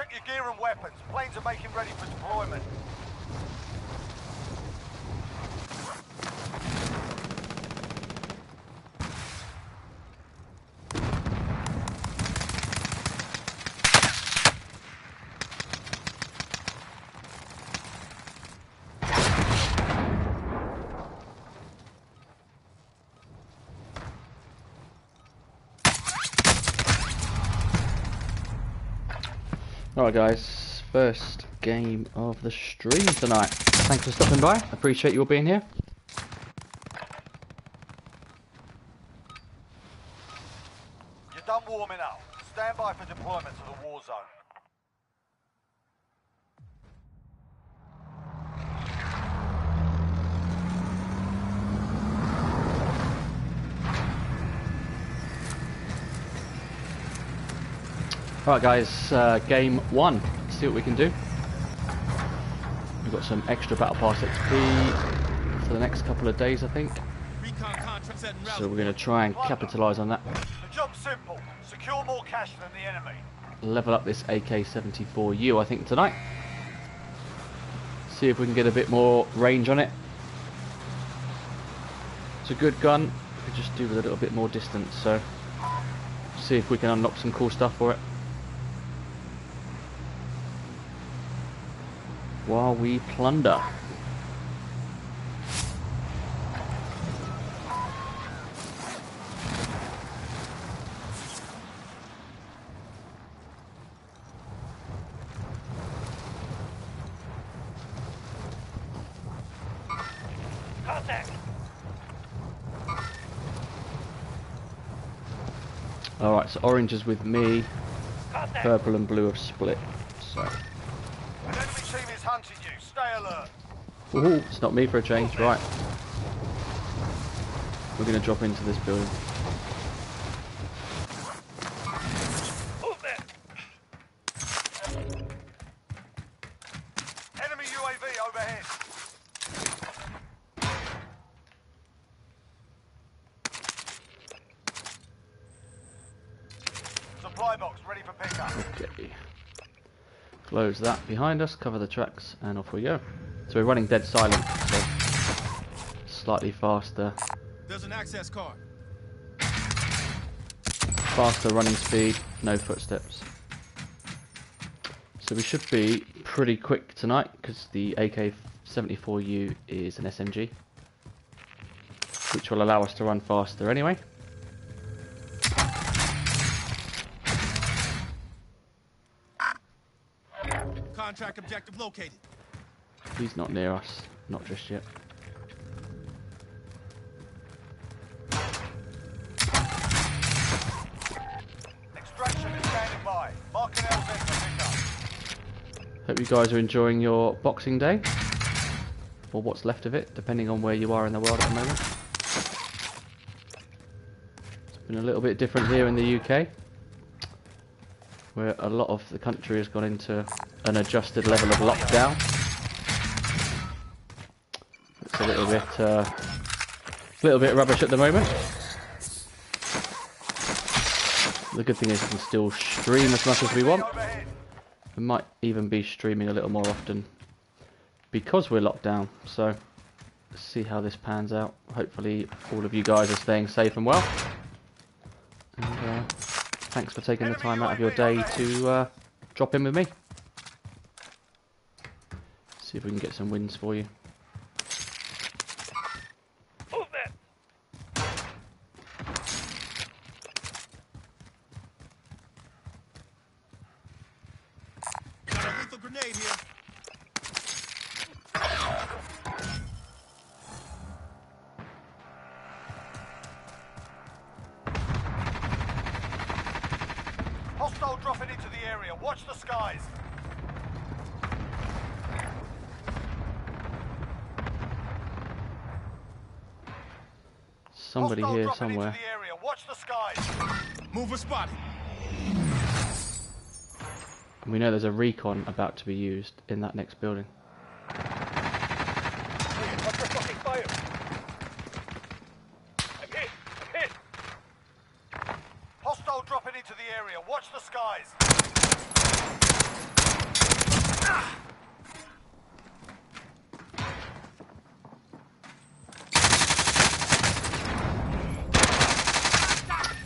Check your gear and weapons. Planes are making ready for deployment. Alright guys, first game of the stream tonight. Thanks for stopping by, appreciate you all being here. You're done warming up. Stand by for deployment to the war zone. Alright guys, game one. Let's see what we can do. We've got some extra Battle Pass XP for the next couple of days, I think. So we're going to try and capitalise on that. The job's simple. Secure more cash than the enemy. Level up this AK-74U, I think, tonight. See if we can get a bit more range on it. It's a good gun. We could just do with a little bit more distance, so see if we can unlock some cool stuff for it. While we plunder. Contact. Alright, so orange is with me, purple and blue have split. So An enemy team is hunting you. Stay alert. ooh, it's not me for a change, right. We're going to drop into this building. Move there. Enemy UAV overhead. Supply box ready for pickup. Okay. Close that behind us, cover the tracks, and off we go. So we're running dead silent, so slightly faster. There's an access card. Faster running speed, no footsteps. So we should be pretty quick tonight, because the AK-74U is an SMG, which will allow us to run faster anyway. Contract objective located. He's not near us, not just yet. Extraction is standing by. Marking LZ for pickup. Hope you guys are enjoying your Boxing Day, or what's left of it, depending on where you are in the world at the moment. It's been a little bit different here in the UK, where a lot of the country has gone into an adjusted level of lockdown. It's a little bit rubbish at the moment. The good thing is we can still stream as much as we want. We might even be streaming a little more often because we're locked down. So let's see how this pans out. Hopefully all of you guys are staying safe and well. And thanks for taking the time out of your day to drop in with me. See if we can get some wins for you. Move there. Got a lethal grenade here. Hostile dropping into the area. Watch the skies. Somebody Hostile here dropping somewhere. into the area. Watch the skies. Mover spotted. And we know there's a recon about to be used in that next building. Watch the fucking fire. I'm hit. I'm hit. Hostile dropping into the area. Watch the skies.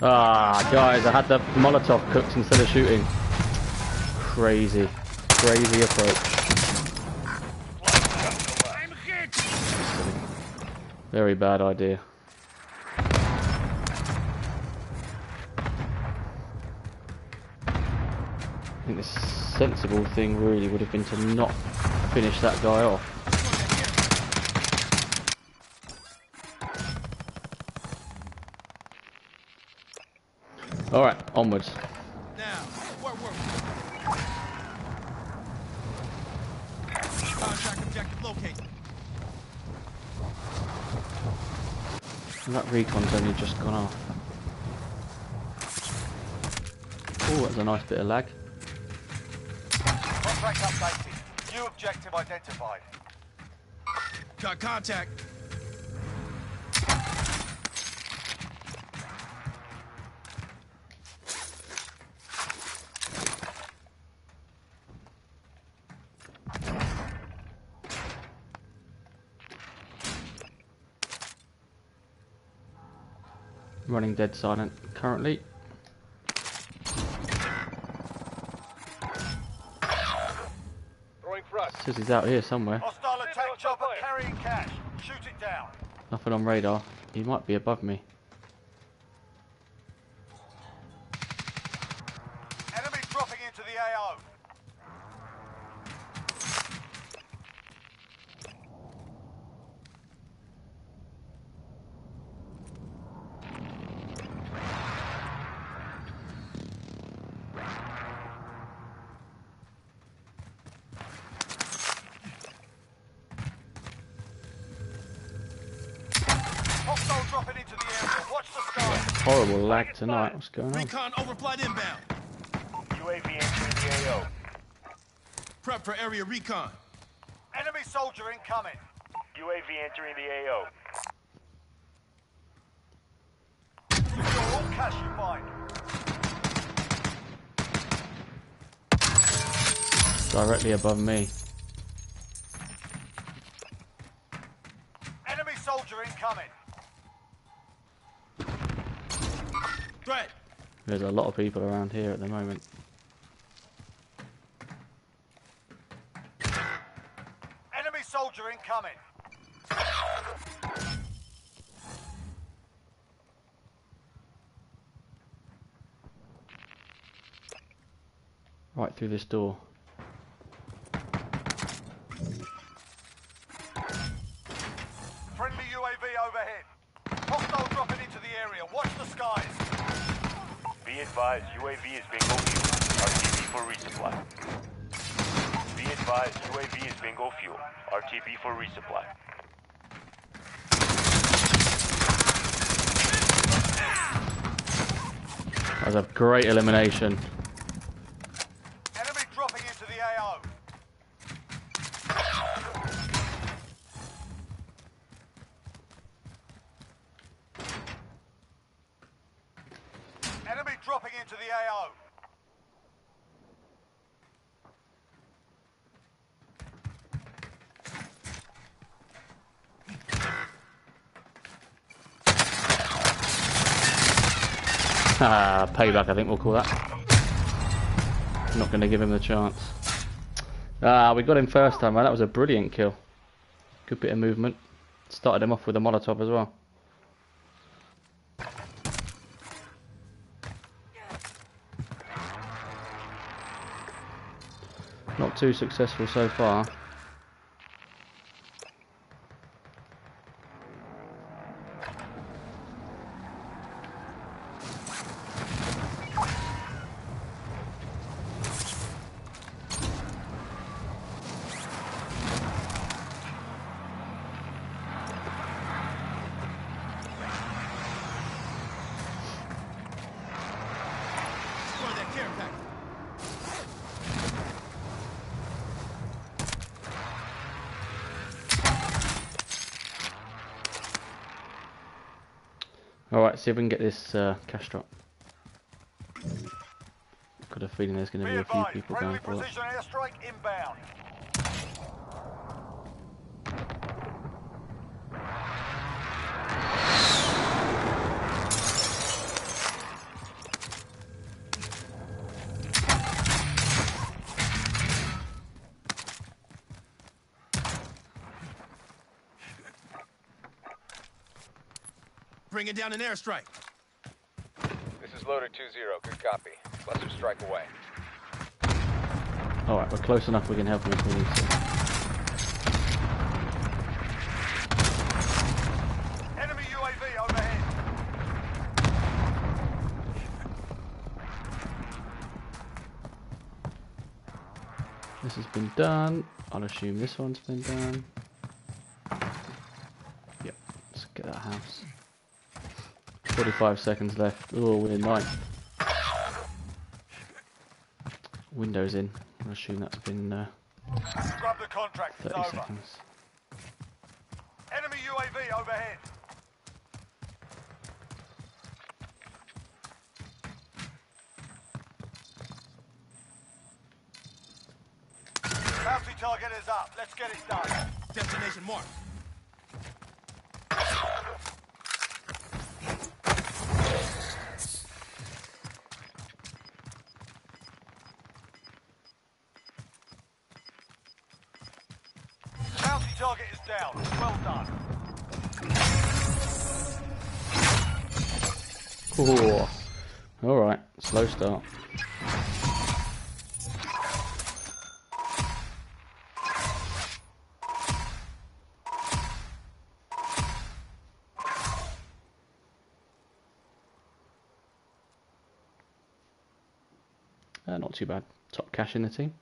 Ah, guys, I had the Molotov cooked instead of shooting. Crazy. Crazy approach. Very bad idea. I think the sensible thing really would have been to not finish that guy off. Alright, onwards. Now, work. Contract objective located. And that recon's only just gone off. Oh, that's a nice bit of lag. Contract updated. New objective identified. Got contact. Running dead silent currently. Throwing thrust. Says he's out here somewhere. Hostile attack chopper carrying cash. Shoot it down. Nothing on radar. He might be above me. Enemy dropping into the AO. Hostile dropping into the area. Watch the sky. Horrible lag tonight. What's going on? Recon overflight inbound. UAV entering the AO. Prep for area recon. Enemy soldier incoming. UAV entering the AO. Secure all cash you find. Directly above me. Enemy soldier incoming. Threat. There's a lot of people around here at the moment. Enemy soldier incoming. Right through this door. Friendly UAV overhead. Hostile dropping into the area. Watch the skies. Be advised, UAV is bingo fuel. RTB for resupply. Be advised, UAV is bingo fuel. RTB for resupply. That was a great elimination. Enemy dropping into the AO. Enemy dropping into the AO. Ah, payback, I think we'll call that. Not going to give him the chance. Ah, we got him first time, right? That was a brilliant kill. Good bit of movement. Started him off with a Molotov as well. Not too successful so far. Destroy that care package. Alright, see if we can get this cash drop. Got a feeling there's going to Be be a few advised, people friendly going for it. precision airstrike inbound. bringing down an airstrike. This is Loader 2-0. Good copy. Cluster strike away. Alright, we're close enough we can help him if we need to. Enemy UAV overhead. This has been done. I'll assume this one's been done. Yep, let's get that house. 45 seconds left. Oh, we're in ninth. Windows in. I'll assume that's been Grab the contract. It's 30 over. seconds. Enemy UAV overhead. Bounty target is up. Let's get it done. Destination marked. Bounty target is down. Well done. Oh, alright, slow start. Not too bad. Top cash in the team.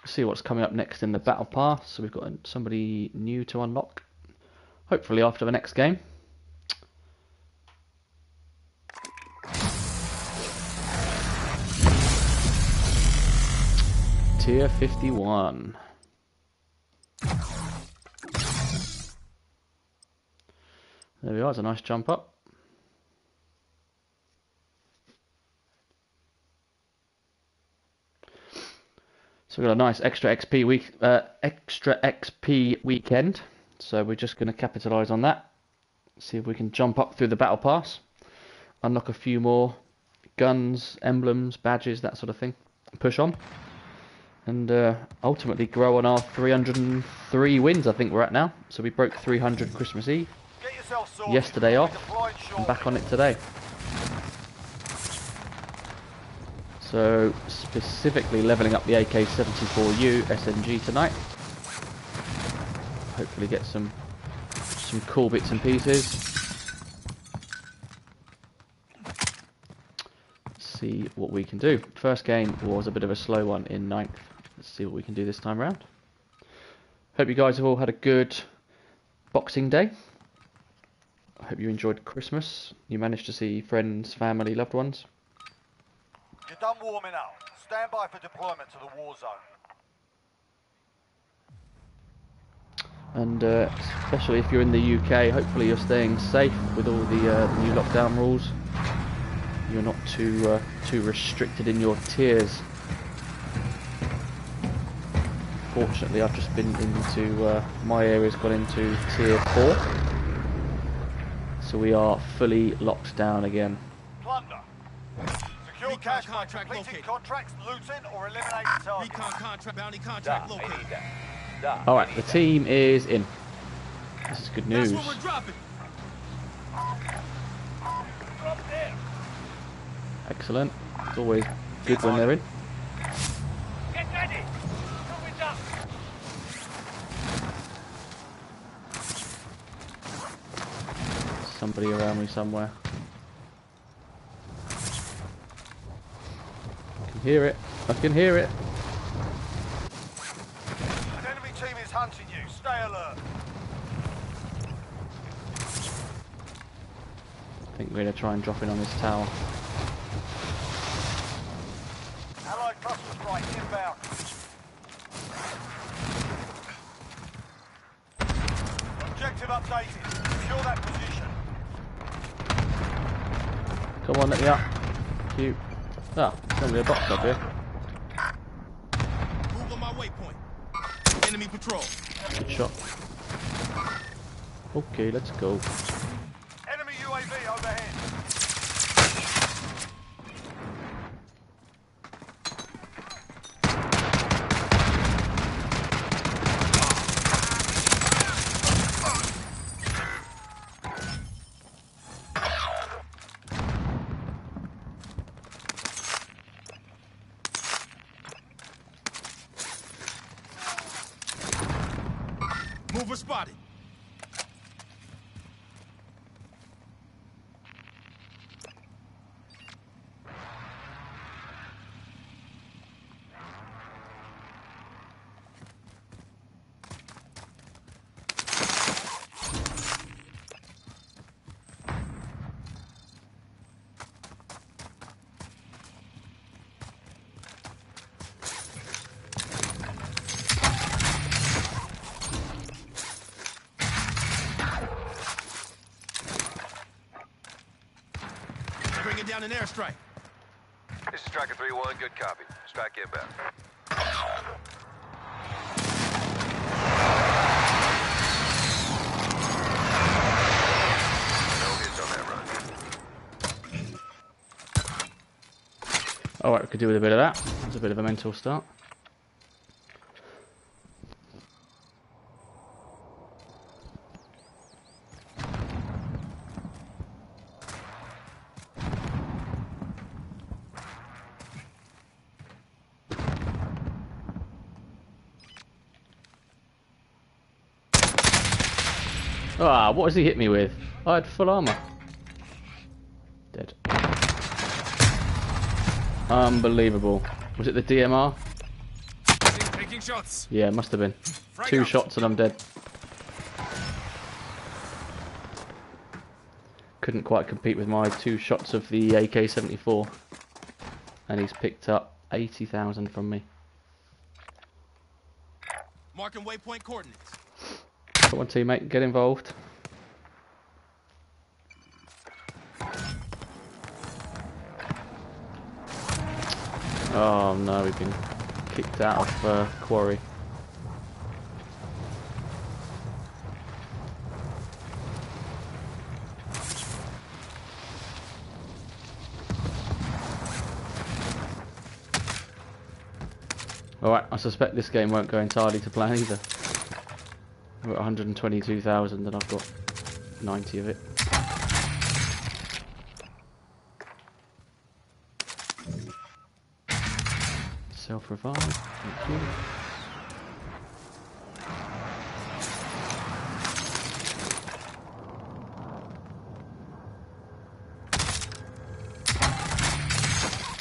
See what's coming up next in the battle pass. So we've got somebody new to unlock. Hopefully after the next game. Tier 51. There we are, it's a nice jump up. So we've got a nice extra XP weekend. So we're just going to capitalise on that. See if we can jump up through the battle pass. Unlock a few more guns, emblems, badges, that sort of thing. Push on. And ultimately grow on our 303 wins I think we're at now. So we broke 300 Christmas Eve. Get yourself sorted. Yesterday off. Deployed And shortly. back on it today. So specifically leveling up the AK-74U SMG tonight. Hopefully get some cool bits and pieces. See what we can do. First game was a bit of a slow one in 9th. Let's see what we can do this time around. Hope you guys have all had a good Boxing Day. I hope you enjoyed Christmas. You managed to see friends, family, loved ones. You're done warming up. Stand by for deployment to the war zone. And especially if you're in the UK, hopefully you're staying safe with all the new lockdown rules. You're not too restricted in your tiers. Fortunately, I've just been into my area's gone into tier 4, so we are fully locked down again. Plunder. Secure Recon cash by contract completing located. contracts, looting, or eliminating targets. Recon contract, bounty contract I located. need that. Da, I Alright, need the that. team is in. This is good news. That's what we're dropping. Drop there. Excellent. It's always good when they're in. Get ready. Move it up. Somebody around me somewhere. I can hear it. I can hear it. An enemy team is hunting you. Stay alert. I think we're going to try and drop in on this tower. Allied cluster strike inbound. Objective updated. Secure that position. Come on, let me up. Cute. Ah, there's only a box up here. Move on my waypoint. Enemy patrol. Good shot. Okay, let's go. Enemy UAV overhead. Mover spotted. Bringing down an airstrike. This is Striker 3-1, good copy. Strike inbound. No hits on that run. Alright, we could do with a bit of that. That's a bit of a mental start. Ah, what has he hit me with? I had full armor. Dead. Unbelievable. Was it the DMR? Taking shots. Yeah, it must have been. Frag 2 out. shots and I'm dead. Couldn't quite compete with my 2 shots of the AK-74. And he's picked up 80,000 from me. Marking waypoint coordinates. Come on, teammate, get involved. Oh no, we've been kicked out of quarry. Alright, I suspect this game won't go entirely to plan either. I've got 122,000 and I've got 90 of it. Self-revive, thank you.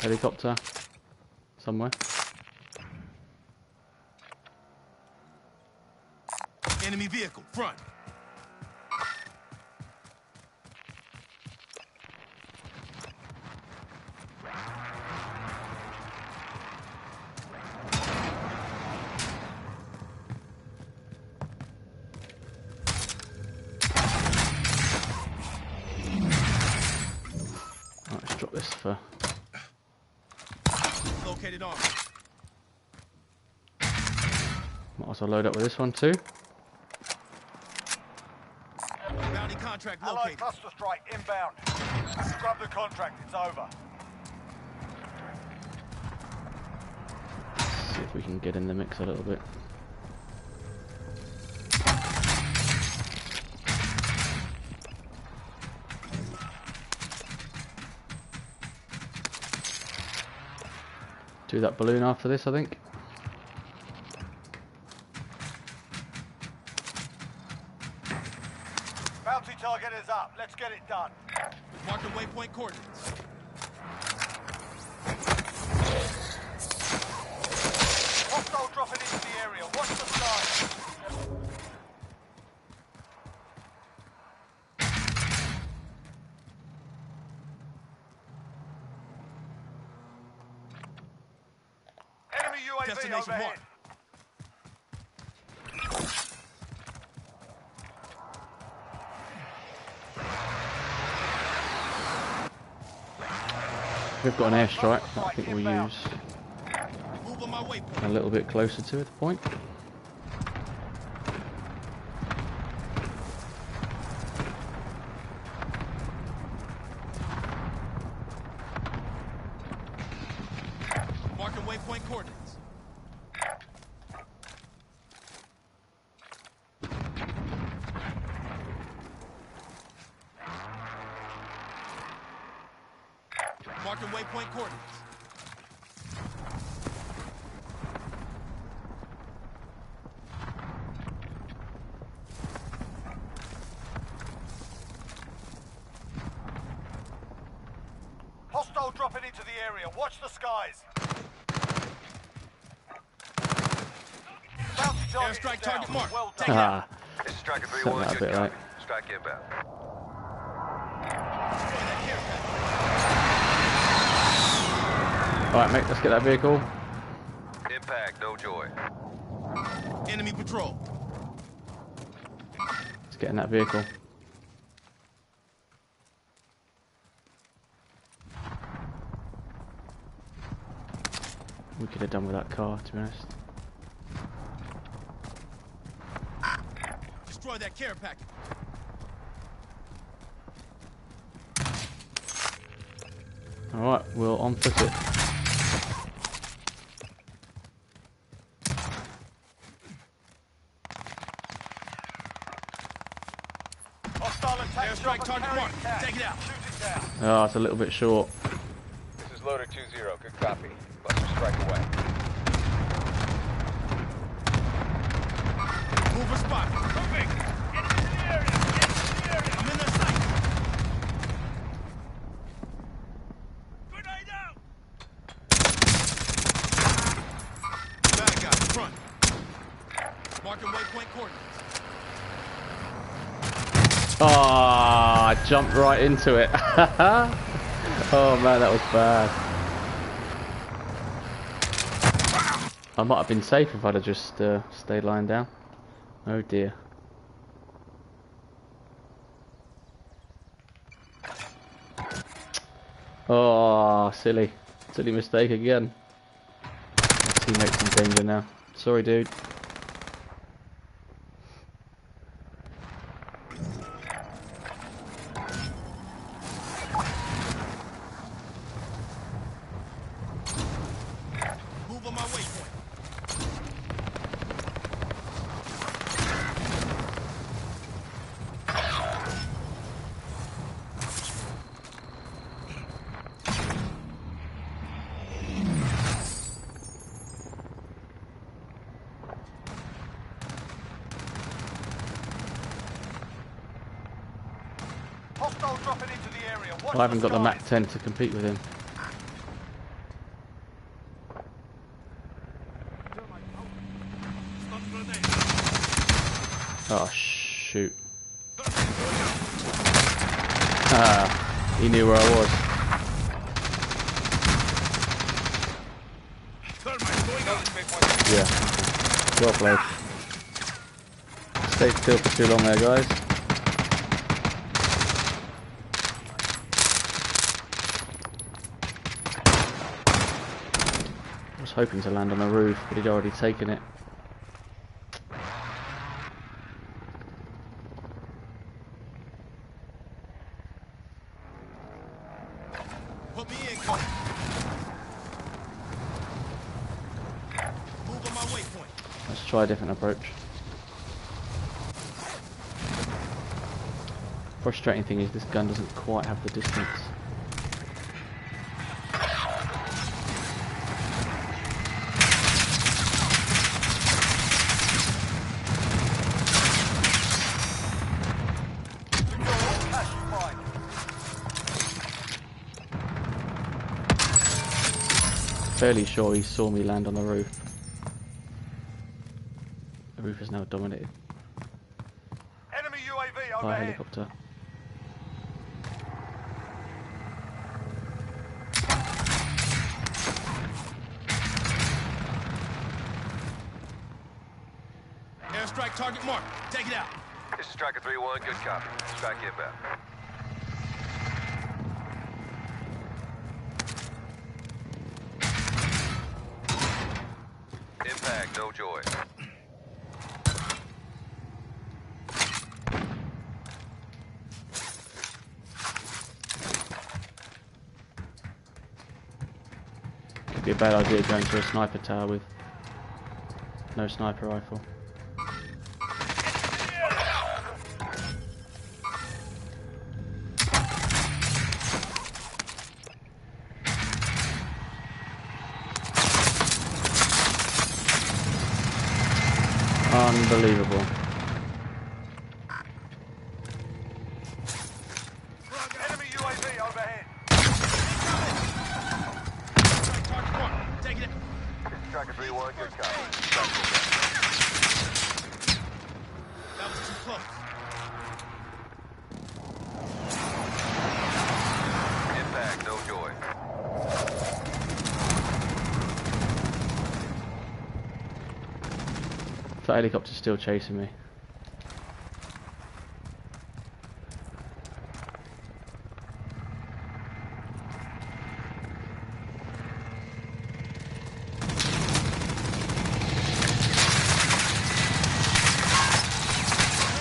Helicopter somewhere. Enemy vehicle, front. Right, let's drop this for... Located armor. Might as well load up with this one too. Bounty contract Allied located. cluster strike inbound. Scrub the contract, it's over. See if we can get in the mix a little bit. Do that balloon after this, I think. Bounty target is up. Let's get it done. Marking waypoint coordinates. Hostile dropping into the area. Watch the sky. Destination overhead. marked. We've got an airstrike that I think we'll use Move on my waypoint. a little bit closer to the point. Marking waypoint coordinates. Marking waypoint coordinates. Hostile dropping into the area. Watch the skies. Bounty target Airstrike is down. target marked. Well Take done. it out. Ah, This is Striker Set 3-1, that a good bit copy. right. Strike inbound. Destroy that care alright mate, let's get that vehicle. Impact, no joy. package. Enemy patrol. Let's get in that vehicle. We could have done with that car, to be honest. Destroy that care package. Alright, we'll on foot it. Hostile attack Airstrike chopper target carrying marked. cash. Take it out. Shoot it down. Oh, it's a little bit short. This is Loader 2-0, good copy. Buster strike away. Move a spot. Moving. Get into the area. Get into the area. I'm in their sight. Grenade out. Bad guy, front. Marking waypoint coordinates. Oh, I jumped right into it. Oh man, that was bad. I might have been safe if I'd have just stayed lying down. Oh dear. Oh, silly mistake again. My teammate's in danger now. Sorry, dude. Move on my waypoint. Hostile dropping into the area. Watch I haven't got the skies. Mac 10 to compete with him. Oh shoot. Ah, he knew where I was. Yeah. Well played. Stayed still for too long there, guys. I was hoping to land on the roof, but he'd already taken it. Put me in, coach. Move on my waypoint. Let's try a different approach. Frustrating thing is this gun doesn't quite have the distance. Secure all cash you find. Fairly sure he saw me land on the roof. The roof is now dominated Enemy UAV by a overhead. helicopter. Airstrike target marked. Take it out. This is Striker 3-1, good copy. Strike inbound. Impact, no joy. Could be a bad idea going to a sniper tower with no sniper rifle. Unbelievable. Enemy UAV overhead. Airstrike target marked. Take it out. This is Striker 3-1, good copy. That was too close. Impact, no joy. That helicopter's still chasing me. In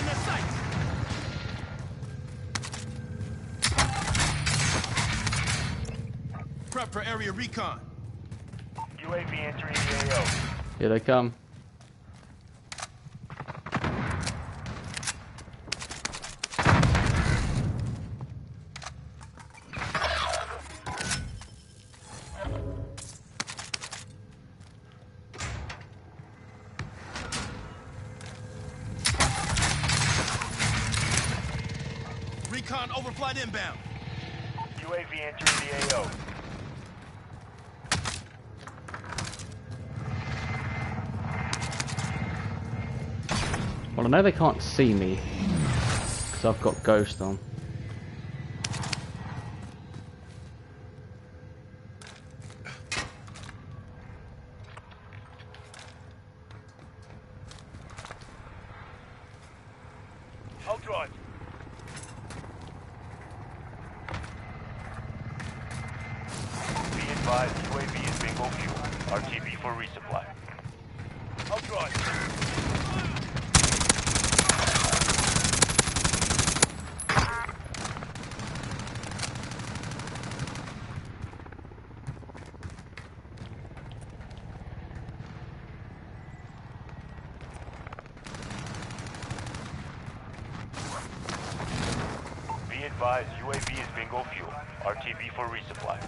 the sight. Prep for area recon. UAV entering the AO. Here they come. Recon overflight inbound. UAV entering the AO. Well, I know they can't see me because I've got Ghost on. I'll drive. Be advised, UAV is bingo fuel. RTB for resupply. I'll drive. Be advised, UAV is bingo fuel. RTB for resupply.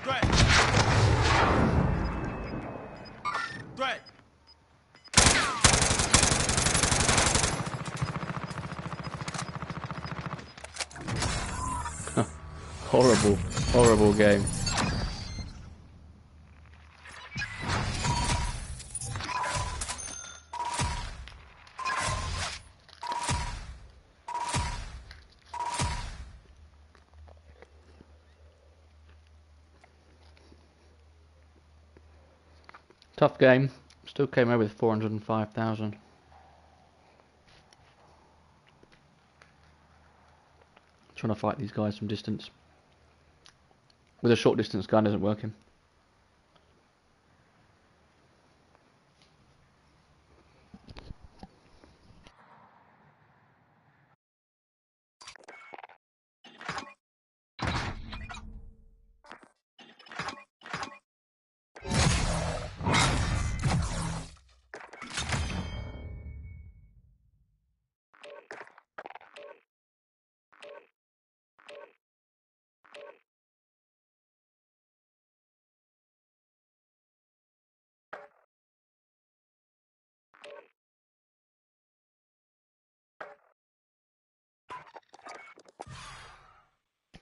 Threat. Threat. Horrible, horrible game. Tough game. Still came away with 405,000. Trying to fight these guys from distance. With a short distance gun isn't working.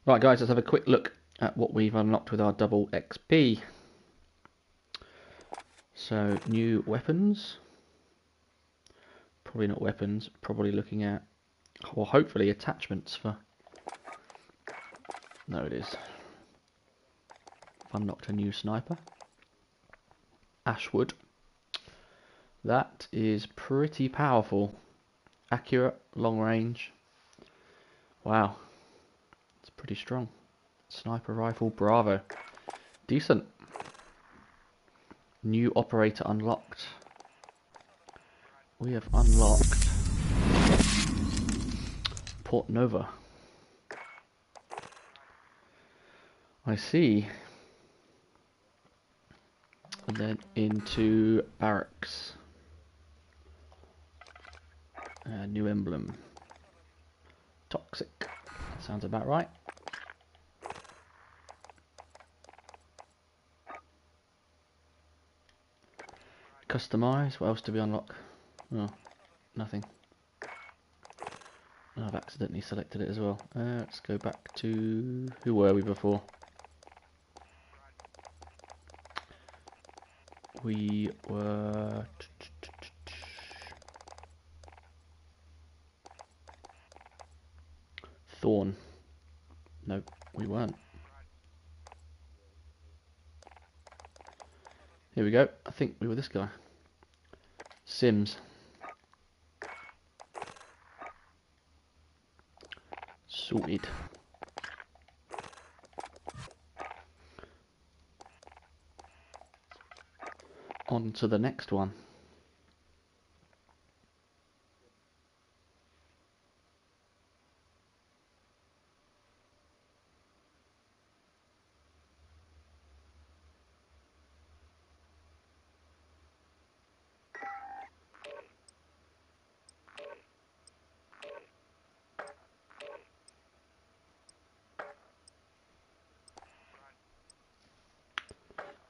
Right, guys, let's have a quick look at what we've unlocked with our double XP. So, new weapons. Probably not weapons, probably looking at, or hopefully attachments for... No, it is. I've unlocked a new sniper. Ashwood. That is pretty powerful. Accurate, long range. Wow. It's pretty strong. Sniper rifle, Bravo. Decent. New operator unlocked. We have unlocked Port Nova. I see. And then into barracks. New emblem. Toxic. That sounds about right. Customize. What else do we unlock? Oh, nothing. Oh, I've accidentally selected it as well. Let's go back to... Who were we before? We were... Thorn. No, we weren't. Here we go. I think we were this guy. Sims. Sorted. On to the next one.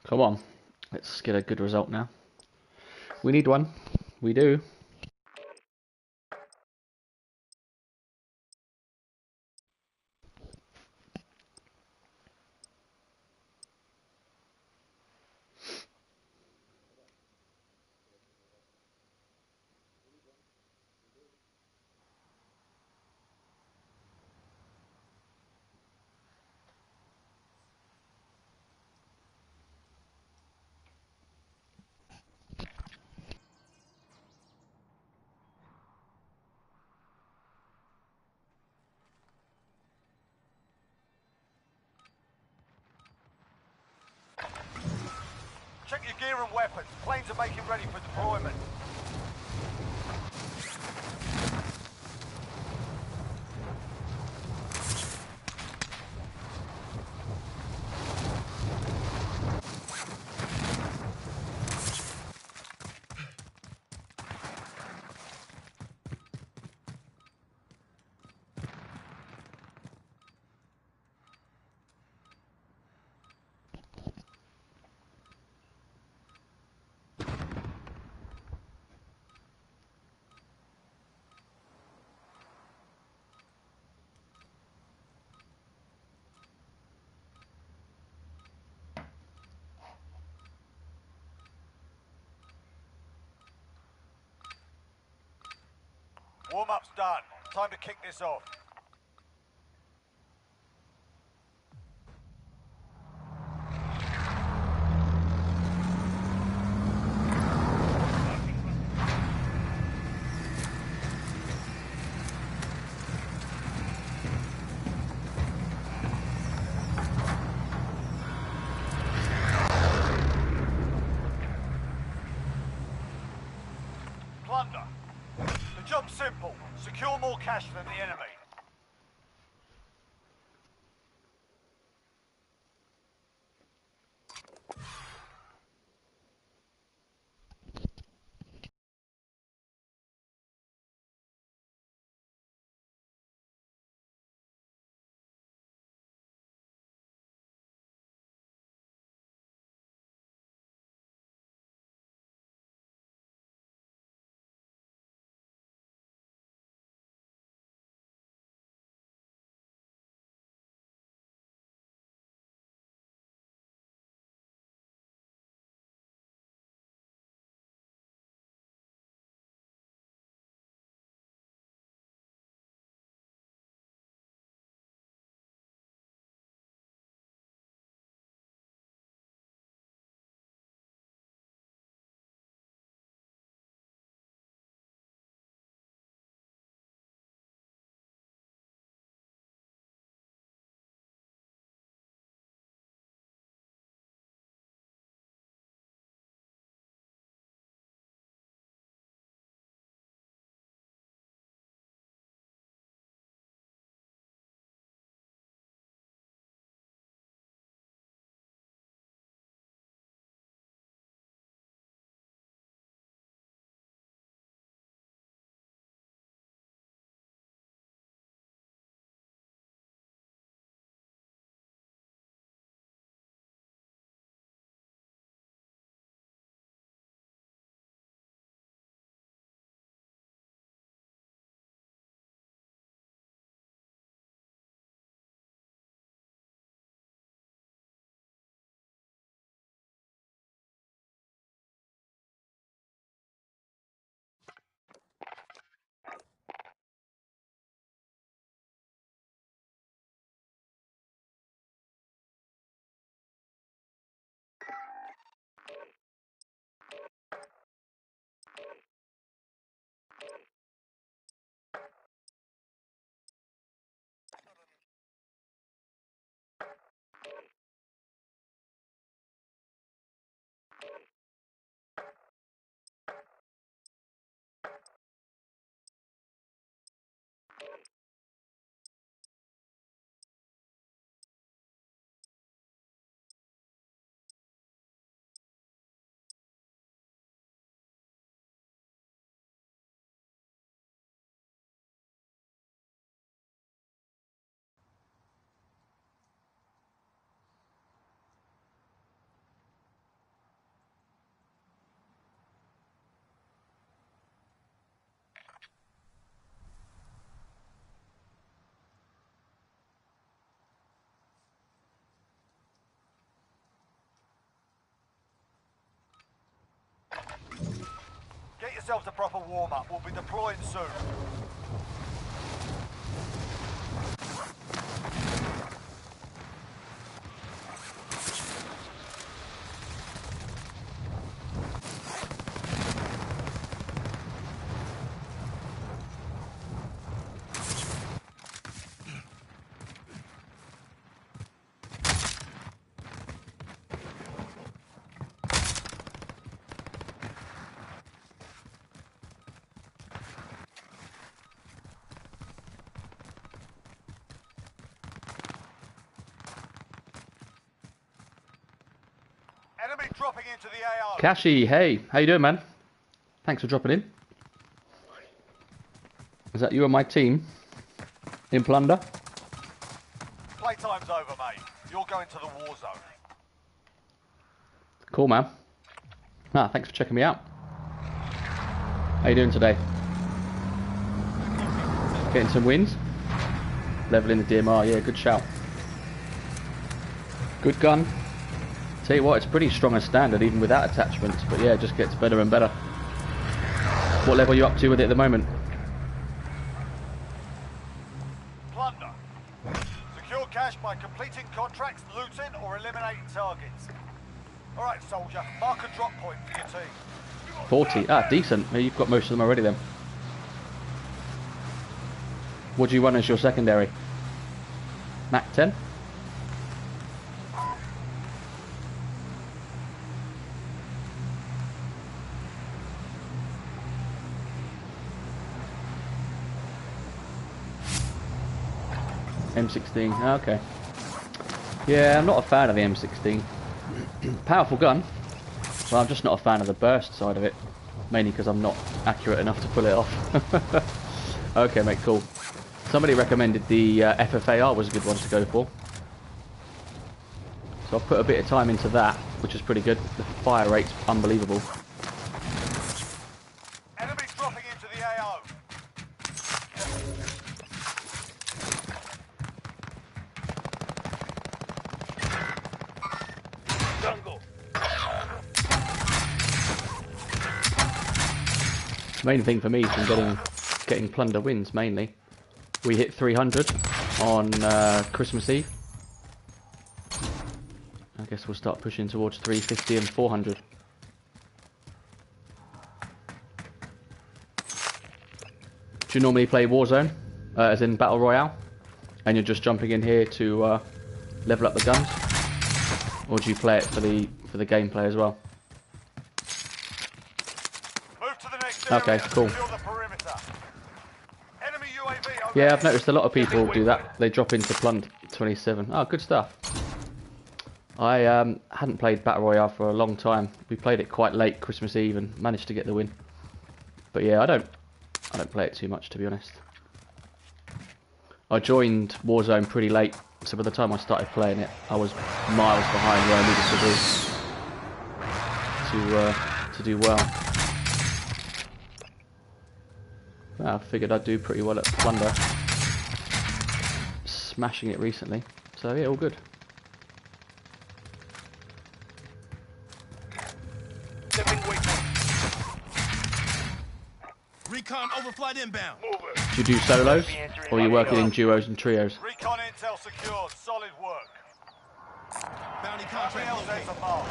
Come on. Let's get a good result now. We need one. We do. Check your gear and weapons. Planes are making ready for deployment. Warm-up's done. Time to kick this off. Plunder. The job's simple. Secure more cash than the enemy. yourselves a proper warm-up. We'll be deploying soon. Enemy dropping into the AO. Kashi, hey, how you doing, man? Thanks for dropping in. Is that you and my team in Plunder? Playtime's over, mate. You're going to the war zone. Cool, man. Ah, thanks for checking me out. How you doing today? Getting some wins? Leveling the DMR, yeah, good shout. Good gun. Tell you what, it's pretty strong as standard even without attachments, but yeah, it just gets better and better. What level are you up to with it at the moment? Plunder. Secure cash by completing contracts, looting, or eliminating targets. Alright, soldier. Mark a drop point for your team. 40. Ah, decent. Well, you've got most of them already then. What do you run as your secondary? Mac 10? M16, okay. Yeah, I'm not a fan of the M16. Powerful gun, but I'm just not a fan of the burst side of it. Mainly because I'm not accurate enough to pull it off. Okay, mate, cool. Somebody recommended the FFAR was a good one to go for. So I've put a bit of time into that, which is pretty good. The fire rate's unbelievable. Enemy dropping into the AO. Jungle. Main thing for me has been getting Plunder wins, mainly. We hit 300 on Christmas Eve. I guess we'll start pushing towards 350 and 400. Do you normally play Warzone, as in Battle Royale? And you're just jumping in here to level up the guns? Or do you play it for the gameplay as well? Move to the next area. Okay, cool. Secure the perimeter. Enemy UAV overhead. Yeah, I've noticed a lot of people do that. They drop into Plunder 27. Oh, good stuff. I hadn't played Battle Royale for a long time. We played it quite late Christmas Eve and managed to get the win. But yeah, I don't play it too much, to be honest. I joined Warzone pretty late, so by the time I started playing it, I was miles behind where I needed to be to do well. Well, I figured I'd do pretty well at Plunder. Smashing it recently, so yeah, all good. Stepping waypoint. Recon overflight inbound. Moving. Do you do solos, or are you working in duos and trios? Recon intel secured. Solid work. Bounty Nothing contract else located. has a mark.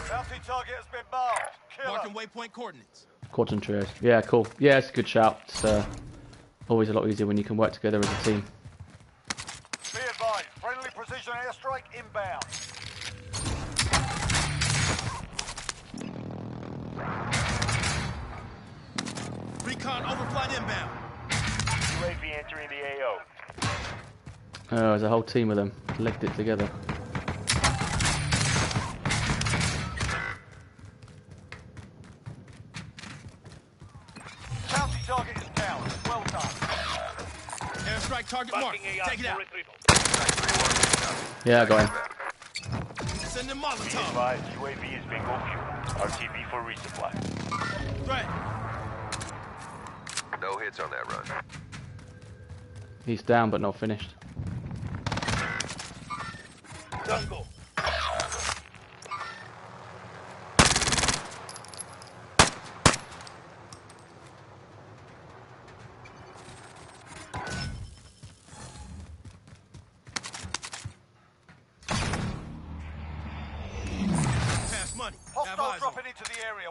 Bounty target has been marked. Kill Marking him. waypoint coordinates. Quads and trios. Yeah, cool. Yeah, it's a good shout. It's always a lot easier when you can work together as a team. Be advised. Friendly precision airstrike inbound. Recon overflight inbound. UAV entering the AO. Oh, there's a whole team of them. Legged it together. Bounty target is down. Well done. Airstrike target marked. Take it out. Yeah, I got him. Send them Be Molotov. advised, UAV is bingo fuel. RTB for resupply. Threat. No hits on that run. He's down but not finished. Jungle.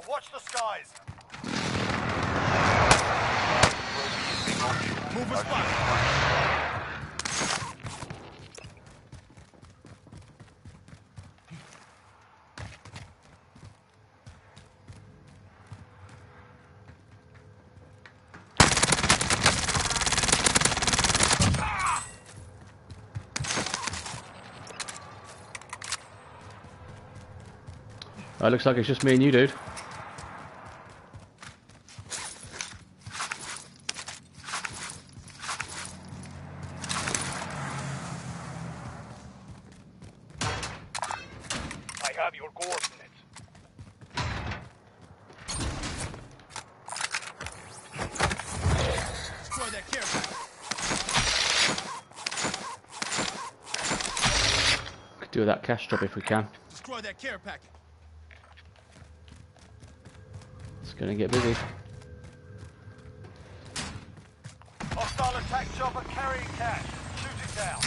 Watch the skies. Move a spot. Looks like it's just me and you, dude. I have your coordinates. Destroy that care package. Could do that cash drop if we can. Destroy that care package. It's gonna get busy. Hostile attack chopper carrying cash. Shoot it down.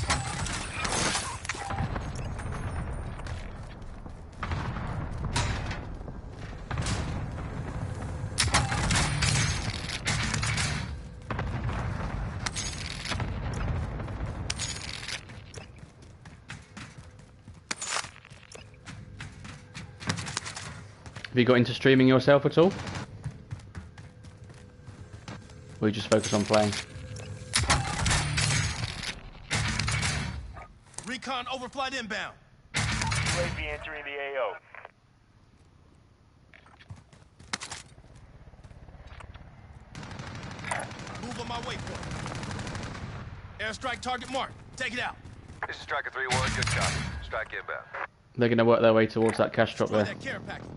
Have you got into streaming yourself at all? Or you just focus on playing? Recon overflight inbound. UAV entering the AO. Move on my waypoint. Airstrike target marked. Take it out. This is Striker 3-1. Good copy. Strike inbound. They're gonna work their way towards that cash drop Destroy there. that care package.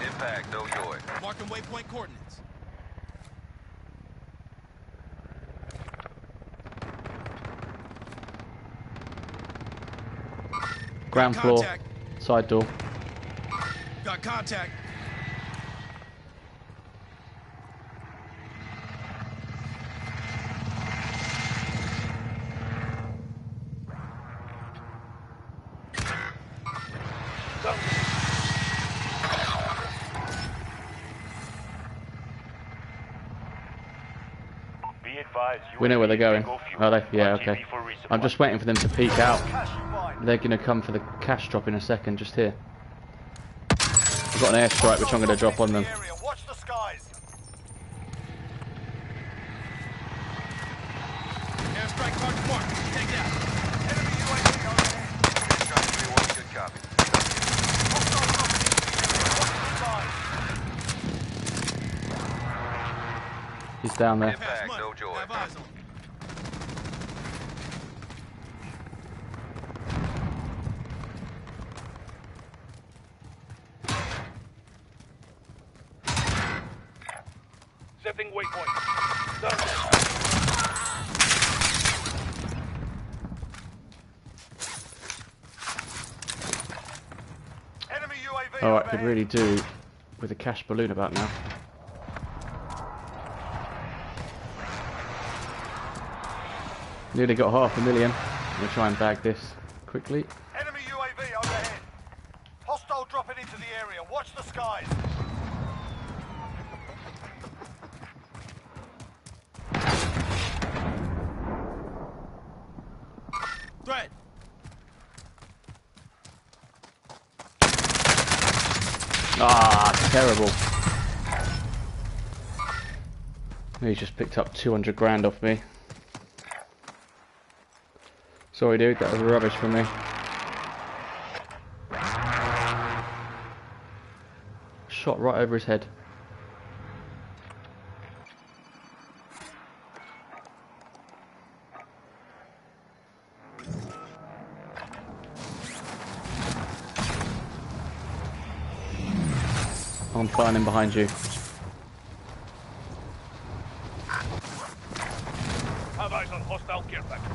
Impact, no joy. Marking waypoint coordinates. Ground floor, Contact. side door. Got contact. Be advised, We know where they're going. Bingo fuel. Are they? Yeah, RTB okay. for resupply. I'm just waiting for them to peek out. Cash you find. They're gonna come for the cash drop in a second, just here. I've got an airstrike which I'm gonna drop on them. Area. Watch the skies. Airstrike target marked. Take it out. Enemy UAV overhead. Striker 3-1. Good copy. Hostile dropping into the area. Watch the skies. He's down there. Pass Impact, money. no joy. Have eyes on. Setting waypoint. Done. Enemy UAV Alright, overhead. could really do with a cash balloon about now. Nearly got 500,000. I'm gonna try and bag this quickly. Enemy UAV overhead. Hostile dropping into the area. Watch the skies. Threat. Ah, terrible. He's just picked up 200 grand off me. Sorry dude, that was rubbish from me. Shot right over his head. I'm flying in behind you. Have eyes on hostile care package.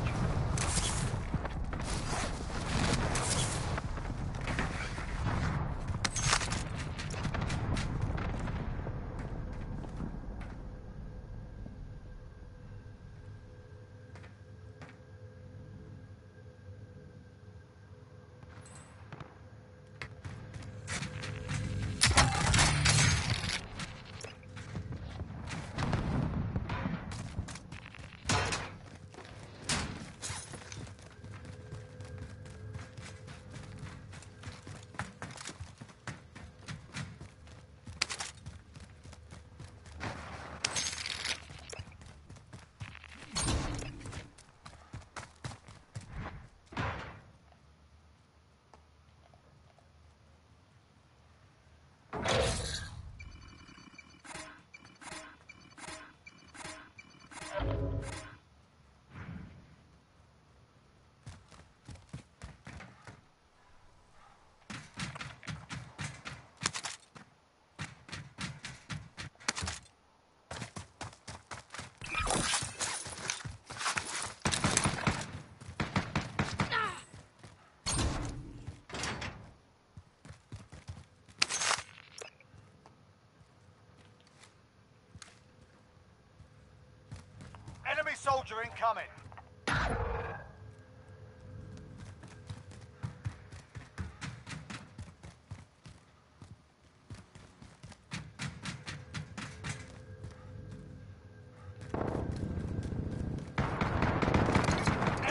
soldier incoming.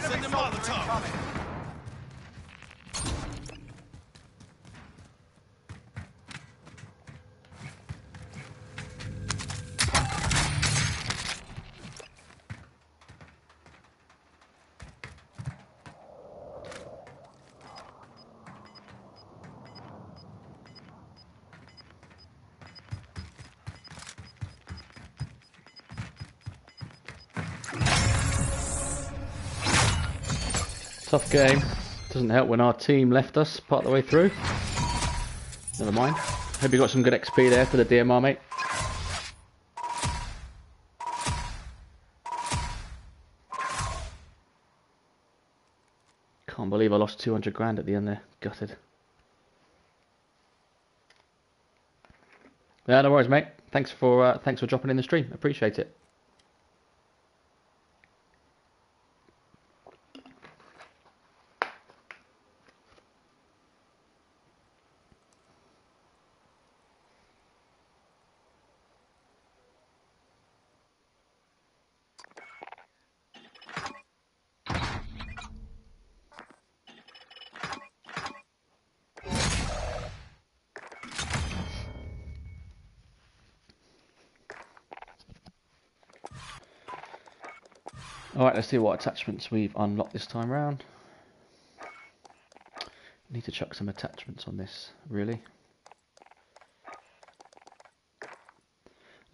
Send them all the top. Incoming. Tough game. Doesn't help when our team left us part of the way through. Never mind. Hope you got some good XP there for the DMR, mate. Can't believe I lost 200 grand at the end there. Gutted. Yeah, no worries, mate. Thanks for dropping in the stream. Appreciate it. Alright, let's see what attachments we've unlocked this time round. Need to chuck some attachments on this, really.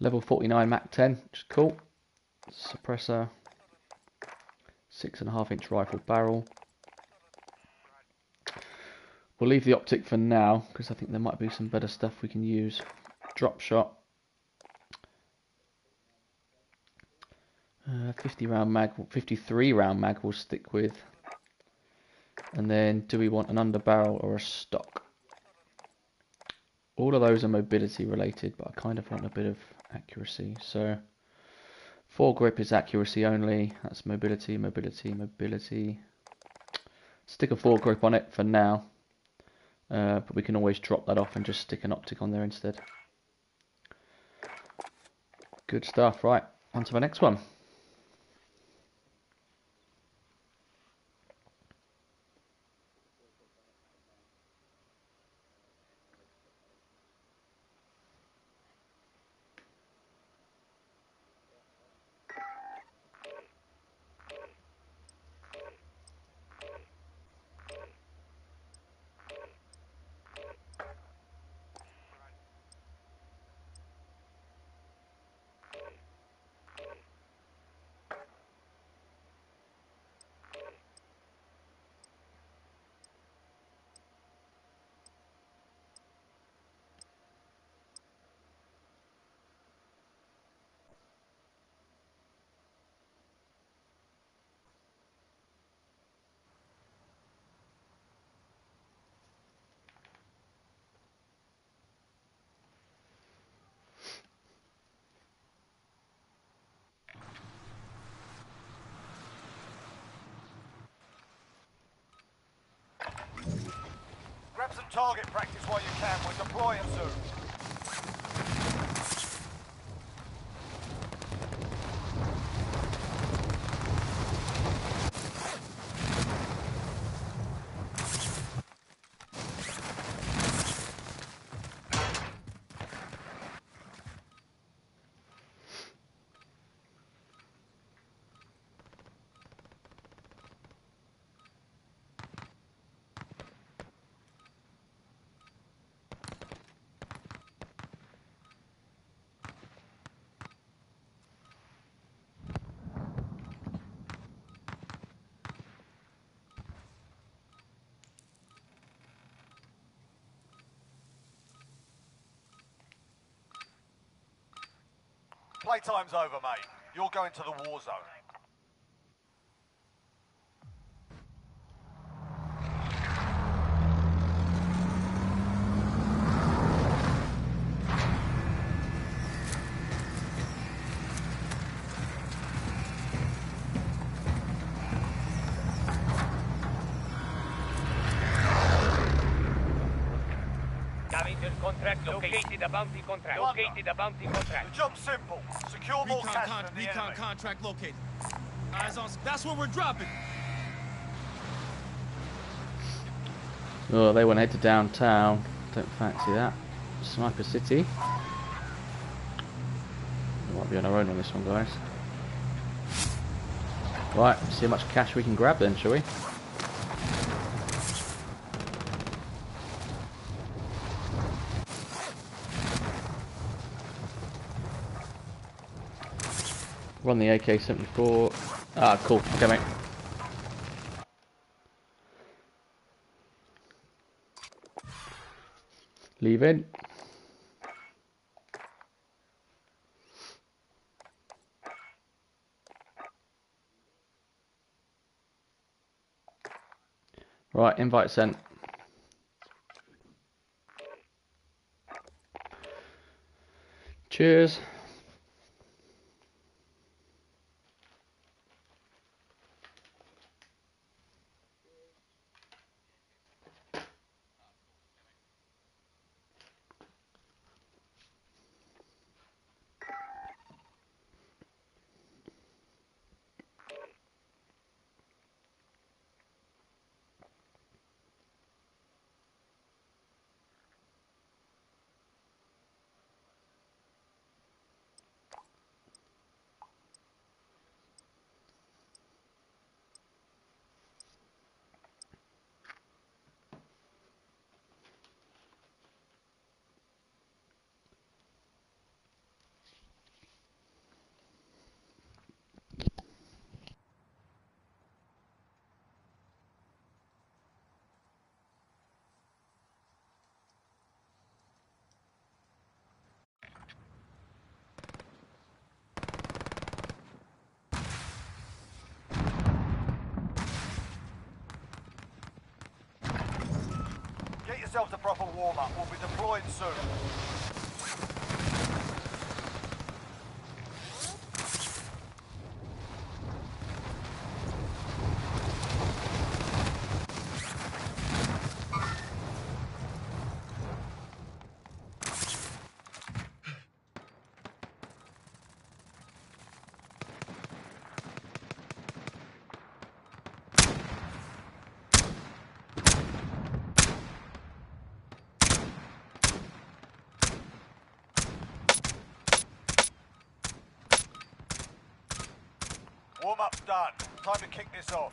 Level 49 Mac 10, which is cool. Suppressor. 6.5-inch rifle barrel. We'll leave the optic for now, because I think there might be some better stuff we can use. Drop shot. 50 round mag, 53 round mag we'll stick with. And then do we want an underbarrel or a stock? All of those are mobility related, but I kind of want a bit of accuracy. So foregrip is accuracy only. That's mobility, mobility, mobility. Stick a foregrip on it for now. But we can always drop that off and just stick an optic on there instead. Good stuff. Right, on to the next one. Grab some target practice while you can. We're deploying soon. Playtime's over, mate. You're going to the war zone. Major contract located a bounty contract. Located a bounty The contract. job's simple. Secure more cash than the Recon enemy. contract located. Eyes on. That's where we're dropping. Oh, they want to head to downtown. Don't fancy that. Sniper City. We might be on our own on this one, guys. Right, see how much cash we can grab then, shall we? Run the AK-74. Ah, cool. Okay, mate. Leave in. Right, invite sent. Cheers. Get yourself the proper warm-up. We'll be deployed soon. Warm-up's done. Time to kick this off.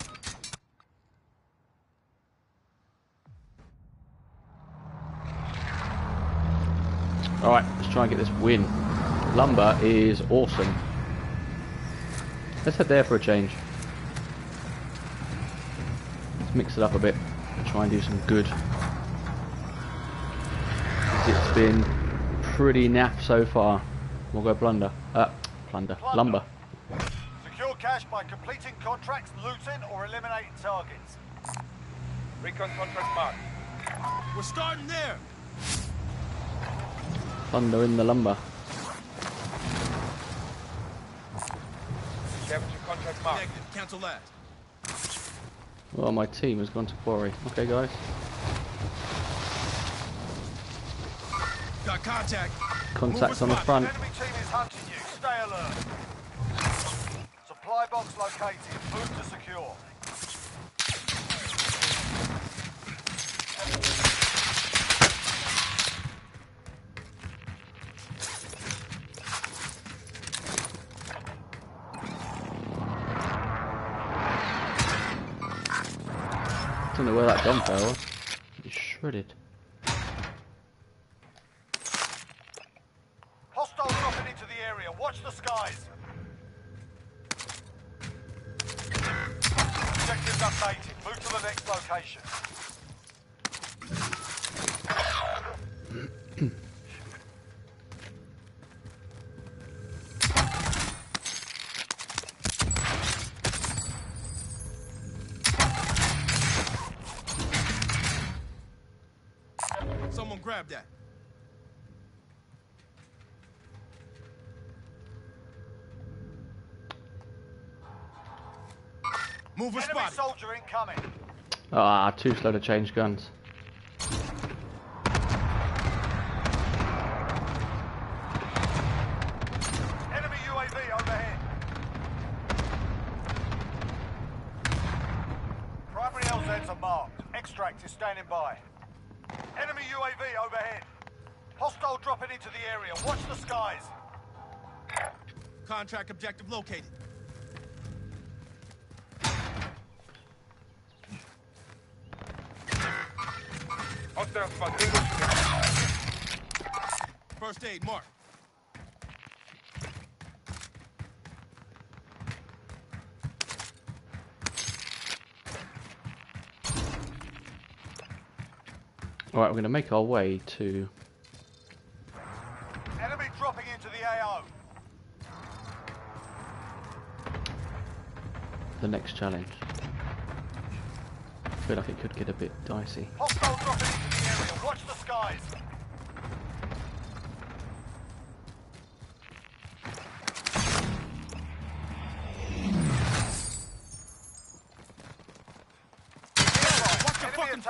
Alright, let's try and get this win. Lumber is awesome. Let's head there for a change. Let's mix it up a bit and try and do some good. It's been pretty naff so far. We'll go plunder. Plunder. Lumber. Secure cash by completing contracts, looting, or eliminating targets. Recon contract marked. We're starting there. Plunder in the lumber. Scavenger contract marked. Negative. Cancel that. Well, my team has gone to quarry. Okay, guys. Got contact. Contacts on the front. Enemy team is hunting you. Stay alert. Supply box located. Move to secure. Don't know where that gunfire was. It's shredded. Hostiles dropping into the area. Watch the skies. Objectives updated. Move to the next location. Someone grab that. Mover Enemy spotted. soldier incoming. Ah, too slow to change guns. standing by. Enemy UAV overhead. Hostile dropping into the area. Watch the skies. Contract objective located. Hostile spot. Bingo. First aid, mark. Alright, we're going to make our way to Enemy dropping into the AO. the next challenge. I feel like it could get a bit dicey. Hostile dropping into the area. Watch the skies.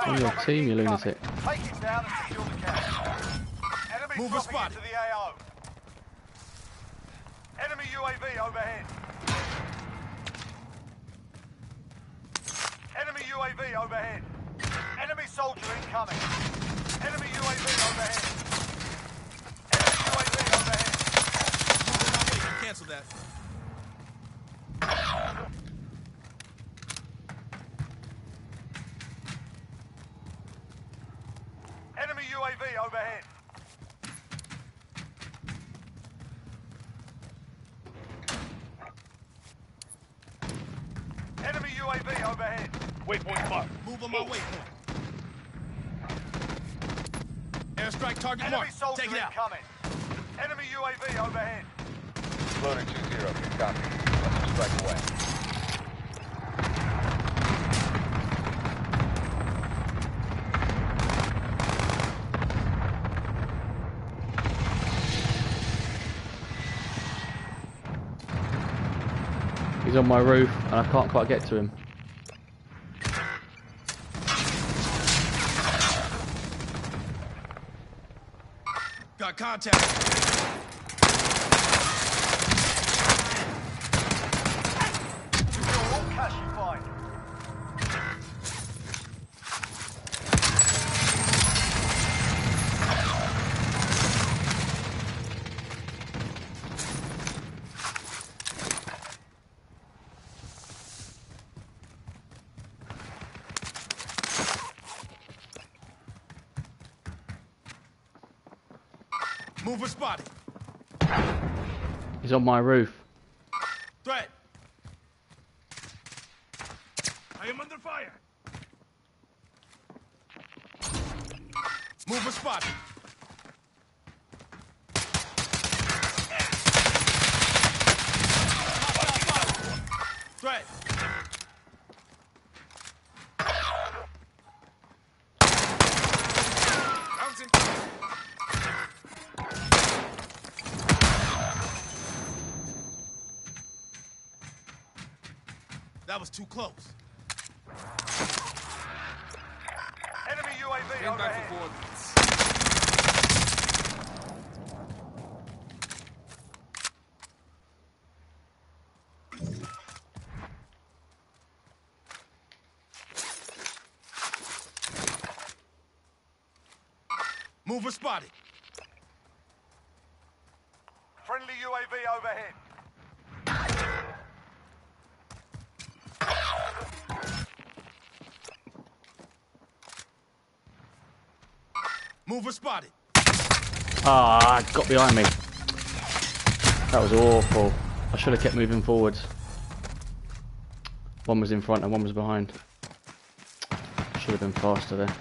On your team, you lunatic. Take it down and secure the cash. Enemy Move dropping spot. into the AO. Enemy UAV overhead. Enemy UAV overhead. Enemy soldier incoming. Enemy UAV overhead. Enemy UAV overhead. Cancel that. Enemy UAV overhead. Enemy UAV overhead. Waypoint marked. Move on my waypoint. Airstrike target Enemy marked. soldier Take it out. incoming. Enemy UAV overhead. Loader 2-0. Good copy. Cluster strike away. He's on my roof and I can't quite get to him. Got contact. Secure all cash you find. Mover spotted. He's on my roof. Threat. I am under fire. Mover spotted. Threat. Bouncing. That was too close. Enemy UAV Stand by overhead. for coordinates. Mover spotted. Friendly UAV overhead. Mover spotted. Ah, got behind me. That was awful. I should have kept moving forwards. One was in front and one was behind. Should have been faster there.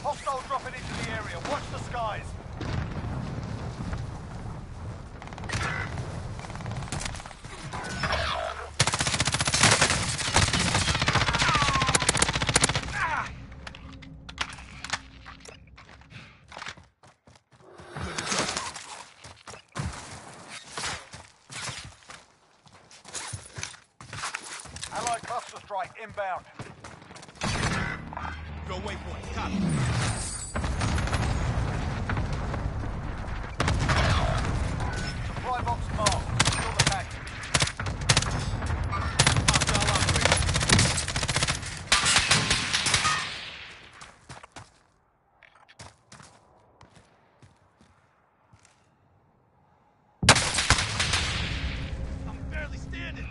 Hostile dropping into the area. Watch the skies. strike inbound. Go waypoint. Copy. Supply box marked. Secure the package. Hostile operator. I'm barely standing.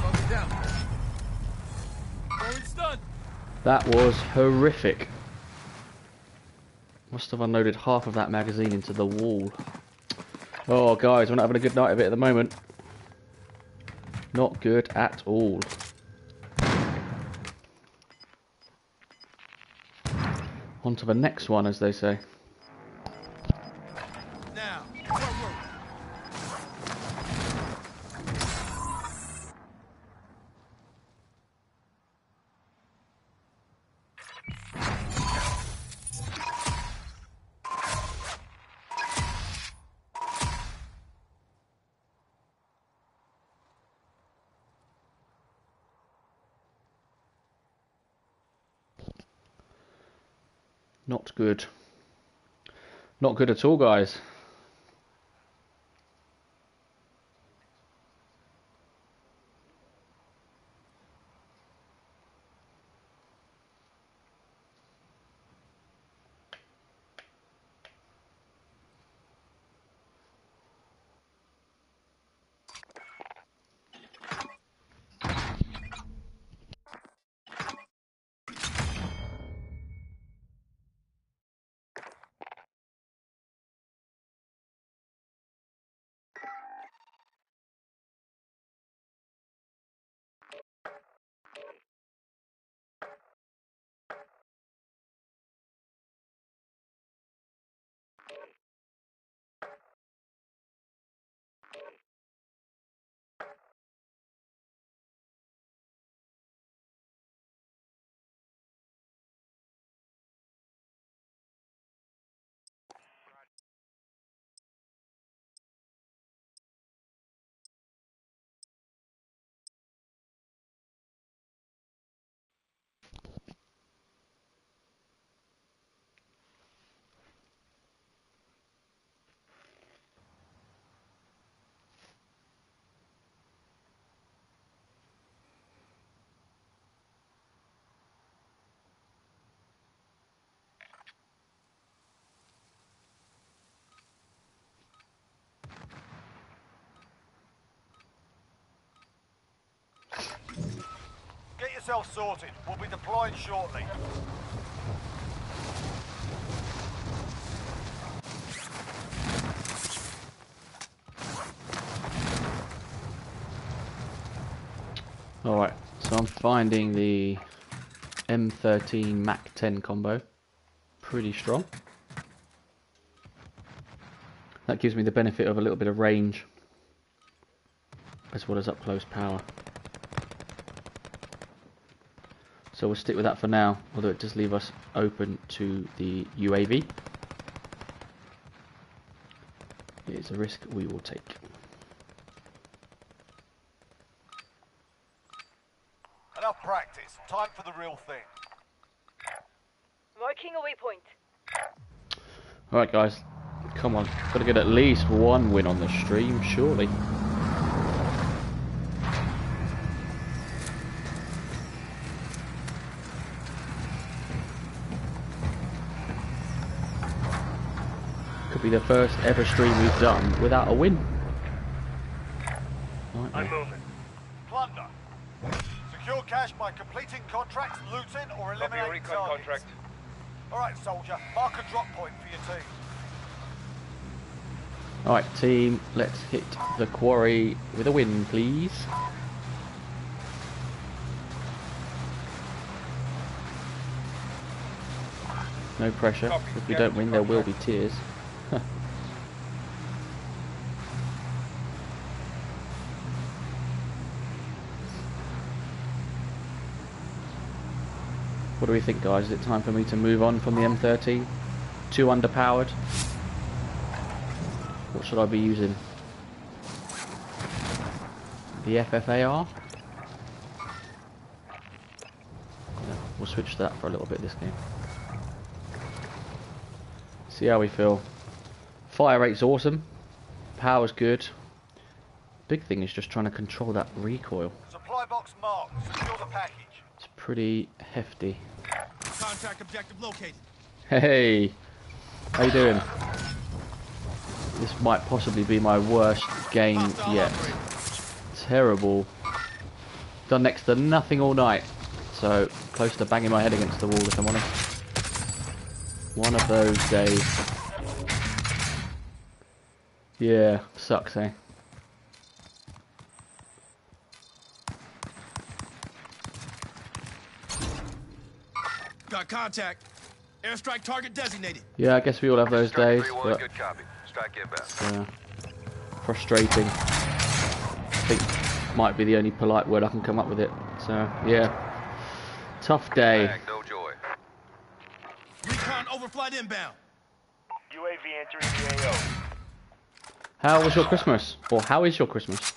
Focus down. Throwing stun. That was horrific. Must have unloaded half of that magazine into the wall. Oh, guys, we're not having a good night of it at the moment. Not good at all. On to the next one, as they say. Now. Front row. Not good. Not good at all, guys. Get yourself sorted. We'll be deploying shortly. Alright, so I'm finding the M13 Mac 10 combo pretty strong. That gives me the benefit of a little bit of range as well as up close power. So we'll stick with that for now, although it does leave us open to the UAV. It is a risk we will take. Enough practice. Time for the real thing. Marking a waypoint. Alright guys, come on, gotta get at least one win on the stream, surely. Could be the first ever stream we've done without a win. Right, I'm moving. Plunder. Secure cash by completing contracts, looting, or Copy eliminating recon targets. contract. Alright, soldier. Mark a drop point for your team. Alright team, let's hit the quarry with a win please. No pressure. If we don't win, there will be tears. What do we think, guys? Is it time for me to move on from the M13? Too underpowered? What should I be using? The FFAR? No, we'll switch that for a little bit this game. See how we feel. Fire rate's awesome. Power's good. Big thing is just trying to control that recoil. Supply box marked. Secure the package. It's pretty hefty. Contract objective located. Hey! How you doing? This might possibly be my worst game yet. Terrible. Done next to nothing all night. So, close to banging my head against the wall if I'm honest. One of those days. Yeah, sucks, eh? Got contact. Airstrike target designated. Yeah, I guess we all have those days, but Good copy. Strike inbound. it's frustrating. I think might be the only polite word I can come up with it. So, yeah. Tough day. Flag, no joy. Recon overflight inbound. UAV entering the AO. How was your Christmas? Or how is your Christmas?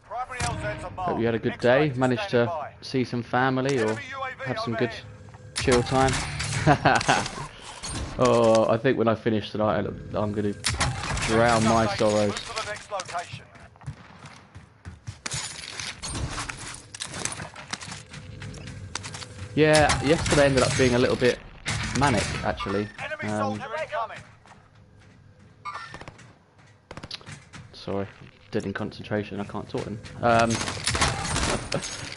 Primary LZs are marked. Hope you had a good Next day. range Managed standing to by. see some family or Enemy UAV have some good overhead. chill time. Oh, I think when I finish tonight, I'm going to drown my Update. sorrows. Move to the next location. Yeah, yesterday ended up being a little bit manic, actually. Enemy soldier incoming. Sorry, dead in concentration, I can't talk then.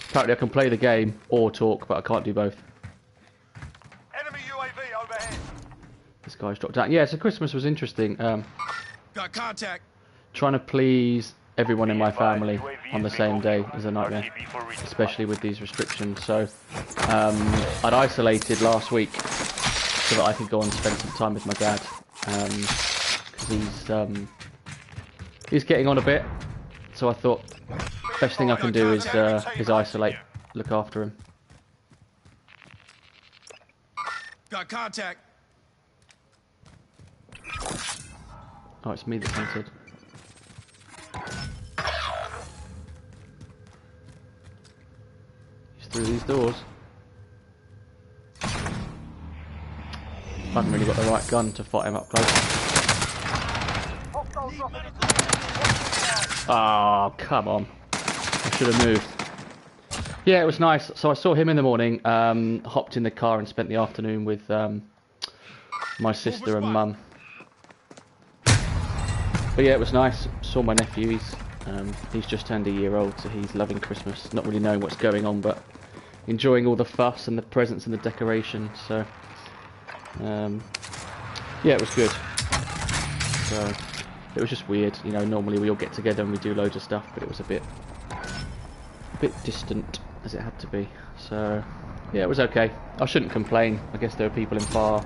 Apparently I can play the game or talk, but I can't do both. Enemy UAV overhead. This guy's dropped down. Yeah, so Christmas was interesting. Got contact. Trying to please everyone in my family on the same day is a nightmare, RTB for resupply. especially with these restrictions. So I'd isolated last week so that I could go and spend some time with my dad, because he's getting on a bit. So I thought best thing I can do is isolate, look after him. Got contact. Oh, it's me that's hunted. He's through these doors. I haven't really got the right gun to fight him up close. Oh, come on. I should have moved. Yeah, it was nice. So I saw him in the morning, hopped in the car and spent the afternoon with my sister and mum. But yeah, it was nice. Saw my nephew. He's just turned a year old, so he's loving Christmas. Not really knowing what's going on, but enjoying all the fuss and the presents and the decoration. So yeah, it was good. So it was just weird, you know. Normally we all get together and we do loads of stuff, but it was a bit distant as it had to be. So yeah, it was okay. I shouldn't complain. I guess there are people in far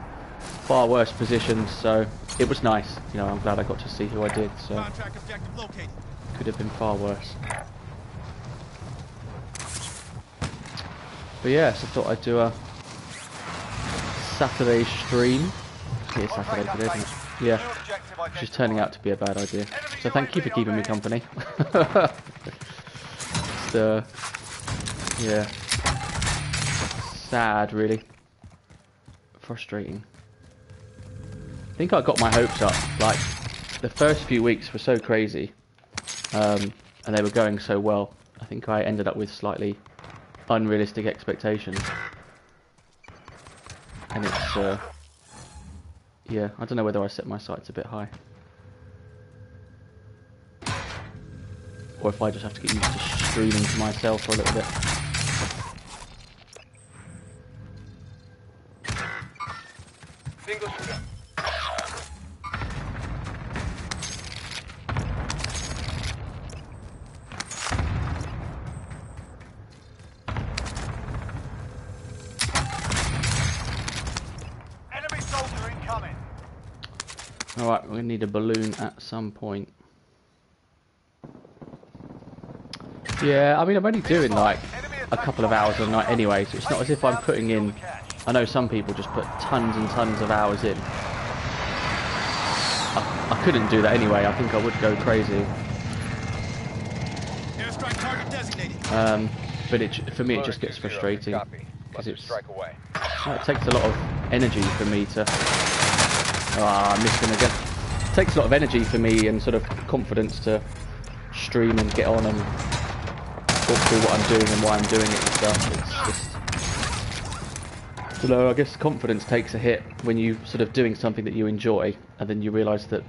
worse positions, so it was nice. You know, I'm glad I got to see who I did. So Contract objective located. could have been far worse. But yeah, so I thought I'd do a Saturday stream. It's Saturday today, isn't it? Yeah, which is turning out to be a bad idea. So thank you for keeping me company. It's, yeah, sad, really. Frustrating. I think I got my hopes up. Like, the first few weeks were so crazy, and they were going so well. I think I ended up with slightly unrealistic expectations. And it's, yeah, I don't know whether I set my sights a bit high. Or if I just have to get used to streaming to myself for a little bit. Single shooter. Alright, we're going to need a balloon at some point. Yeah, I mean, I'm only doing like a couple of hours a night anyway, so it's not as if I'm putting in... I know some people just put tons and tons of hours in. I couldn't do that anyway, I think I would go crazy. Airstrike target designated. But for me it just gets frustrating. Because it takes a lot of energy for me to... Ah, I missed him again. It takes a lot of energy for me and sort of confidence to stream and get on and talk through what I'm doing and why I'm doing it and stuff. It's just... So I guess confidence takes a hit when you sort of doing something that you enjoy and then you realise that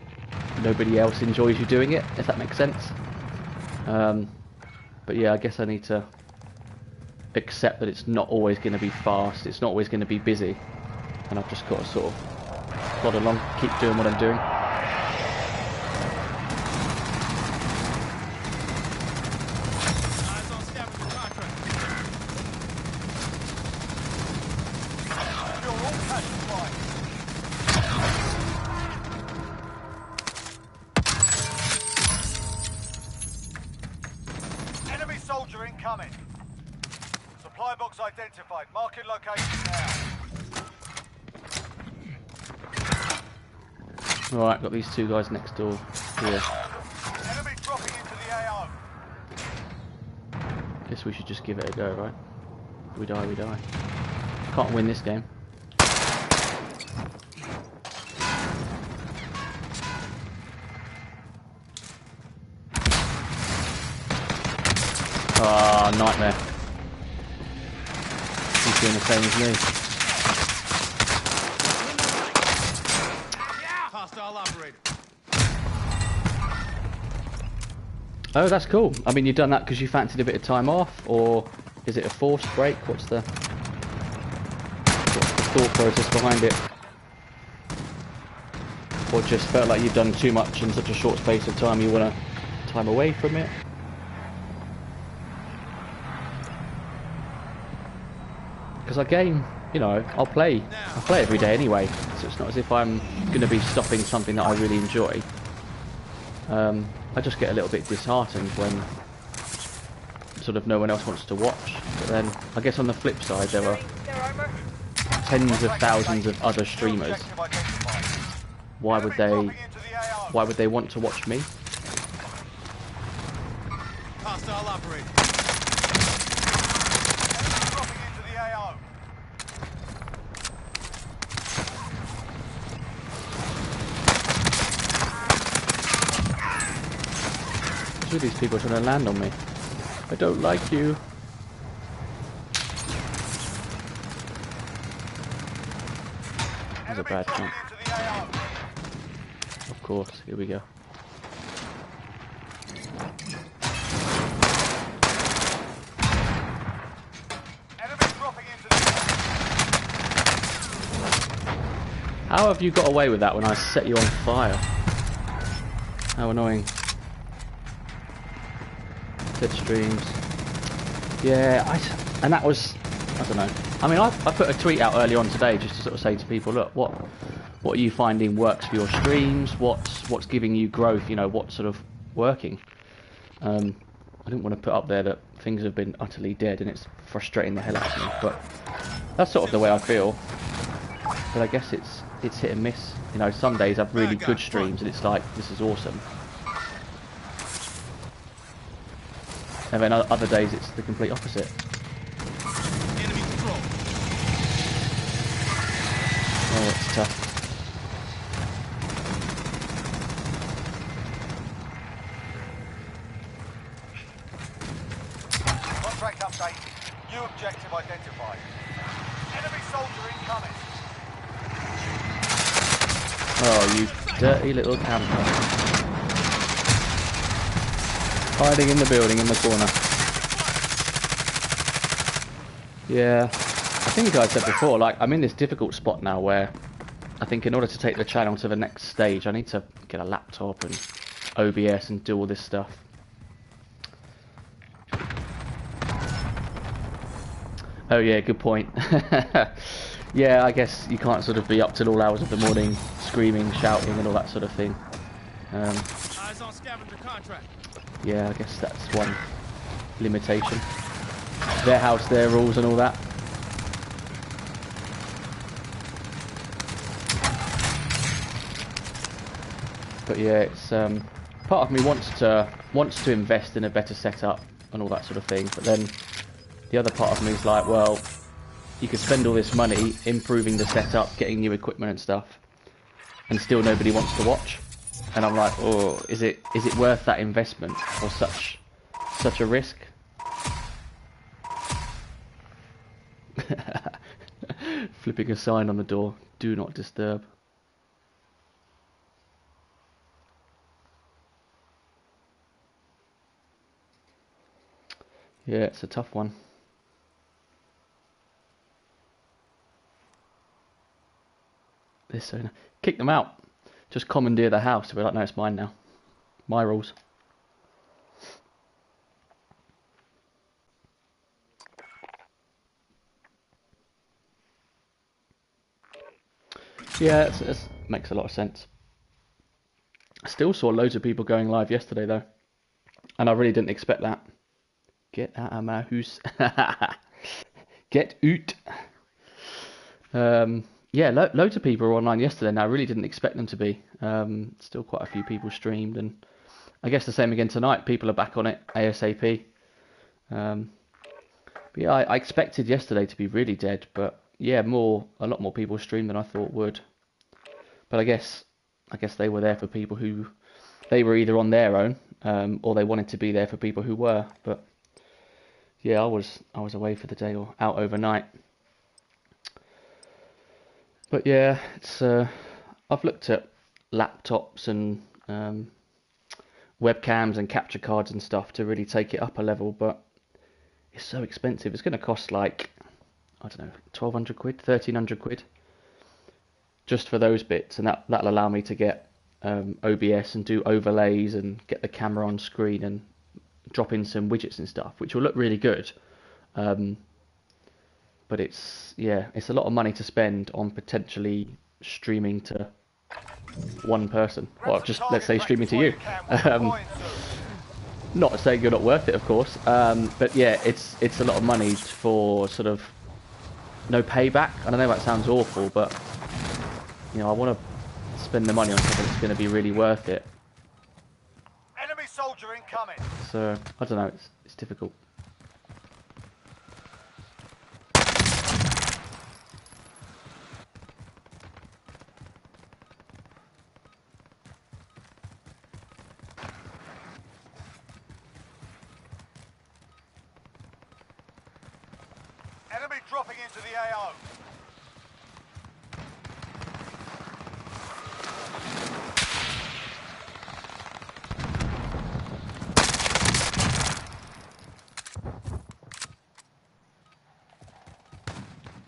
nobody else enjoys you doing it, if that makes sense. But yeah, I guess I need to accept that it's not always going to be fast, it's not always going to be busy, and I've just got to sort of plod along, keep doing what I'm doing. Eyes on scavenger contract. Secure all cash supplies. Enemy soldier incoming. Supply box identified. Marking location now. Alright, got these two guys next door here. Enemy dropping into the AO. Guess we should just give it a go, right? If we die, we die. Can't win this game. Ah, nightmare. He's doing the same as me. Hostile operator. Oh, that's cool. I mean, you've done that because you fancied a bit of time off, or is it a forced break? What's the thought process behind it? Or just felt like you've done too much in such a short space of time, you want to time away from it? Because I game, you know, I play every day anyway, so it's not as if I'm going to be stopping something that I really enjoy. I just get a little bit disheartened when sort of no one else wants to watch. But then, I guess on the flip side, there are tens of thousands of other streamers. Why would they want to watch me? Hostile operator. Dropping into the AO. Who are these people trying to land on me? I don't like you. That's a bad jump. Into the AO. Of course, here we go. Enemy dropping into the How have you got away with that when I set you on fire? How annoying. Dead streams. Yeah, and that was, I don't know. I mean, I put a tweet out early on today just to sort of say to people, look, what are you finding works for your streams? What's giving you growth? You know, what's sort of working? I didn't want to put up there that things have been utterly dead, and it's frustrating the hell out of me. But that's sort of the way I feel. But I guess it's hit and miss. You know, some days I've really good streams, and it's like, this is awesome. And then other days it's the complete opposite. Enemy control. Oh, it's tough. contract update. New objective identified. Enemy soldier incoming. Oh, you dirty little camper. Hiding in the building in the corner. Yeah, I think I said before, like, I'm in this difficult spot now where I think in order to take the channel to the next stage, I need to get a laptop and OBS and do all this stuff. Oh yeah, good point. Yeah, I guess you can't sort of be up till all hours of the morning screaming, shouting and all that sort of thing. Eyes on scavenger contract. Yeah, I guess that's one limitation. Their house, their rules and all that. But yeah, it's part of me wants to invest in a better setup and all that sort of thing. But then the other part of me is like, well, you could spend all this money improving the setup, getting new equipment and stuff, and still nobody wants to watch. And I'm like, oh, is it worth that investment or such a risk? Flipping a sign on the door, do not disturb. Yeah, it's a tough one. This owner, kick them out. Just commandeer the house. We're like, no, it's mine now. My rules. Yeah, it makes a lot of sense. I still saw loads of people going live yesterday though, and I really didn't expect that. Get out of my house. Get out. Yeah, loads of people were online yesterday, and I really didn't expect them to be. Still quite a few people streamed, and I guess the same again tonight. People are back on it ASAP. But yeah, I expected yesterday to be really dead, but yeah, a lot more people streamed than I thought would. But I guess they were there for people who they were either on their own, or they wanted to be there for people who were. But yeah, I was away for the day or out overnight. But yeah, it's I've looked at laptops and webcams and capture cards and stuff to really take it up a level, but it's so expensive. It's going to cost like, I don't know, 1,200 quid, 1,300 quid just for those bits, and that'll allow me to get OBS and do overlays and get the camera on screen and drop in some widgets and stuff, which will look really good. But it's a lot of money to spend on potentially streaming to one person, or just let's say streaming to you. Not saying you're not worth it, of course, but yeah, it's a lot of money for sort of no payback. I don't know, that sounds awful, but you know, I want to spend the money on something that's going to be really worth it. Enemy soldier incoming. So I don't know, it's difficult. Enemy dropping into the AO.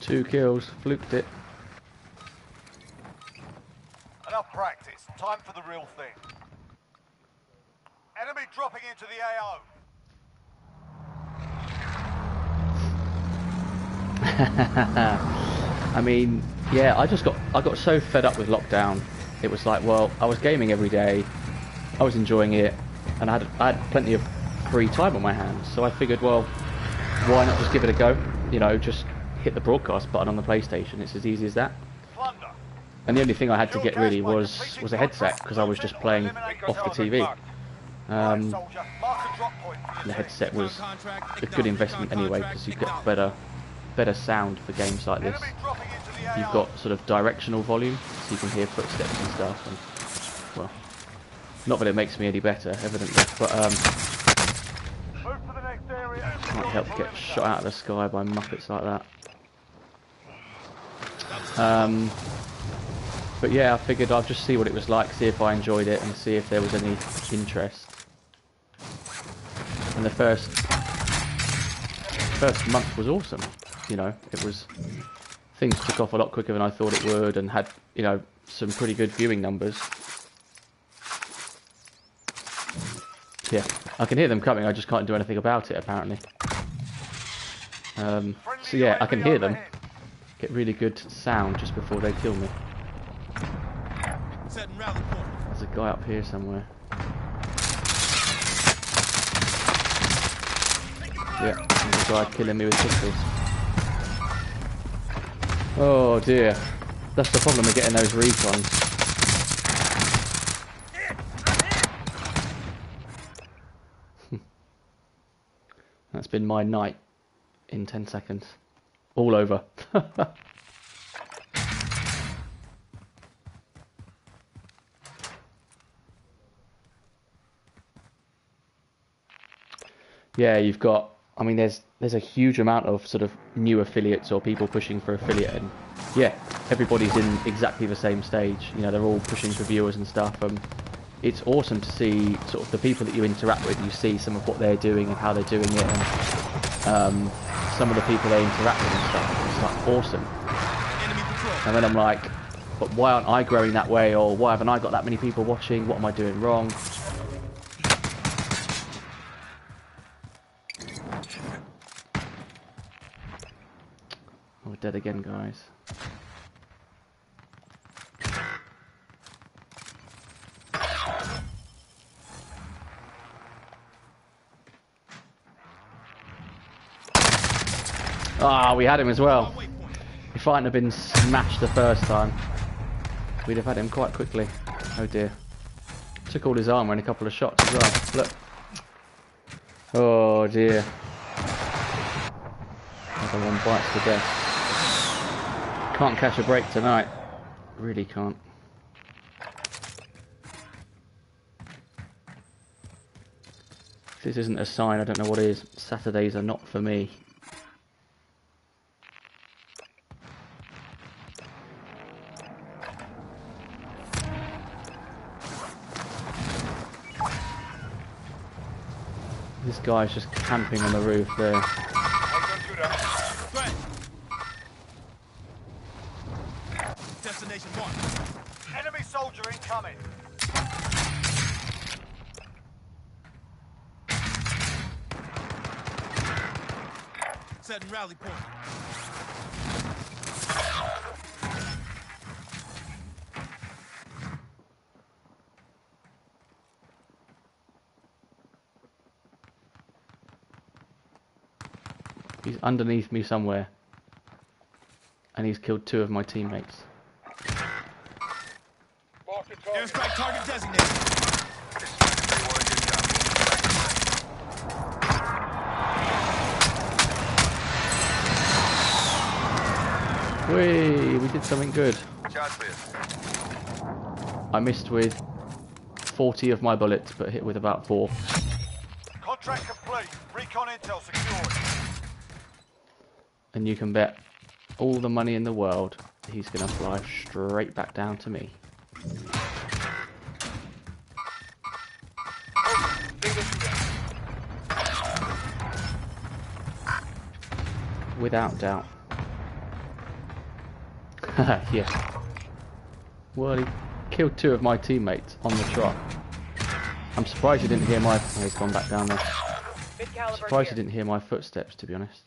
Two kills, fluked it. Enough practice. Time for the real thing. Enemy dropping into the AO. I mean, yeah, I got so fed up with lockdown. It was like, well, I was gaming every day, I was enjoying it, and I had plenty of free time on my hands. So I figured, well, why not just give it a go? You know, just hit the broadcast button on the PlayStation. It's as easy as that. Plunder. And the only thing I had to get really was a headset, because I was just playing off the TV. Soldier, mark a drop point for The your headset was a good investment anyway, because you get better sound for games like this. Enemy dropping into the AO. You've got sort of directional volume, so you can hear footsteps and stuff. And well, not that it makes me any better, evidently, but Move to the next area. can't help but get shot out of the sky by muppets like that. But yeah, I figured I'd just see what it was like, see if I enjoyed it, and see if there was any interest. And the first month was awesome. You know, things took off a lot quicker than I thought it would, and had, you know, some pretty good viewing numbers. Yeah, I can hear them coming, I just can't do anything about it, apparently. So yeah, I can hear them Get really good sound just before they kill me. Setting rally point. There's a guy up here somewhere. Yeah, there's a guy killing me with pistols. Oh dear. That's the problem with getting those recons. That's been my night in 10 seconds. All over. Yeah, you've got, I mean, there's a huge amount of sort of new affiliates or people pushing for affiliate, and yeah, everybody's in exactly the same stage. You know, they're all pushing for viewers and stuff. It's awesome to see sort of the people that you interact with. You see some of what they're doing and how they're doing it, and some of the people they interact with and stuff. It's like awesome. And then I'm like, but why aren't I growing that way? Or why haven't I got that many people watching? What am I doing wrong? Oh, we're dead again, guys. Ah, we had him as well. If I hadn't have been smashed the first time, we'd have had him quite quickly. Oh dear. Took all his armor and a couple of shots as well. Look. Oh dear. Another one bites to death. Can't catch a break tonight. Really can't. If this isn't a sign, I don't know what is. Saturdays are not for me. This guy's just camping on the roof there. Destination 1. Enemy soldier incoming. Setting rally point. He's underneath me somewhere. And he's killed 2 of my teammates. Airstrike target designated. Whee! We did something good. I missed with 40 of my bullets, but hit with about 4. Contract complete. Recon intel secured. And you can bet all the money in the world he's going to fly straight back down to me. Without doubt. Yeah. Well, he killed 2 of my teammates on the trot. I'm surprised you didn't hear my... Oh, he's gone back down there. Surprised you didn't hear my footsteps, to be honest.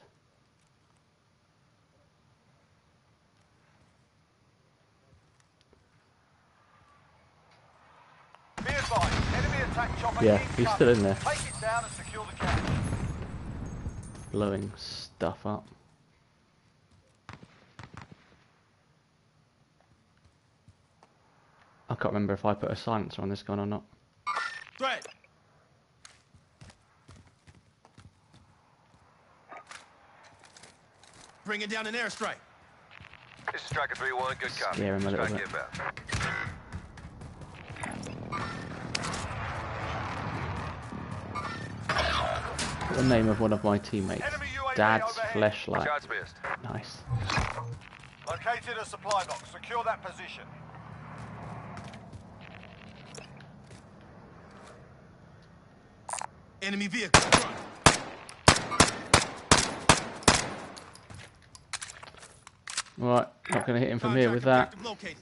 Be advised, enemy attack chopper. Yeah, he's still in there. Take it down and secure the cache. Blowing stuff up. I can't remember if I put a silencer on this gun or not. Threat. Bringing down an airstrike. This is Striker 3-1, good copy. Scare him a little bit. The name of one of my teammates. Enemy UAV Dad's overhead. Fleshlight. Shots missed. Nice. Located a supply box. Secure that position. Enemy vehicle. Front. Right, not going to hit him from here with that. Contract objective located.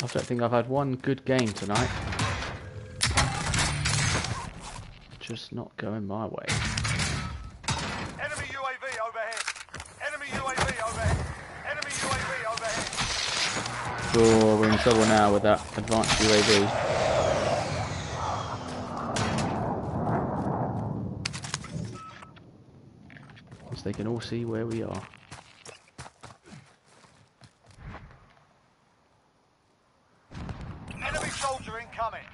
I don't think I've had one good game tonight. Just not going my way. Enemy UAV overhead. Enemy UAV overhead. Enemy UAV overhead. Oh, we're in trouble now with that advanced UAV. As they can all see where we are. Enemy soldier incoming.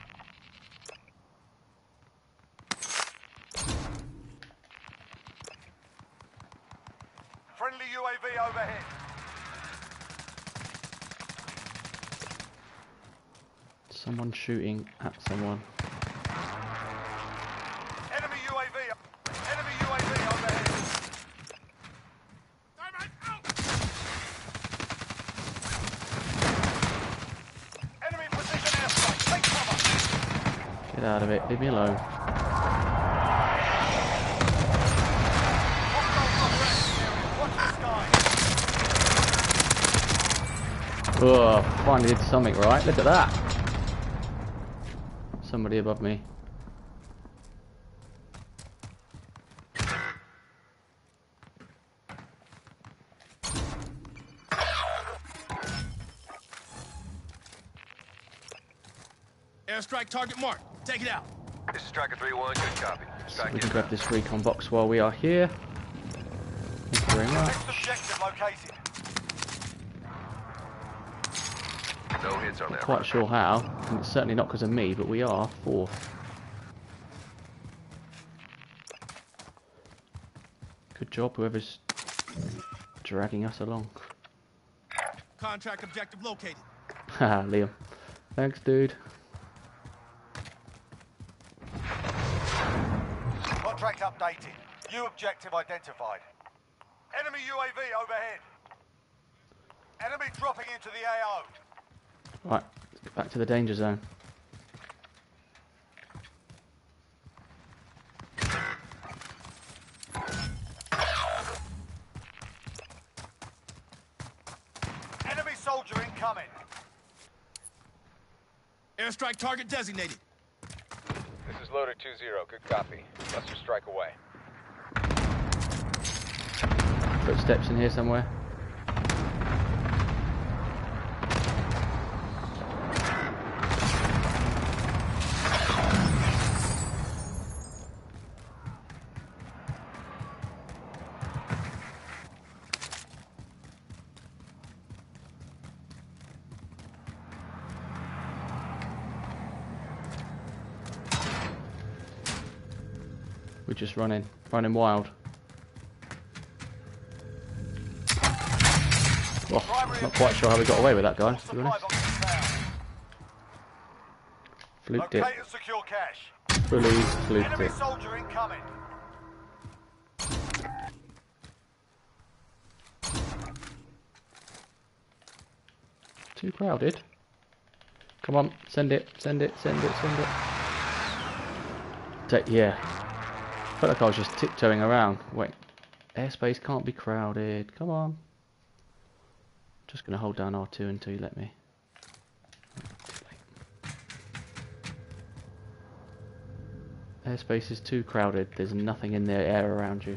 Friendly UAV overhead. Someone shooting at someone. Enemy UAV. Enemy UAV overhead. Enemy precision airstrike. Take cover. Get out of it. Leave me alone. Watch the sky. Oh, finally did something right. Look at that. Somebody above me. Airstrike target marked. Take it out. This is Striker 3-1, good copy. Strike We can inbound. grab this recon box while we are here. Thank you very much. Next objective located. No hits on that. Quite sure how, and it's certainly not because of me, but we are fourth. Good job, whoever's dragging us along. Contract objective located. Haha, Liam. Thanks, dude. Contract updated. New objective identified. Enemy UAV overhead. Enemy dropping into the AO. Right, let's get back to the danger zone. Enemy soldier incoming. Airstrike target designated. This is Loader 2-0, good copy. Cluster strike away. Footsteps in here somewhere. We're just running wild. Oh, not quite sure how we got away with that, guys, to be honest. Fluked it. Locate and secure cash. Fully fluked Enemy it. soldier incoming. Too crowded. Come on, send it, send it, send it, send it. Yeah. Felt like I was just tiptoeing around. Wait. Airspace can't be crowded. Come on. Just gonna hold down R2 until you let me. Too late. Airspace is too crowded. There's nothing in the air around you.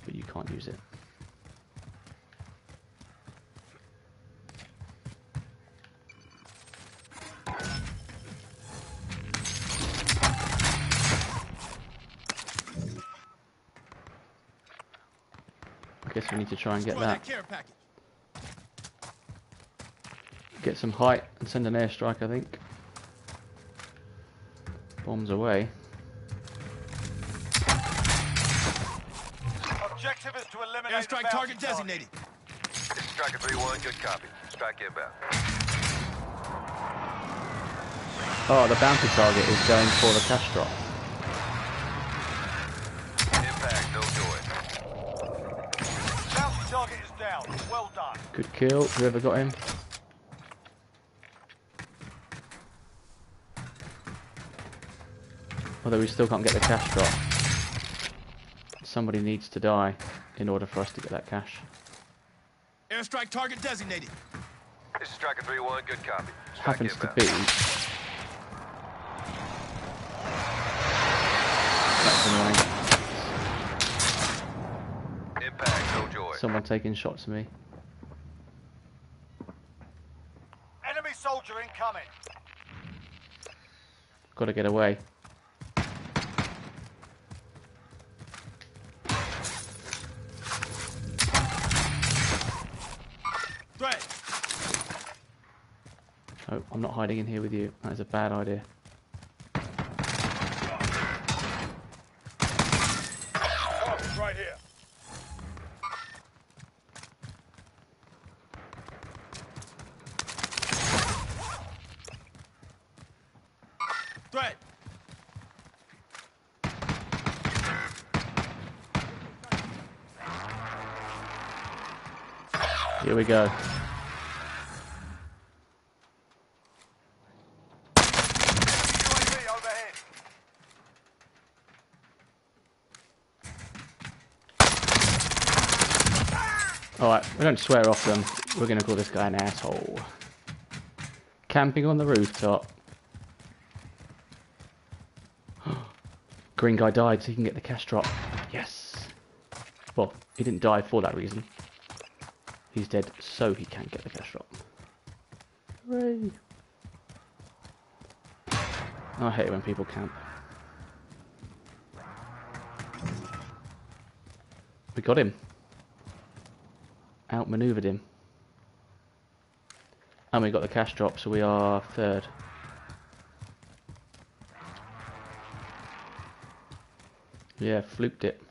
But you can't use it. I guess we need to try and get Destroy that. care package. Get some height and send an airstrike, I think. Bombs away. Objective is to eliminate the Airstrike bounty target designated. This is Striker 3-1, good copy. Strike inbound. Oh, the bounty target is going for the cash drop. Impact, no joy. Bounty target is down. Well done. Good kill, whoever got him. Although we still can't get the cash drop. Somebody needs to die in order for us to get that cash. Airstrike target designated. This is Striker 3-1, good copy. happens to be... That's annoying. Impact, no joy. Someone taking shots at me. Enemy soldier incoming. Got to get away. Threat. Oh, I'm not hiding in here with you. That is a bad idea. Target's right here. Threat. Here we go. UAV overhead. Alright, we don't swear off them. We're going to call this guy an asshole. Camping on the rooftop. Green guy died so he can get the cash drop. Yes. Well, he didn't die for that reason. He's dead so he can get the cash drop. Hooray. I hate it when people camp. We got him. Outmaneuvered him. And we got the cash drop, so we are third. Yeah, fluked it.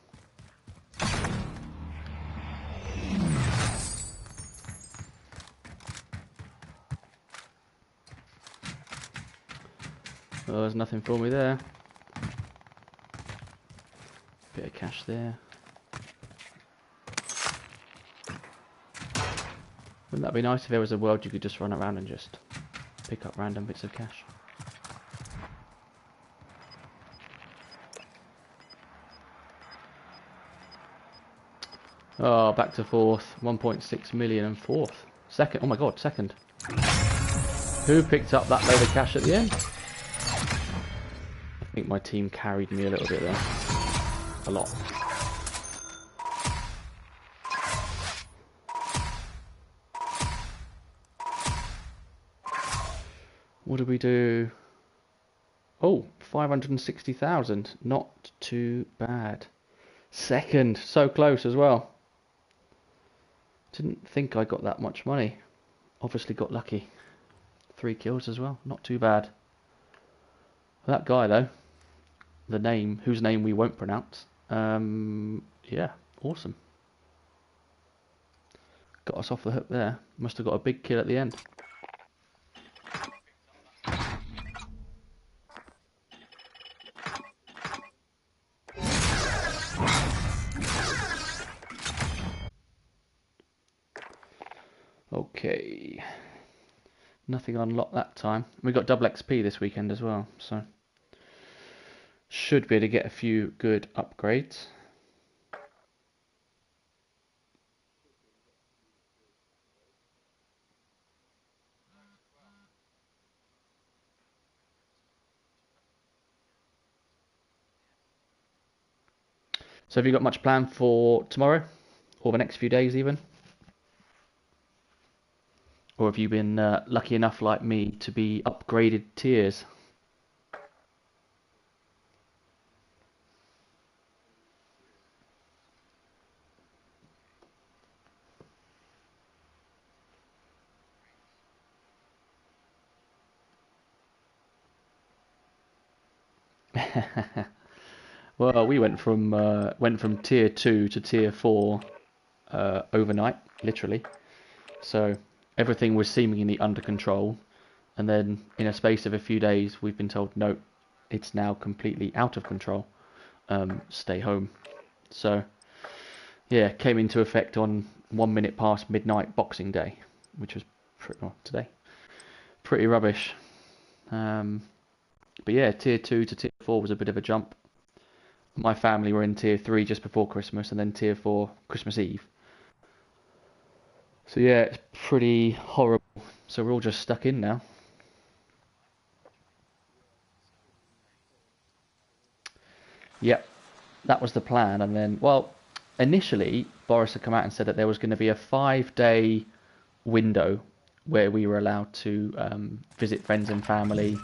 Well, there's nothing for me there. Bit of cash there. Wouldn't that be nice if there was a world you could just run around and just pick up random bits of cash? Oh, back to fourth. 1.6 million and fourth. Second. Oh my god, second. Who picked up that load of cash at the end? I think my team carried me a little bit there. A lot. What did we do? Oh, 560,000. Not too bad. Second. So close as well. Didn't think I got that much money. Obviously got lucky. 3 kills as well. Not too bad. That guy though, the name, whose name we won't pronounce. Yeah, awesome. Got us off the hook there. Must have got a big kill at the end. Okay. Nothing unlocked that time. We got double XP this weekend as well, so should be able to get a few good upgrades. So have you got much planned for tomorrow? Or the next few days even? Or have you been lucky enough like me to be upgraded tiers? Well, we went from tier 2 to tier 4 overnight, literally. So everything was seemingly under control, and then in a space of a few days, we've been told no, it's now completely out of control. Stay home. So yeah, came into effect on 1 minute past midnight Boxing Day, which was today. Pretty rubbish. But yeah, tier 2 to tier 4 was a bit of a jump. My family were in tier 3 just before Christmas, and then tier 4 Christmas Eve. So yeah, it's pretty horrible So we're all just stuck in now. Yep, that was the plan. And then, well, initially Boris had come out and said that there was going to be a 5-day window where we were allowed to visit friends and family,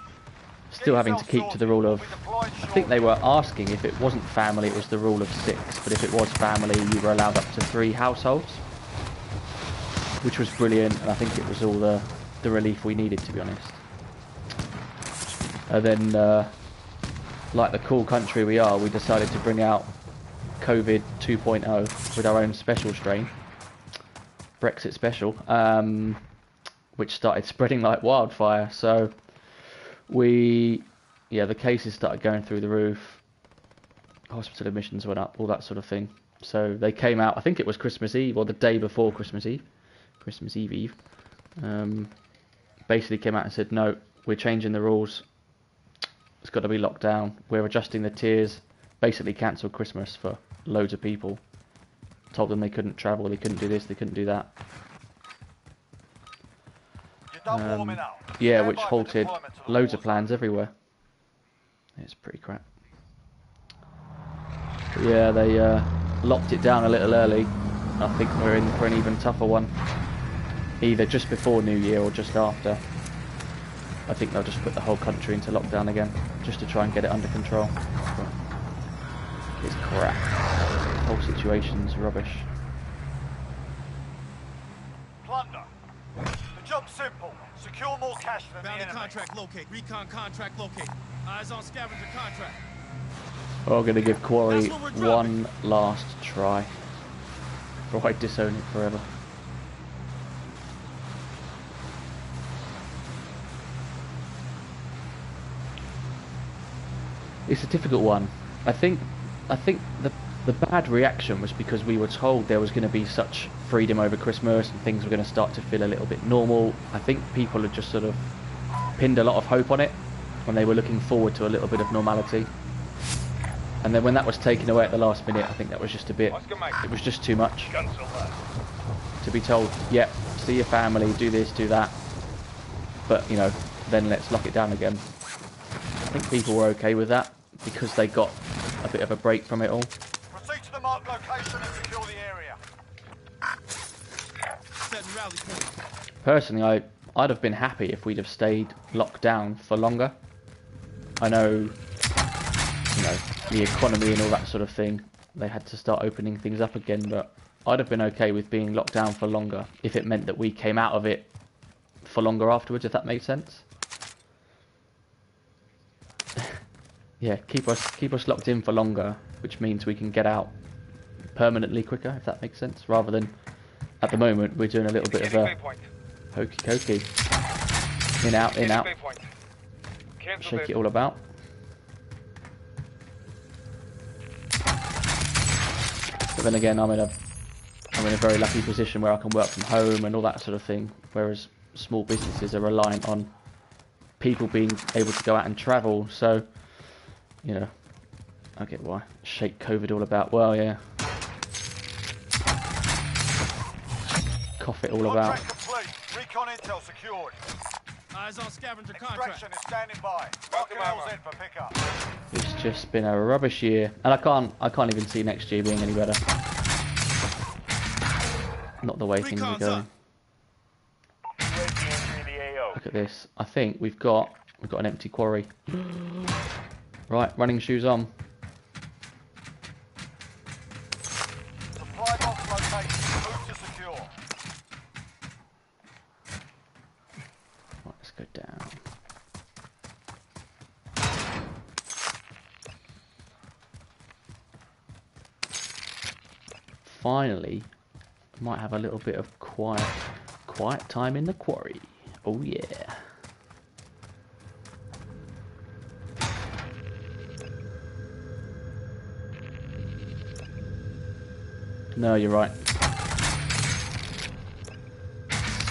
still having to keep to the rule of, I think they were asking if it wasn't family, it was the rule of 6, but if it was family, you were allowed up to 3 households, which was brilliant, and I think it was all the relief we needed, to be honest. And then, like the cool country we are, we decided to bring out COVID 2.0 with our own special strain, Brexit special, which started spreading like wildfire. So the cases started going through the roof, hospital admissions went up, all that sort of thing. So they came out, I think it was Christmas Eve or the day before Christmas Eve, basically came out and said, no, we're changing the rules, it's got to be locked down, we're adjusting the tiers, basically cancelled Christmas for loads of people, told them they couldn't travel, they couldn't do this, they couldn't do that. Yeah, which halted loads of plans everywhere. It's pretty crap. But yeah, they locked it down a little early. I think we're in for an even tougher one. Either just before New Year or just after. I think they'll just put the whole country into lockdown again, just to try and get it under control. But it's crap. The whole situation's rubbish. Plunder. The job's simple. Secure more cash than the Bounty enemy. contract locate. Recon contract locate. Eyes on scavenger contract. We're going to give Quarry one last try before I disown it forever. It's a difficult one. I think the bad reaction was because we were told there was going to be such freedom over Christmas and things were going to start to feel a little bit normal. I think people had just sort of pinned a lot of hope on it when they were looking forward to a little bit of normality. And then when that was taken away at the last minute, I think that was just a bit, it was just too much. To be told, yeah, see your family, do this, do that, but, you know, then let's lock it down again. I think people were okay with that because they got a bit of a break from it all. Proceed to the marked location and secure the area. Setting rally point. Personally, I'd have been happy if we'd have stayed locked down for longer. I know, you know, the economy and all that sort of thing, they had to start opening things up again, but I'd have been okay with being locked down for longer if it meant that we came out of it for longer afterwards, if that made sense. Yeah, keep us locked in for longer, which means we can get out permanently quicker, if that makes sense, rather than at the moment we're doing a little bit of a hokey cokey. In out, shake it all about. But then again, I'm in a very lucky position where I can work from home and all that sort of thing, whereas small businesses are reliant on people being able to go out and travel. So, you know, I get why. Shake COVID all about. Well, yeah. Cough it all about. Contract complete. Recon intel secured. Eyes on scavenger contract. Extraction is standing by. Marking L's in for pickup. It's just been a rubbish year, and I can't even see next year being any better. Not the way things are going. Look at this. I think we've got an empty quarry. Right, running shoes on. Supply box located. Move to secure. Right, let's go down. Finally, might have a little bit of quiet time in the quarry. Oh yeah. No, you're right.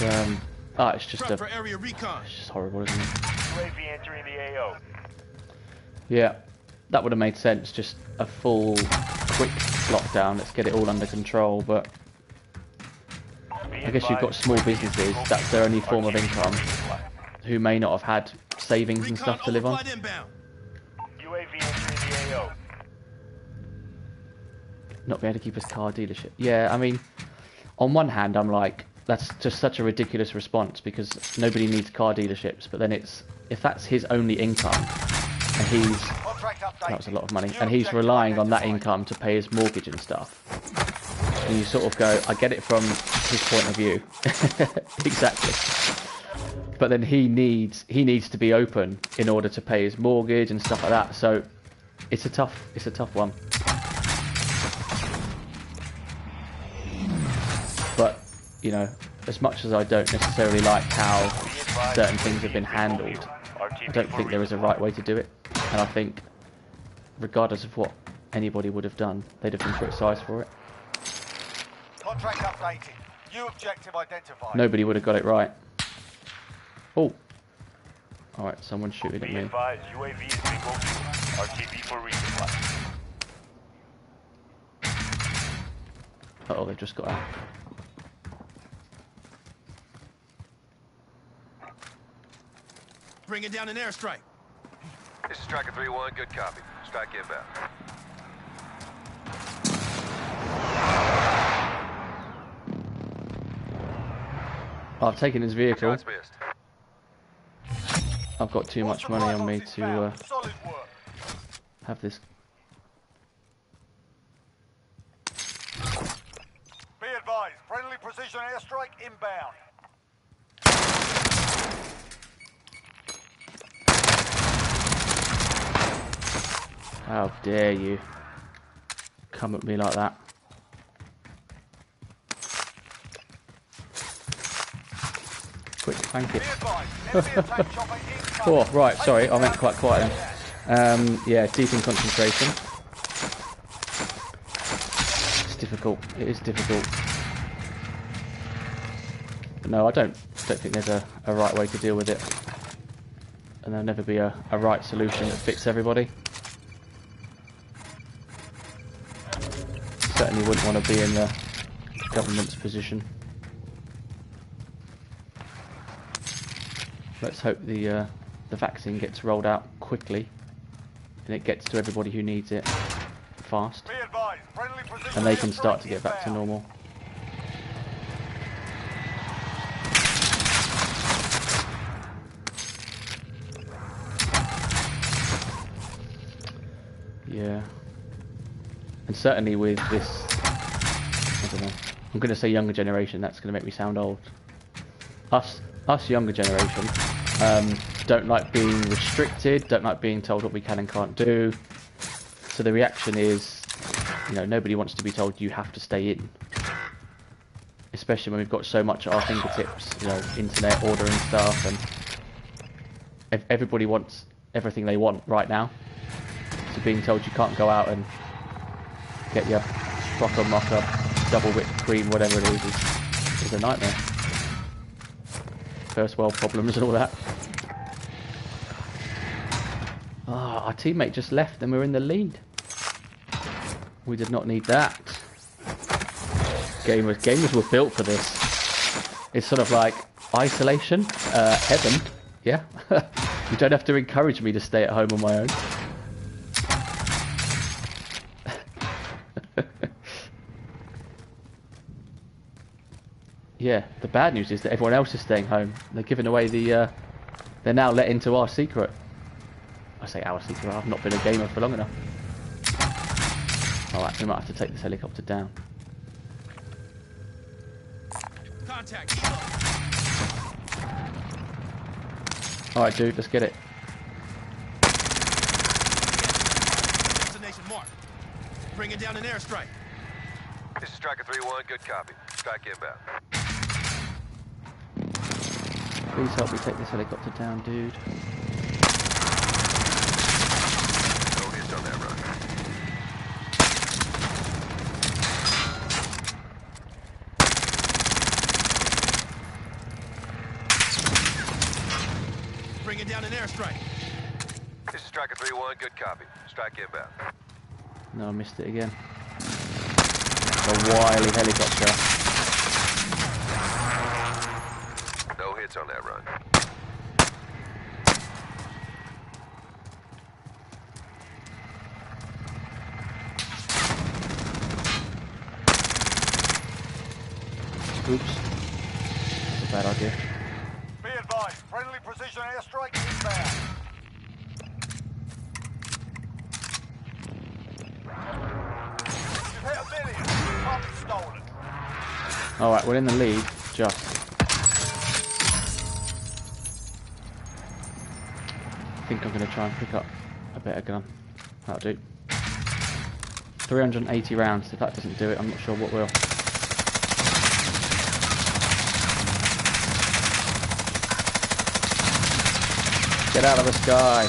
It's just Prep for area recon. it's just horrible, isn't it? UAV entering the AO. Yeah, that would have made sense. Just a full, quick lockdown. Let's get it all under control. But I guess you've got small businesses, that's their only form of income, who may not have had savings and stuff to live on. overflight inbound. UAV entering the AO. Not be able to keep his car dealership. Yeah, I mean, on one hand, I'm like, that's just such a ridiculous response because nobody needs car dealerships. But then it's, if that's his only income, and he's, that was a lot of money, and he's relying on that income to pay his mortgage and stuff. And you sort of go, I get it from his point of view, exactly. But then he needs to be open in order to pay his mortgage and stuff like that. So it's a tough one. But, you know, as much as I don't necessarily like how certain things have been handled, I don't think there is a right way to do it. And I think, regardless of what anybody would have done, they'd have been criticised for it. Contract updated. New objective identified. Nobody would have got it right. Oh. Alright, someone's shooting at Be me. advised, UAV is bingo fuel. RTB for resupply. Uh-oh, they've just got out. Bringing down an airstrike. This is Striker 3-1, good copy. Strike inbound. I've taken his vehicle. Shots missed. I've got too much money on me to Solid work. have this. Be advised, friendly precision airstrike inbound. How dare you come at me like that? Quick, thank you. Be advised, enemy attack chopper incoming. Oh, right, sorry, I went quite quiet then. Yeah, deep in concentration. It's difficult. It is difficult. But no, I don't think there's a right way to deal with it. And there'll never be a right solution that fits everybody. Certainly wouldn't want to be in the government's position. Let's hope the vaccine gets rolled out quickly and it gets to everybody who needs it fast, Be advised, friendly precision and they can start airstrike to get back to inbound. normal. Yeah. And certainly with this, I don't know, I'm going to say younger generation, that's going to make me sound old. Us younger generation, don't like being restricted, don't like being told what we can and can't do. So the reaction is, you know, nobody wants to be told you have to stay in. Especially when we've got so much at our fingertips, you know, internet ordering stuff, and everybody wants everything they want right now. So being told you can't go out and get your proper mocha, double whipped cream, whatever it is a nightmare. First world problems and all that. Ah, our teammate just left and we're in the lead. We did not need that. Gamers were built for this. It's sort of like isolation, heaven, yeah? You don't have to encourage me to stay at home on my own. Yeah, the bad news is that everyone else is staying home. They're giving away the, they're now let into our secret. I say our secret, I've not been a gamer for long enough. Alright, we might have to take this helicopter down. Contact. Alright dude, let's get it. Destination marked. Bringing down an airstrike. This is Striker 3-1, good copy. Strike inbound. Please help me take this helicopter down, dude. No hits on that run. Bringing down an airstrike. This is Striker 3-1, good copy. Strike inbound. No, I missed it again. A wily helicopter. hits on that run. Oops. That's a bad idea. Be advised, friendly precision airstrike inbound. You've hit a million. Can't be stolen. Alright, we're in the lead. Just. I think I'm going to try and pick up a better gun. That'll do. 380 rounds. If that doesn't do it, I'm not sure what will. Get out of the sky.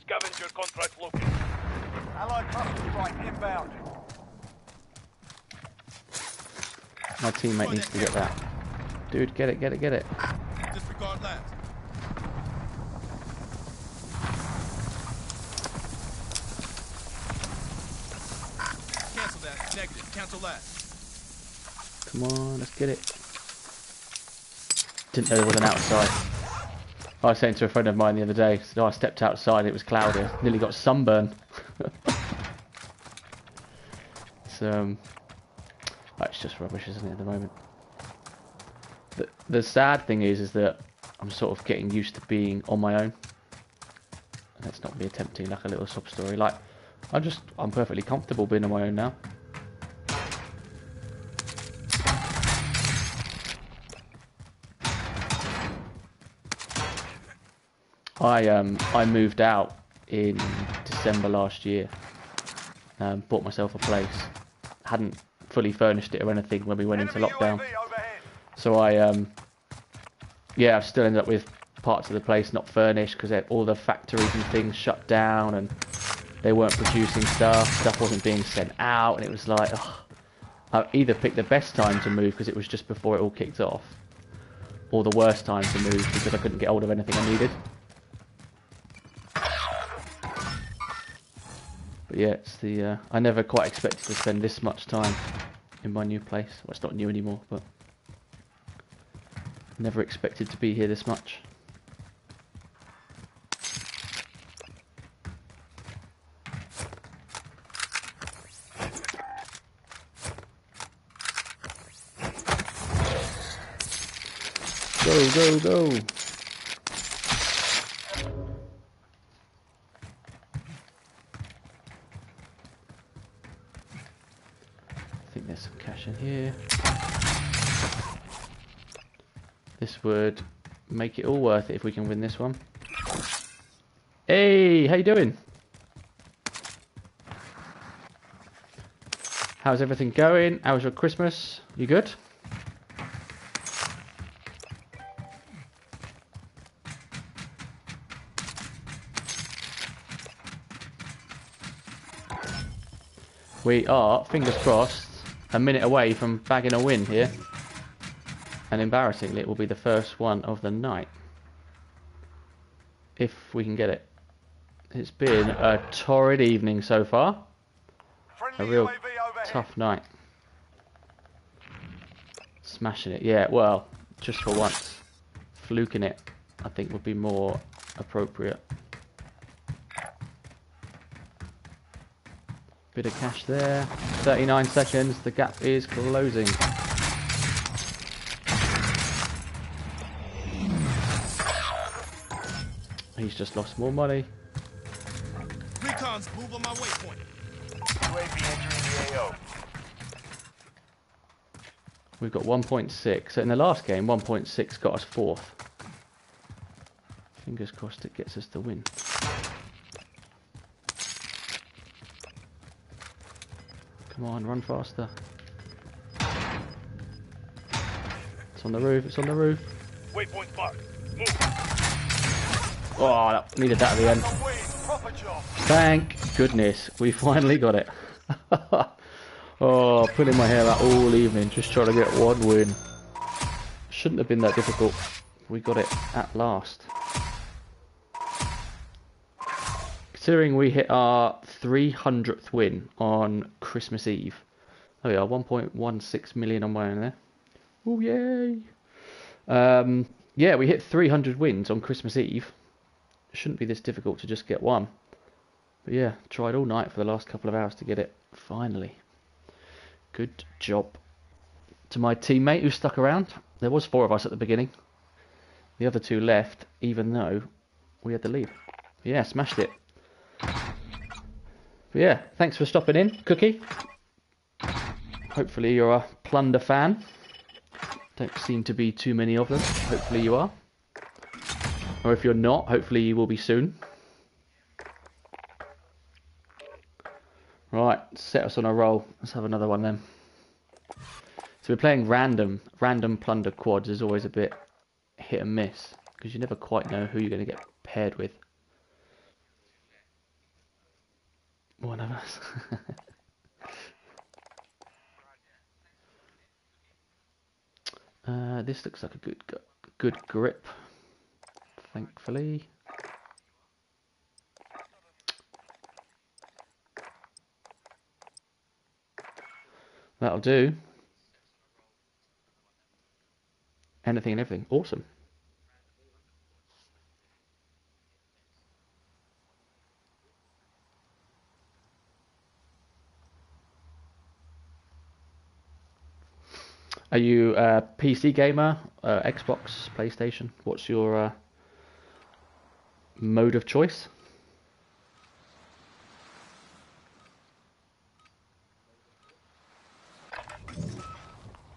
Scavenger contract located. Allied cluster strike inbound. My teammate needs to get that. Dude, get it, get it, get it. Disregard last. Cancel that. Negative. Cancel last. Come on, let's get it. Didn't know there was an outside. I was saying to a friend of mine the other day, so I stepped outside, it was cloudy, nearly got sunburn. So, it's just rubbish, isn't it, at the moment? The sad thing is that I'm sort of getting used to being on my own. That's not me attempting like a little sub story. Like, I'm perfectly comfortable being on my own now. I moved out in December last year. Bought myself a place. Hadn't fully furnished it or anything when we went into lockdown. So I've still ended up with parts of the place not furnished because all the factories and things shut down and they weren't producing stuff. Stuff wasn't being sent out, and it was like, I either picked the best time to move because it was just before it all kicked off, or the worst time to move because I couldn't get hold of anything I needed. But yeah, it's the I never quite expected to spend this much time in my new place. Well, it's not new anymore, but never expected to be here this much. Go, go, go! I think there's some cash in here. This would make it all worth it if we can win this one. Hey, how you doing? How's everything going? How was your Christmas? You good? We are, fingers crossed, a minute away from bagging a win here. And embarrassingly, it will be the first one of the night. If we can get it. It's been a torrid evening so far. A real tough night. Smashing it. Yeah, well, just for once. Fluking it, I think, would be more appropriate. Bit of cash there. 39 seconds. The gap is closing. He's just lost more money. Recon's move on my waypoint. UAV entering the AO. We've got 1.6. So in the last game, 1.6 got us fourth. Fingers crossed it gets us the win. Come on, run faster. It's on the roof, it's on the roof. Waypoint marked. Move. Oh, that needed that at the end. Thank goodness, we finally got it. Oh, pulling my hair out all evening, just trying to get one win. Shouldn't have been that difficult. We got it at last. Considering we hit our 300th win on Christmas Eve. There we are, 1.16 million on my own there. Oh yay! Yeah, we hit 300 wins on Christmas Eve. Shouldn't be this difficult to just get one. But yeah, tried all night for the last couple of hours to get it. Finally. Good job. To my teammate who stuck around. There was 4 of us at the beginning. The other 2 left, even though we had the lead. Yeah, smashed it. But yeah, thanks for stopping in, Cookie. Hopefully you're a Plunder fan. Don't seem to be too many of them. Hopefully you are. Or if you're not, hopefully you will be soon. Right, set us on a roll. Let's have another one then. So we're playing random. Random Plunder quads is always a bit hit and miss. Because you never quite know who you're going to get paired with. One of us. This looks like a good grip. Thankfully. That'll do. Anything and everything. Awesome. Are you a PC gamer, Xbox, PlayStation? What's your mode of choice?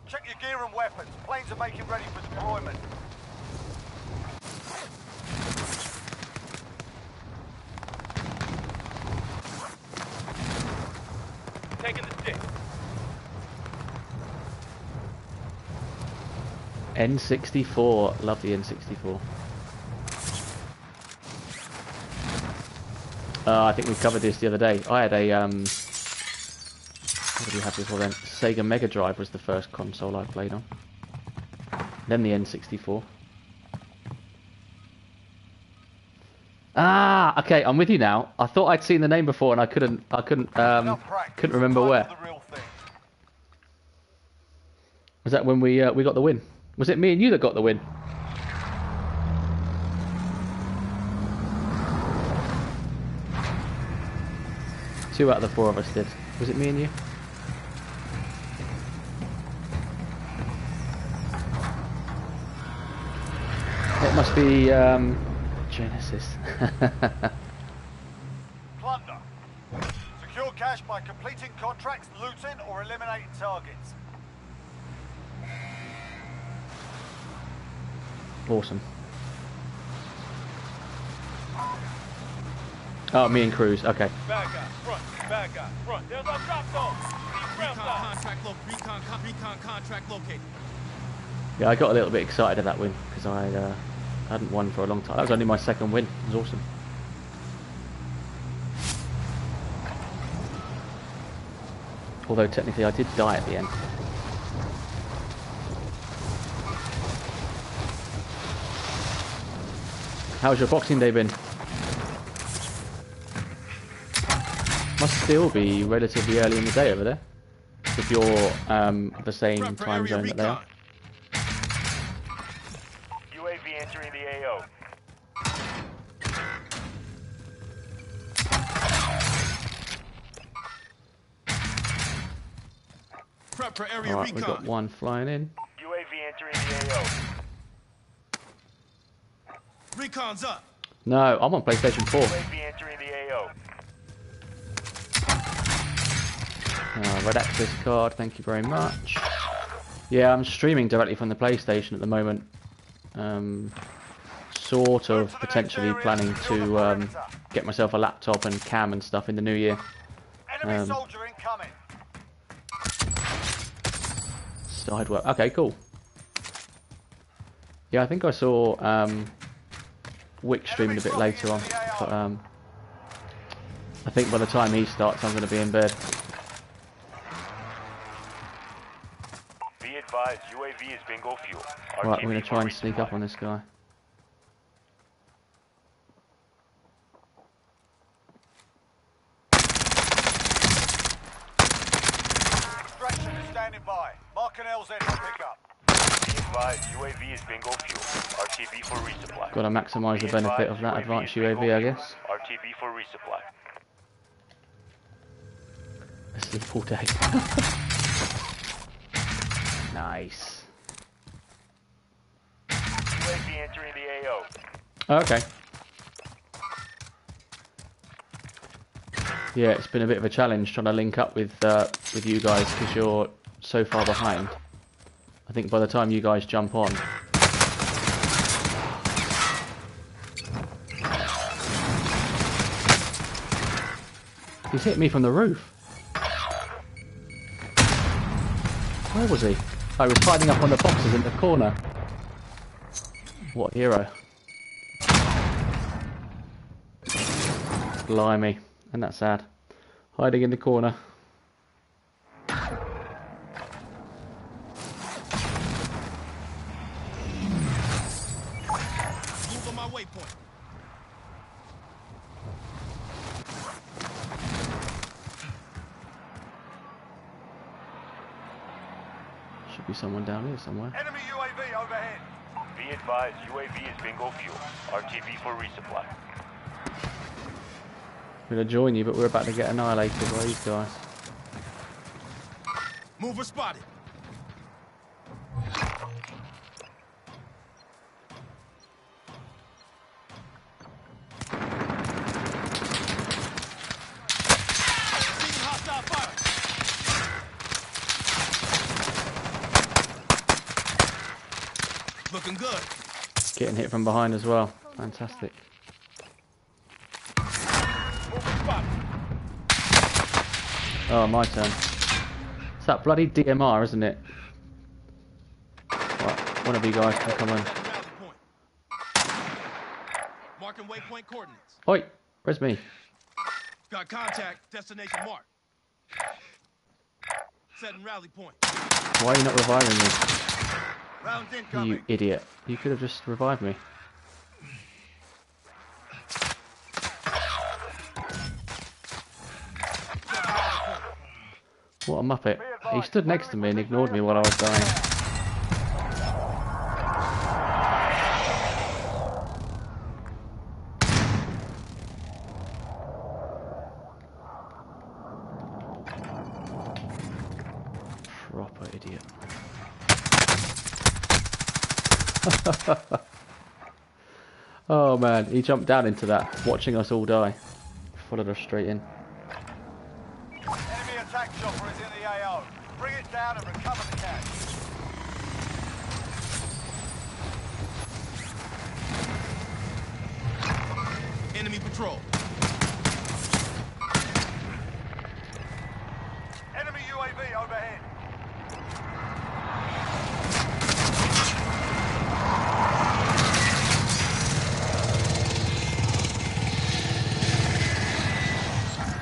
Check your gear and weapons. Planes are making ready for deployment. Taking the stick. N64. Love the N64. I think we covered this the other day. I had a what did you have before then? Sega Mega Drive was the first console I played on. Then the N64. Ah, okay, I'm with you now. I thought I'd seen the name before and I couldn't remember where. Was that when we got the win? Was it me and you that got the win? Two out of the 4 of us did. Was it me and you? It must be Genesis. Plunder. Secure cash by completing contracts, looting, or eliminating targets. Awesome. Oh, me and Cruz. Okay. Bad guy, front. Bad guy, front. There's our drop zone. Recon contract located. Yeah, I got a little bit excited at that win because I hadn't won for a long time. That was only my 2nd win. It was awesome. Although technically I did die at the end. How's your Boxing Day been? Must still be relatively early in the day over there. If you're the same time zone that they are. UAV entering the AO. Prep for area Alright, we've got one flying in. UAV entering the AO. Recon's up. No, I'm on PlayStation 4. UAV entering the AO. Red access card, thank you very much. Yeah, I'm streaming directly from the PlayStation at the moment. Sort of potentially planning to get myself a laptop and cam and stuff in the new year. Enemy soldier incoming. Side work. Okay, cool. Yeah, I think I saw Wick streaming a bit later on, but I think by the time he starts, I'm going to be in bed. Be advised, UAV is bingo fuel. Right, we're going to try and sneak up on this guy. Extraction is standing by. Mark and LZ to pick up. advised, UAV is bingo fuel. RTB for resupply. Got to maximise the Be benefit of advised, that advanced is bingo UAV, I fuel. guess. RTB for resupply. A simple day. Nice. UAV entering the AO. Okay. Yeah, it's been a bit of a challenge trying to link up with you guys because you're so far behind. I think by the time you guys jump on, he's hit me from the roof. Where was he? I was hiding up on the boxes in the corner. What a hero. Blimey. And that's sad. Hiding in the corner. Move on my waypoint. Should be someone down here somewhere. Enemy UAV overhead. Be advised, UAV is bingo fuel. RTB for resupply. I'm going to join you, but we're about to get annihilated by these guys. Mover spotted. Seeing hostile fire. Looking good. Getting hit from behind as well. Fantastic. Mover spotted. Oh, my turn. It's that bloody DMR, isn't it? Right, one of you guys can come in. Rally point. Marking waypoint coordinates. Oi, where's me? Got contact. Destination mark. Setting rally point. Why are you not reviving me? Round You incoming. idiot. You could have just revived me. What a muppet. He stood next to me and ignored me while I was dying. Proper idiot. Oh man, he jumped down into that, watching us all die. Followed us straight in. Enemy attack chopper is in the AO. Bring it down and recover the cash. Enemy patrol. Enemy UAV overhead.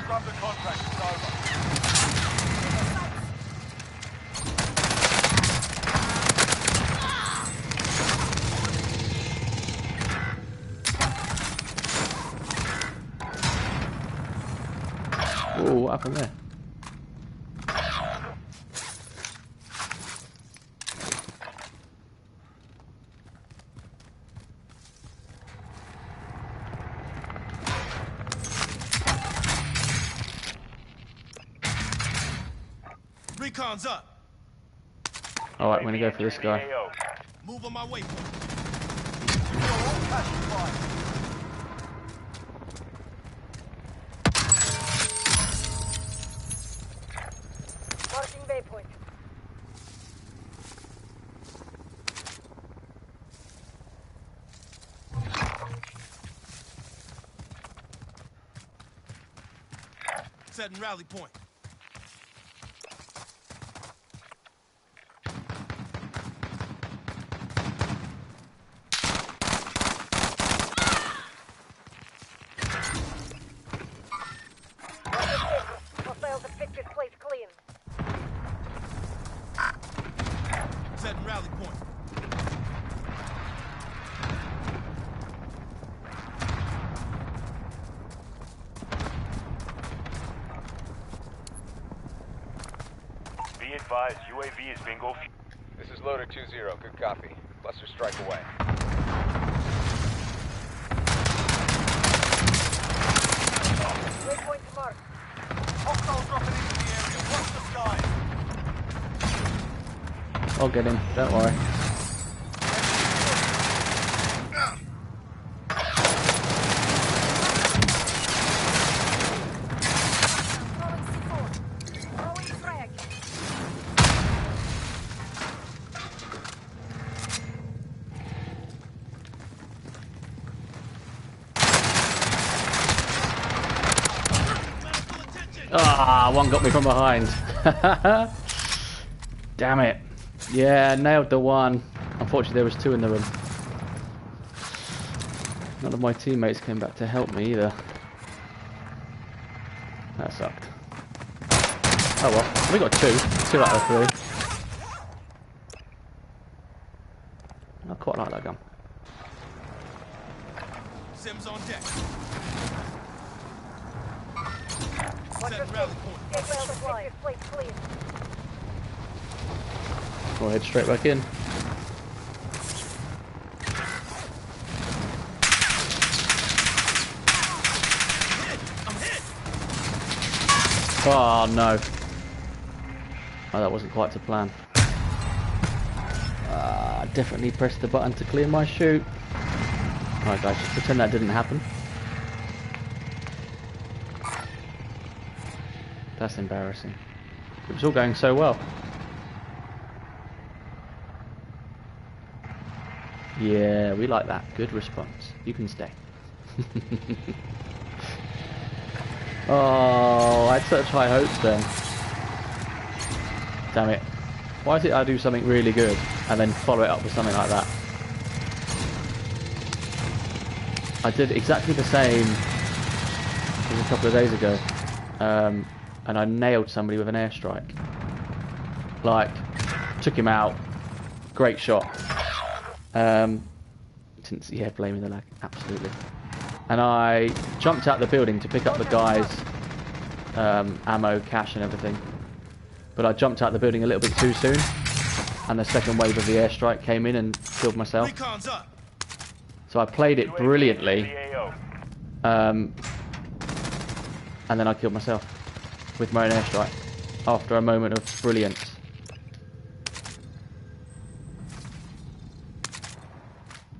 Scrub the contract, it's over. Oh, what happened there? Recon's up. Alright, I'm gonna go for this guy. AO. Move on my waypoint. Cash fire. Marking waypoint. Setting rally point. Hostiles have picked this place clean. Setting rally point. Be advised, UAV is bingo fuel. This This is Loader 2-0. Good copy. Cluster strike away. Waypoint marked. Hostile dropping into the area. Watch the skies. I'll get him, don't worry. Throwing C4. Throwing frag. Ah, one got me from behind. Damn it. Yeah, nailed the one. Unfortunately, there was two in the room. None of my teammates came back to help me either. That sucked. Oh well, we got two. 2 out of 3. I quite like that gun. Sims on deck. Watch Set your rally six. point. Get well deployed. Place clean. We'll head straight back in. I'm hit. Oh no. Oh, that wasn't quite to plan. I definitely pressed the button to clear my chute. Alright guys, just pretend that didn't happen. That's embarrassing. It was all going so well. Yeah, we like that. Good response. You can stay. Oh, I had such high hopes then. Damn it. Why is it I do something really good and then follow it up with something like that? I did exactly the same as a couple of days ago. And I nailed somebody with an airstrike. Like, took him out. Great shot. Yeah, blaming the lag. Absolutely. And I jumped out the building to pick up the guy's ammo, cash and everything. But I jumped out the building a little bit too soon. And the second wave of the airstrike came in and killed myself. Recon's up. So I played it brilliantly. And then I killed myself with my own airstrike after a moment of brilliance.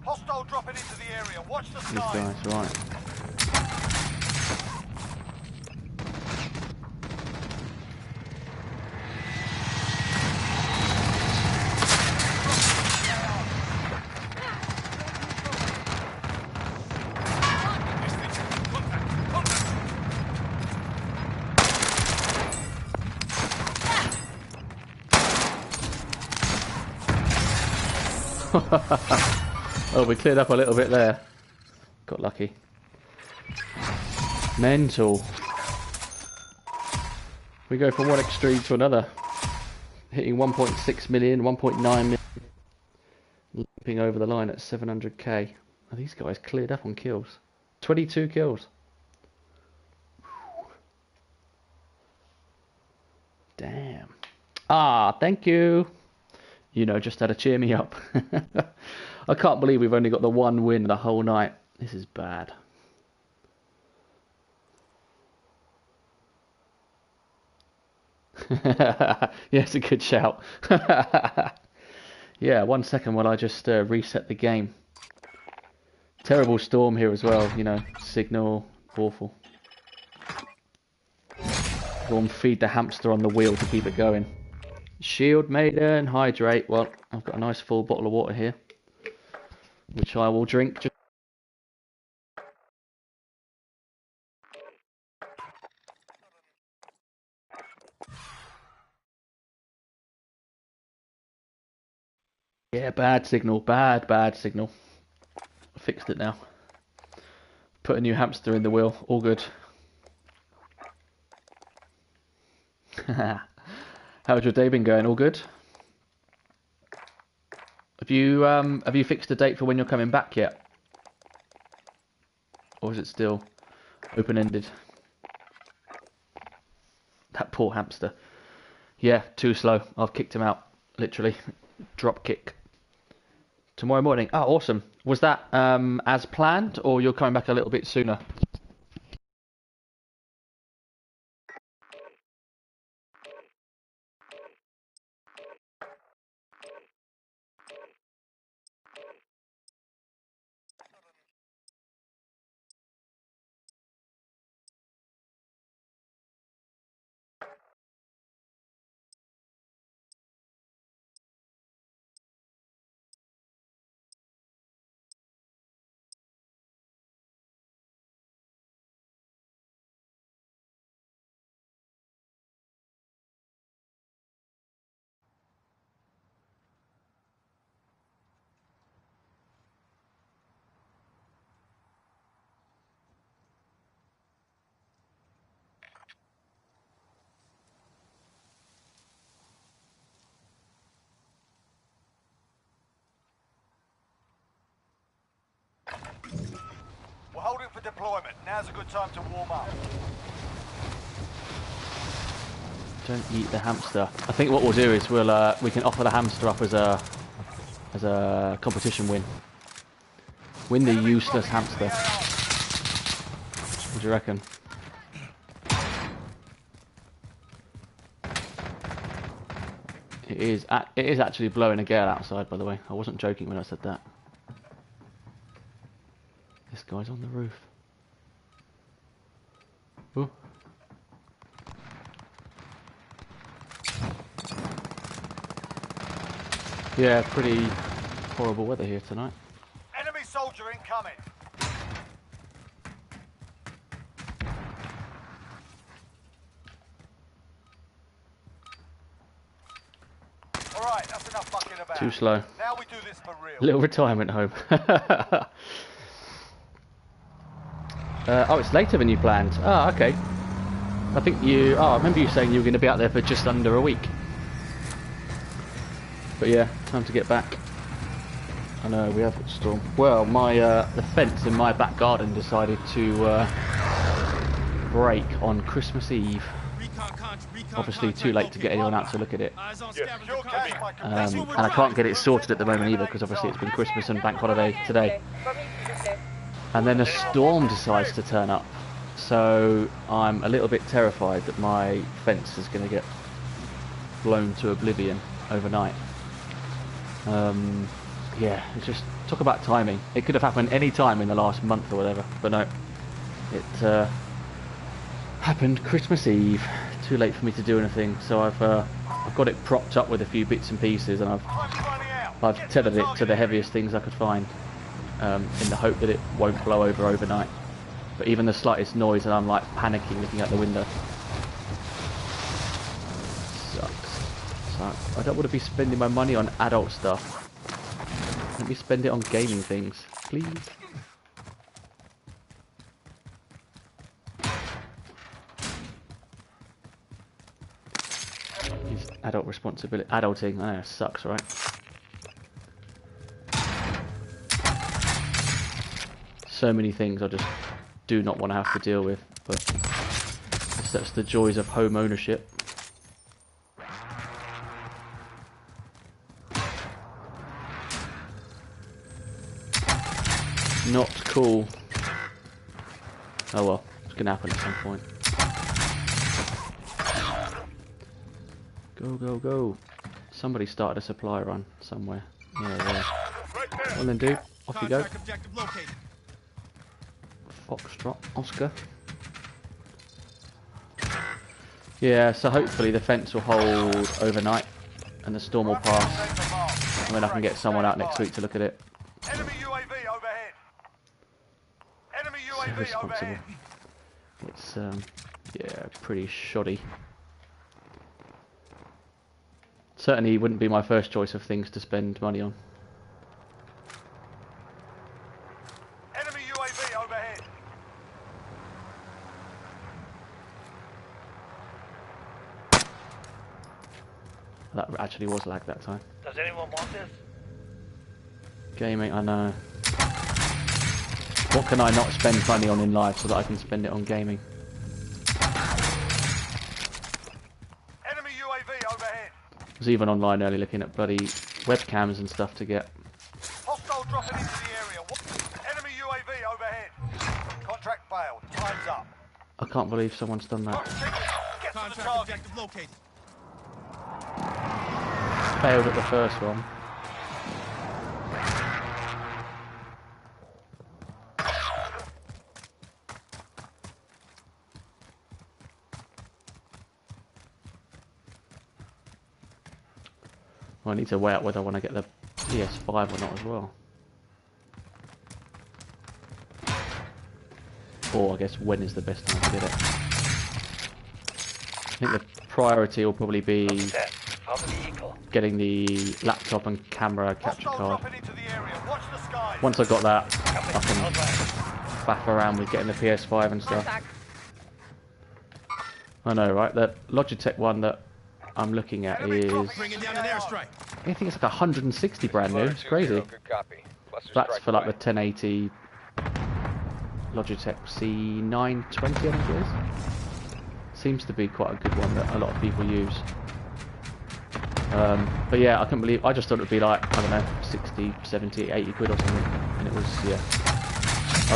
Hostile dropping into the area. Watch the These skies. guys, right. Oh, we cleared up a little bit there. Got lucky. Mental. We go from one extreme to another. Hitting 1.6 million, 1.9 million. Leaping over the line at 700k. Oh, these guys cleared up on kills. 22 kills. Damn. Ah, thank you. You know, just had to cheer me up. I can't believe we've only got the one win the whole night. This is bad. Yeah, it's a good shout. Yeah, 1 second while I just reset the game. Terrible storm here as well, you know, signal, awful. Go and feed the hamster on the wheel to keep it going. Shield maiden, hydrate. Well, I've got a nice full bottle of water here, which I will drink. Yeah, bad signal, bad signal. I fixed it now. Put a new hamster in the wheel, all good. How's your day been going? All good? Have you fixed a date for when you're coming back yet? Or is it still open-ended? That poor hamster. Yeah, too slow. I've kicked him out, literally. drop kick tomorrow morning. Oh, awesome. Was that as planned, or you're coming back a little bit sooner? We're holding for deployment. Now's a good time to warm up. Don't eat the hamster. I think what we'll do is we can offer the hamster up as a competition win. Win the useless hamster. What do you reckon? It is actually blowing a gale outside, by the way. I wasn't joking when I said that. This guy's on the roof. Ooh. Yeah, pretty horrible weather here tonight. Enemy soldier incoming. Alright, that's enough fucking about. Too slow. Now we do this for real. Little retirement home. Oh, it's later than you planned. Ah, okay. I think you... Oh, I remember you saying you were going to be out there for just under a week. But yeah, time to get back. I know, we have got storm. Well, the fence in my back garden decided to break on Christmas Eve. Obviously too late to get anyone out to look at it. And I can't get it sorted at the moment either, because obviously it's been Christmas and bank holiday today. And then a storm decides to turn up. So I'm a little bit terrified that my fence is going to get blown to oblivion overnight. Yeah, it's just, talk about timing. It could have happened any time in the last month or whatever, but no. It happened Christmas Eve. Too late for me to do anything, so I've got it propped up with a few bits and pieces, and I've tethered it to the heaviest things I could find, in the hope that it won't blow over overnight. But even the slightest noise, and I'm like panicking looking out the window. Sucks. I don't want to be spending my money on adult stuff. Let me spend it on gaming things, please. It's adult responsibility. Adulting, I know, sucks, right? So many things I just do not want to have to deal with, but that's the joys of home ownership. Not cool. Oh well, it's gonna happen at some point. Go, go, go. Somebody started a supply run somewhere. Yeah, there. Well then, dude, off you go. Foxtrot, Oscar. Yeah, so hopefully the fence will hold overnight and the storm will pass, and then I can get someone out next week to look at it. Enemy UAV overhead. Enemy So UAV responsible. overhead. It's yeah, pretty shoddy. Certainly wouldn't be my first choice of things to spend money on. Enemy UAV overhead. That actually was lag that time. Does anyone want this? Gaming, I know. What can I not spend money on in life so that I can spend it on gaming? Enemy UAV overhead. I was even online early looking at bloody webcams and stuff to get. Hostile dropping into the area. Enemy UAV overhead. Contract failed. Time's up. I can't believe someone's done that. Get to the Contract target. objective located. Failed at the first one. Well, I need to weigh out whether I want to get the PS5 or not as well. Or I guess when is the best time to get it. I think the priority will probably be getting the laptop and camera capture Hostile card. dropping into the area. Watch the skies. Once I've got that, I can faff around with getting the PS5 and stuff. Contact. I know, right? The Logitech one that I'm looking at is, Bringing down an airstrike. I think it's like 160 brand new. It's crazy. Good copy. Cluster That's strike for like away. the 1080 Logitech C920, I think it is. Seems to be quite a good one that a lot of people use. But yeah, I couldn't believe, I just thought it would be like, I don't know, 60, 70, 80 quid or something. And it was, yeah,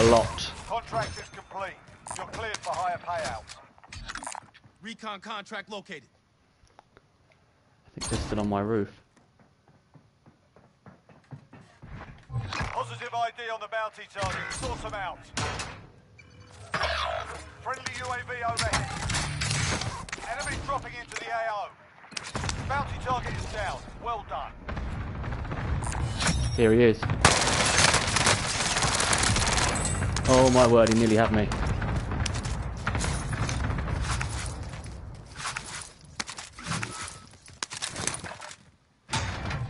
a lot. Contract is complete. You're cleared for higher payouts. Recon contract located. I think they're still on my roof. Positive ID on the bounty target. Sort them out. Friendly UAV overhead. Enemy dropping into the AO. Bounty target is down. Well done. Here he is. Oh my word, he nearly had me.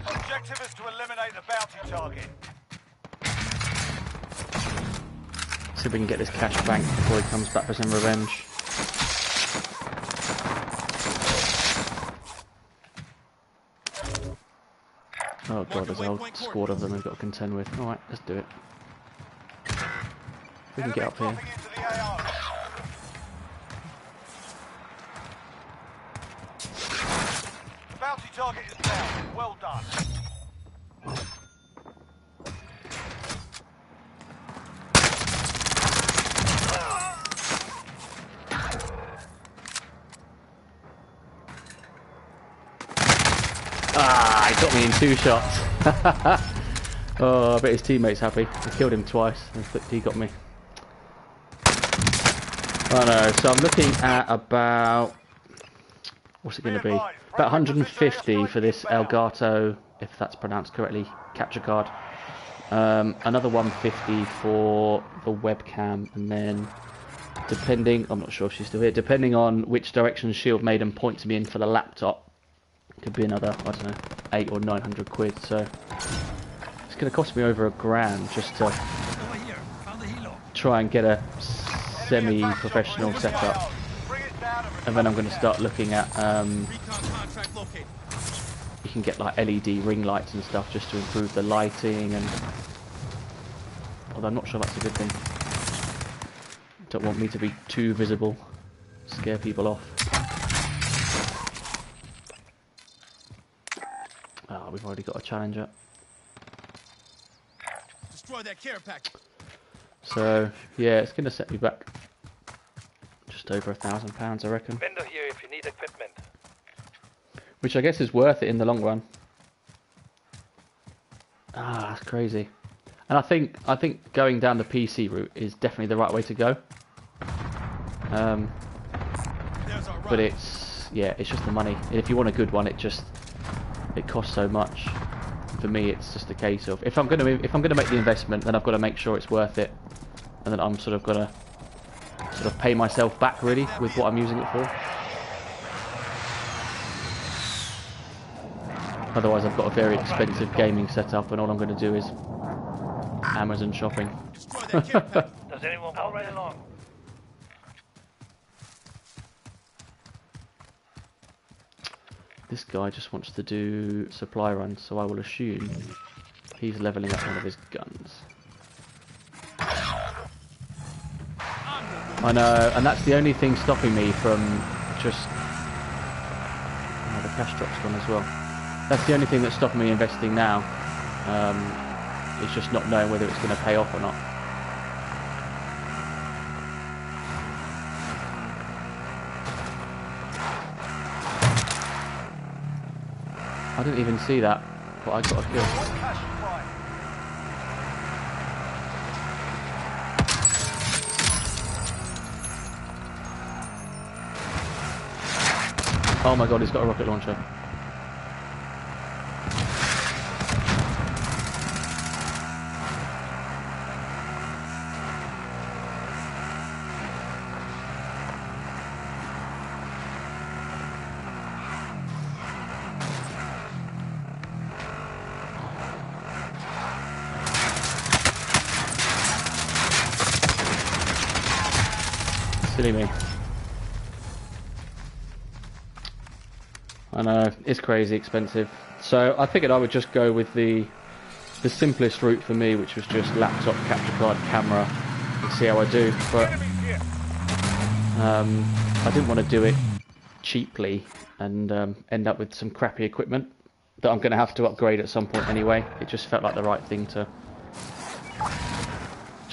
Objective is to eliminate the bounty target. See if we can get this cash bank before he comes back for some revenge. Oh god, there's a whole squad of them we've got to contend with. Alright, let's do it. We can get up here. Dropping into the AO. Bounty target is down. Well done. Ah, he got me in 2 shots. Oh, I bet his teammate's happy. I killed him twice, and he got me. Oh no, so I'm looking at about, what's it going to be? About 150 for this Elgato, if that's pronounced correctly, capture card. Another 150 for the webcam, and then depending, I'm not sure if she's still here, depending on which direction Shield Maiden points me in for the laptop, could be another, I don't know, 800 or 900 quid. So it's going to cost me over £1,000 just to Over here. Found the helo. try and get a semi-professional setup, Bring it down and then I'm going to start looking at Recon contract located. you can get like LED ring lights and stuff just to improve the lighting, and although I'm not sure that's a good thing. Don't want me to be too visible, scare people off. Ah, we've already got a challenger. Destroy that care package. So yeah, it's going to set me back just over £1,000, I reckon. Vendor here if you need equipment. Which I guess is worth it in the long run. Ah, that's crazy. And I think going down the PC route is definitely the right way to go. There's our But run. it's just the money. And if you want a good one, it costs so much. For me, it's just a case of if I'm gonna make the investment, then I've got to make sure it's worth it, and then I'm sort of gonna pay myself back really with what I'm using it for. Otherwise, I've got a very expensive gaming setup, and all I'm going to do is Amazon shopping. Destroy that care package. Does anyone want right along? This guy just wants to do supply runs, so I will assume he's leveling up one of his guns. I know, and that's the only thing stopping me from just... Oh, the cash drop's gone as well. That's the only thing that's stopping me investing now. It's just not knowing whether it's going to pay off or not. I didn't even see that, but I got a kill. Oh my god, he's got a rocket launcher. Silly me. I know, it's crazy expensive. So I figured I would just go with the simplest route for me, which was just laptop, capture card, camera, and see how I do. But I didn't want to do it cheaply and end up with some crappy equipment that I'm going to have to upgrade at some point anyway. It just felt like the right thing to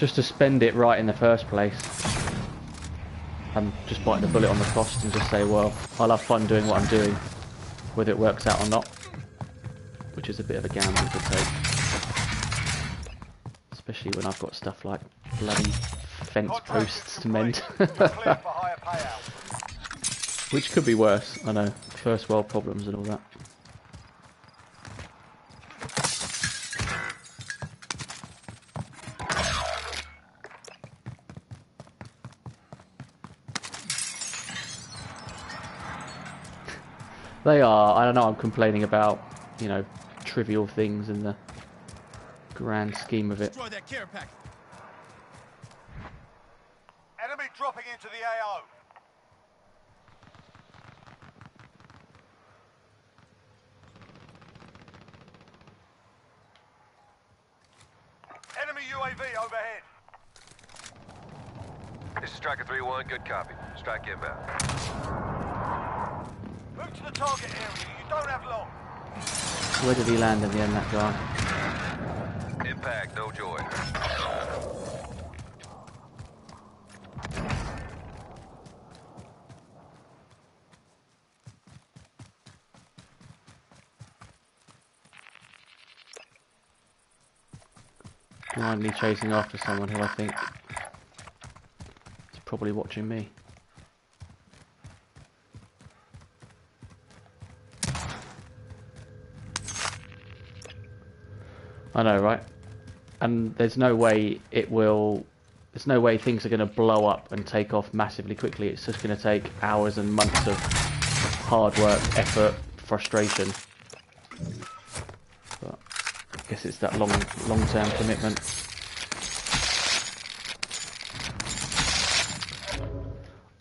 spend it right in the first place. And just bite the bullet on the cost and just say, well, I'll have fun doing what I'm doing, whether it works out or not, which is a bit of a gamble to take, especially when I've got stuff like bloody fence posts to mend. Which could be worse, I know, first world problems and all that. They are. I don't know, I'm complaining about, you know, trivial things in the grand scheme of it. Destroy that care pack. Enemy dropping into the AO. Enemy UAV overhead. This is Striker 3-1, good copy. Strike inbound. Move to the target area, you don't have long. Where did he land in the end, that guy? Impact, no joy. Blindly chasing after someone who I think is probably watching me. I know, right? And there's no way it will... There's no way things are going to blow up and take off massively quickly. It's just going to take hours and months of hard work, effort, frustration. But I guess it's that long-term commitment.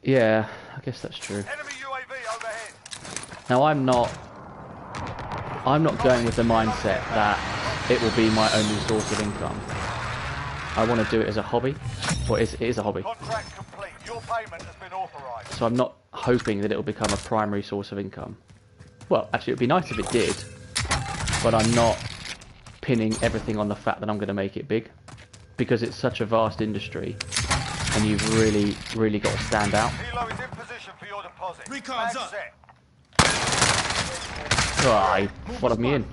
Yeah, I guess that's true. Enemy UAV overhead. Now I'm not going with the mindset that it will be my only source of income. I want to do it as a hobby. Well, it is a hobby. Contract complete. Your payment has been authorized. So I'm not hoping that it will become a primary source of income. Well, actually, it would be nice if it did, but I'm not pinning everything on the fact that I'm going to make it big, because it's such a vast industry, and you've really, really got to stand out. Helo is in position for your deposit. Recon's Mag up. set. Oh, he followed me in.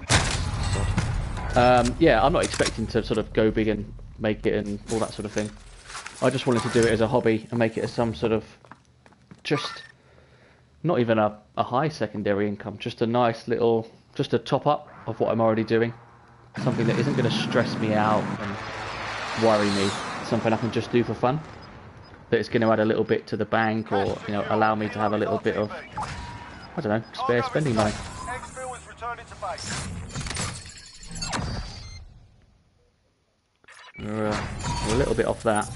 Yeah, I'm not expecting to sort of go big and make it and all that sort of thing. I just wanted to do it as a hobby and make it as some sort of, just not even a high secondary income, just a nice little, just a top up of what I'm already doing. Something that isn't going to stress me out and worry me. Something I can just do for fun. That it's going to add a little bit to the bank, or, you know, allow me to have a little bit of, I don't know, spare spending money. Exfil is returning to base. We're a little bit off that.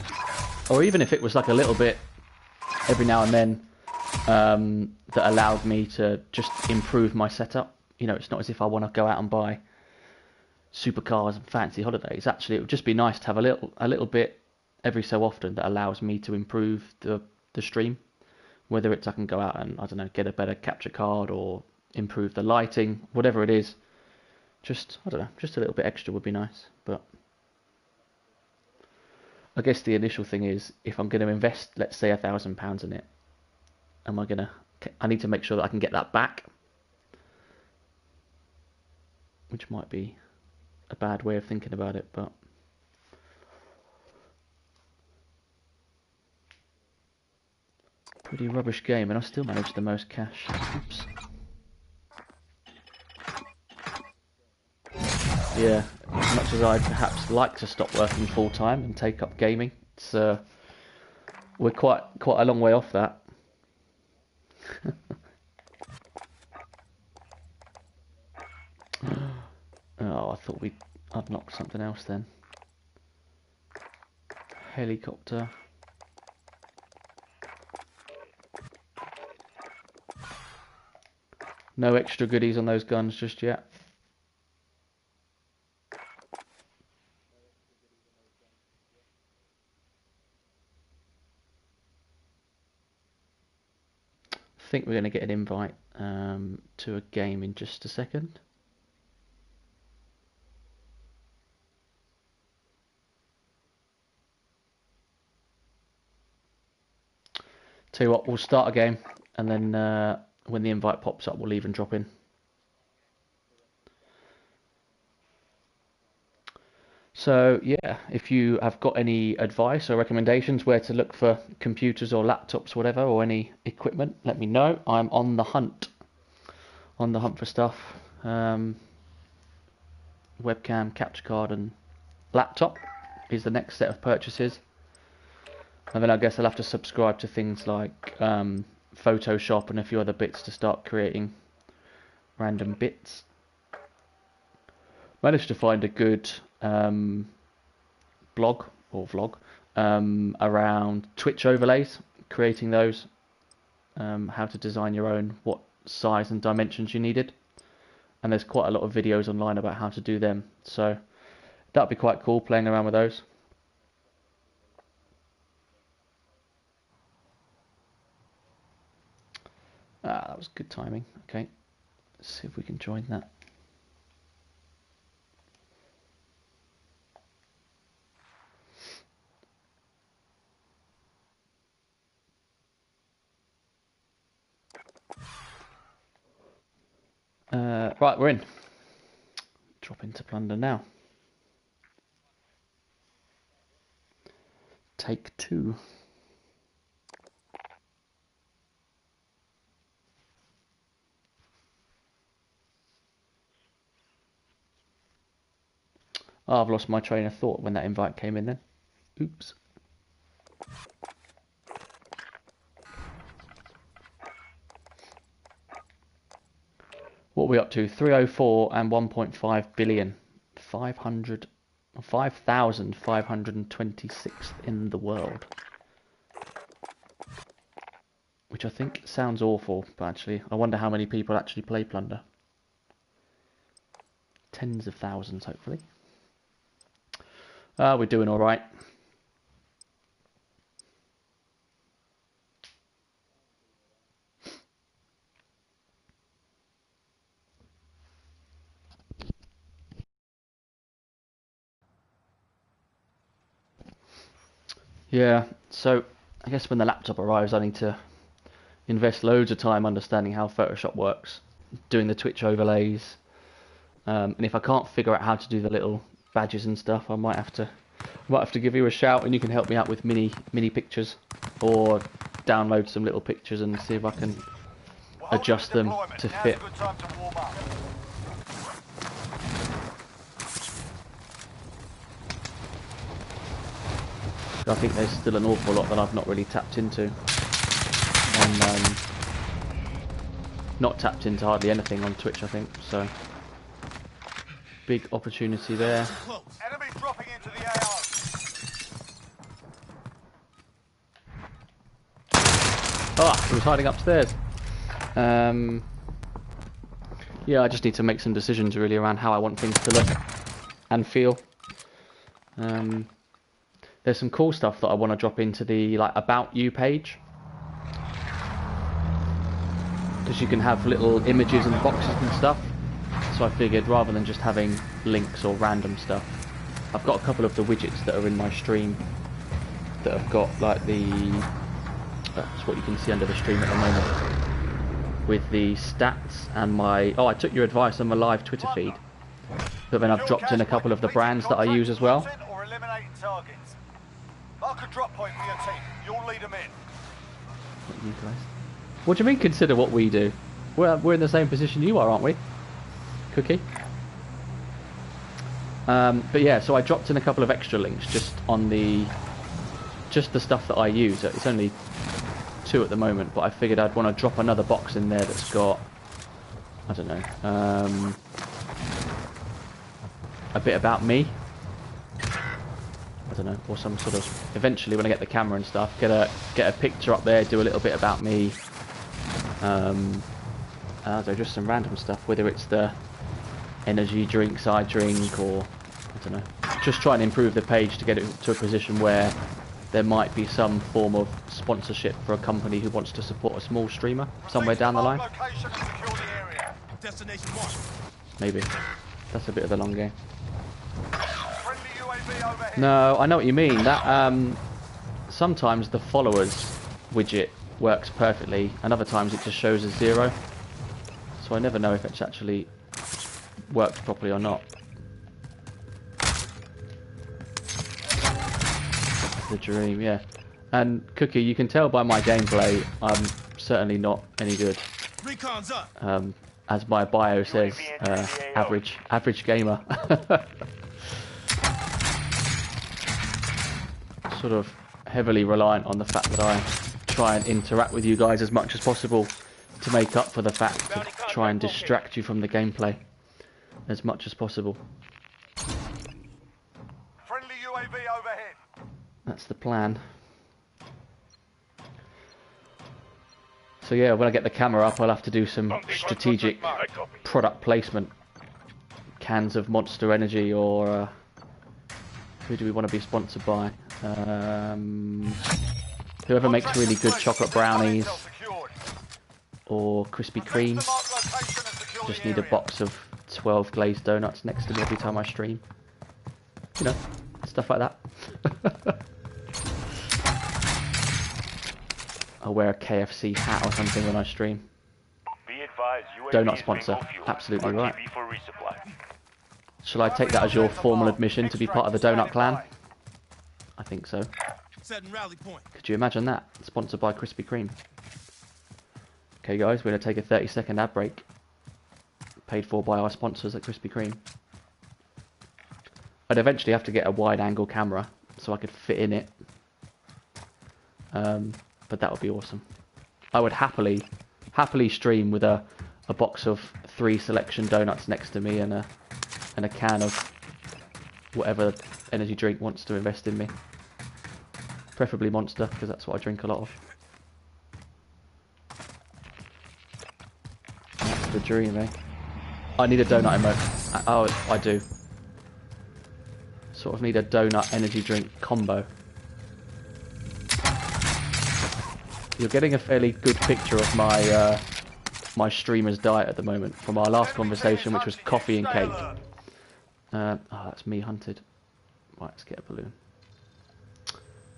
Or even if it was like a little bit every now and then, that allowed me to just improve my setup. You know, it's not as if I want to go out and buy supercars and fancy holidays. Actually, it would just be nice to have a little bit every so often that allows me to improve the stream. Whether it's I can go out and, I don't know, get a better capture card, or improve the lighting, whatever it is. Just, I don't know, just a little bit extra would be nice. But I guess the initial thing is, if I'm going to invest, let's say £1,000 in it, I need to make sure that I can get that back, which might be a bad way of thinking about it, but pretty rubbish game, and I still managed the most cash. Oops. Yeah, as much as I'd perhaps like to stop working full time and take up gaming, it's we're quite a long way off that. Oh, I thought we'd unlocked something else then. Helicopter. No extra goodies on those guns just yet. I think we're going to get an invite to a game in just a second. Tell you what, we'll start a game, and then when the invite pops up, we'll leave and drop in. So yeah, if you have got any advice or recommendations where to look for computers or laptops, whatever, or any equipment, let me know. I'm on the hunt for stuff. Webcam, capture card, and laptop is the next set of purchases. And then I guess I'll have to subscribe to things like Photoshop and a few other bits to start creating random bits. Managed to find a good blog or vlog around Twitch overlays, creating those, how to design your own, what size and dimensions you needed. And there's quite a lot of videos online about how to do them. So that'd be quite cool, playing around with those. Ah, that was good timing. Okay, let's see if we can join that. Right, we're in. Drop into Plunder now. Take 2. Oh, I've lost my train of thought when that invite came in then. Oops. What are we up to? 304 and 1.5 billion. 5,526th in the world. Which I think sounds awful, but actually, I wonder how many people actually play Plunder. Tens of thousands, hopefully. We're doing all right. Yeah, so I guess when the laptop arrives, I need to invest loads of time understanding how Photoshop works, doing the Twitch overlays, and if I can't figure out how to do the little badges and stuff, I might have to give you a shout, and you can help me out with mini pictures, or download some little pictures and see if I can adjust them to fit. I think there's still an awful lot that I've not really tapped into, and not tapped into hardly anything on Twitch, I think, so big opportunity there. Enemy dropping into the AO. Ah, he was hiding upstairs. Yeah, I just need to make some decisions really around how I want things to look and feel. There's some cool stuff that I want to drop into the About You page. because you can have little images and boxes and stuff. So I figured rather than just having links or random stuff, I've got a couple of the widgets that are in my stream that have got like that's what you can see under the stream at the moment, with the stats and my... Oh, I took your advice on my live Twitter feed, but then I've dropped in a couple of the brands that I use as well. Or eliminating targets. Mark a drop point for your team. You'll lead them in. What you guys? What do you mean consider what we do? We're in the same position you are, aren't we? Cookie? But yeah, so I dropped in a couple of extra links just on the stuff that I use. It's only 2 at the moment, but I figured I'd want to drop another box in there that's got, I don't know, a bit about me. I don't know, or some sort of, eventually when I get the camera and stuff, get a picture up there, do a little bit about me. So just some random stuff, whether it's the energy drinks I drink, or I don't know, just try and improve the page to get it to a position where there might be some form of sponsorship for a company who wants to support a small streamer somewhere down the line. Destination marked. Maybe. That's a bit of the long game. Friendly UAV overhead. No, I know what you mean. That sometimes the followers widget works perfectly, and other times it just shows as 0. So I never know if it's actually worked properly or not. The dream, yeah. And Cookie, you can tell by my gameplay, I'm certainly not any good. Recon's up. As my bio says, average gamer. Sort of heavily reliant on the fact that I try and interact with you guys as much as possible to make up for the fact to try and distract you from the gameplay as much as possible. Friendly UAV overhead. That's the plan. So yeah, when I get the camera up, I'll have to do some strategic product placement. Cans of Monster Energy, or who do we want to be sponsored by? Whoever makes really good chocolate brownies, or Krispy Kreme. Just need a box of 12 glazed donuts next to me every time I stream. You know, stuff like that. I'll wear a KFC hat or something when I stream. Be advised, UAV Donut sponsor. Absolutely right. RTB for resupply. Shall I take that as your formal admission to be part of the Donut Clan? I think so. Setting rally point. Could you imagine that? Sponsored by Krispy Kreme. Okay guys, we're going to take a 30-second ad break. Paid for by our sponsors at Krispy Kreme. I'd eventually have to get a wide-angle camera so I could fit in it. But that would be awesome. I would happily stream with a box of 3 selection donuts next to me and a can of whatever energy drink wants to invest in me. Preferably Monster, because that's what I drink a lot of. That's the dream, eh? I need a donut emote. Oh, I do. Sort of need a donut energy drink combo. You're getting a fairly good picture of my my streamer's diet at the moment from our last conversation, which was coffee and cake. Oh, that's me hunted. Right, let's get a balloon.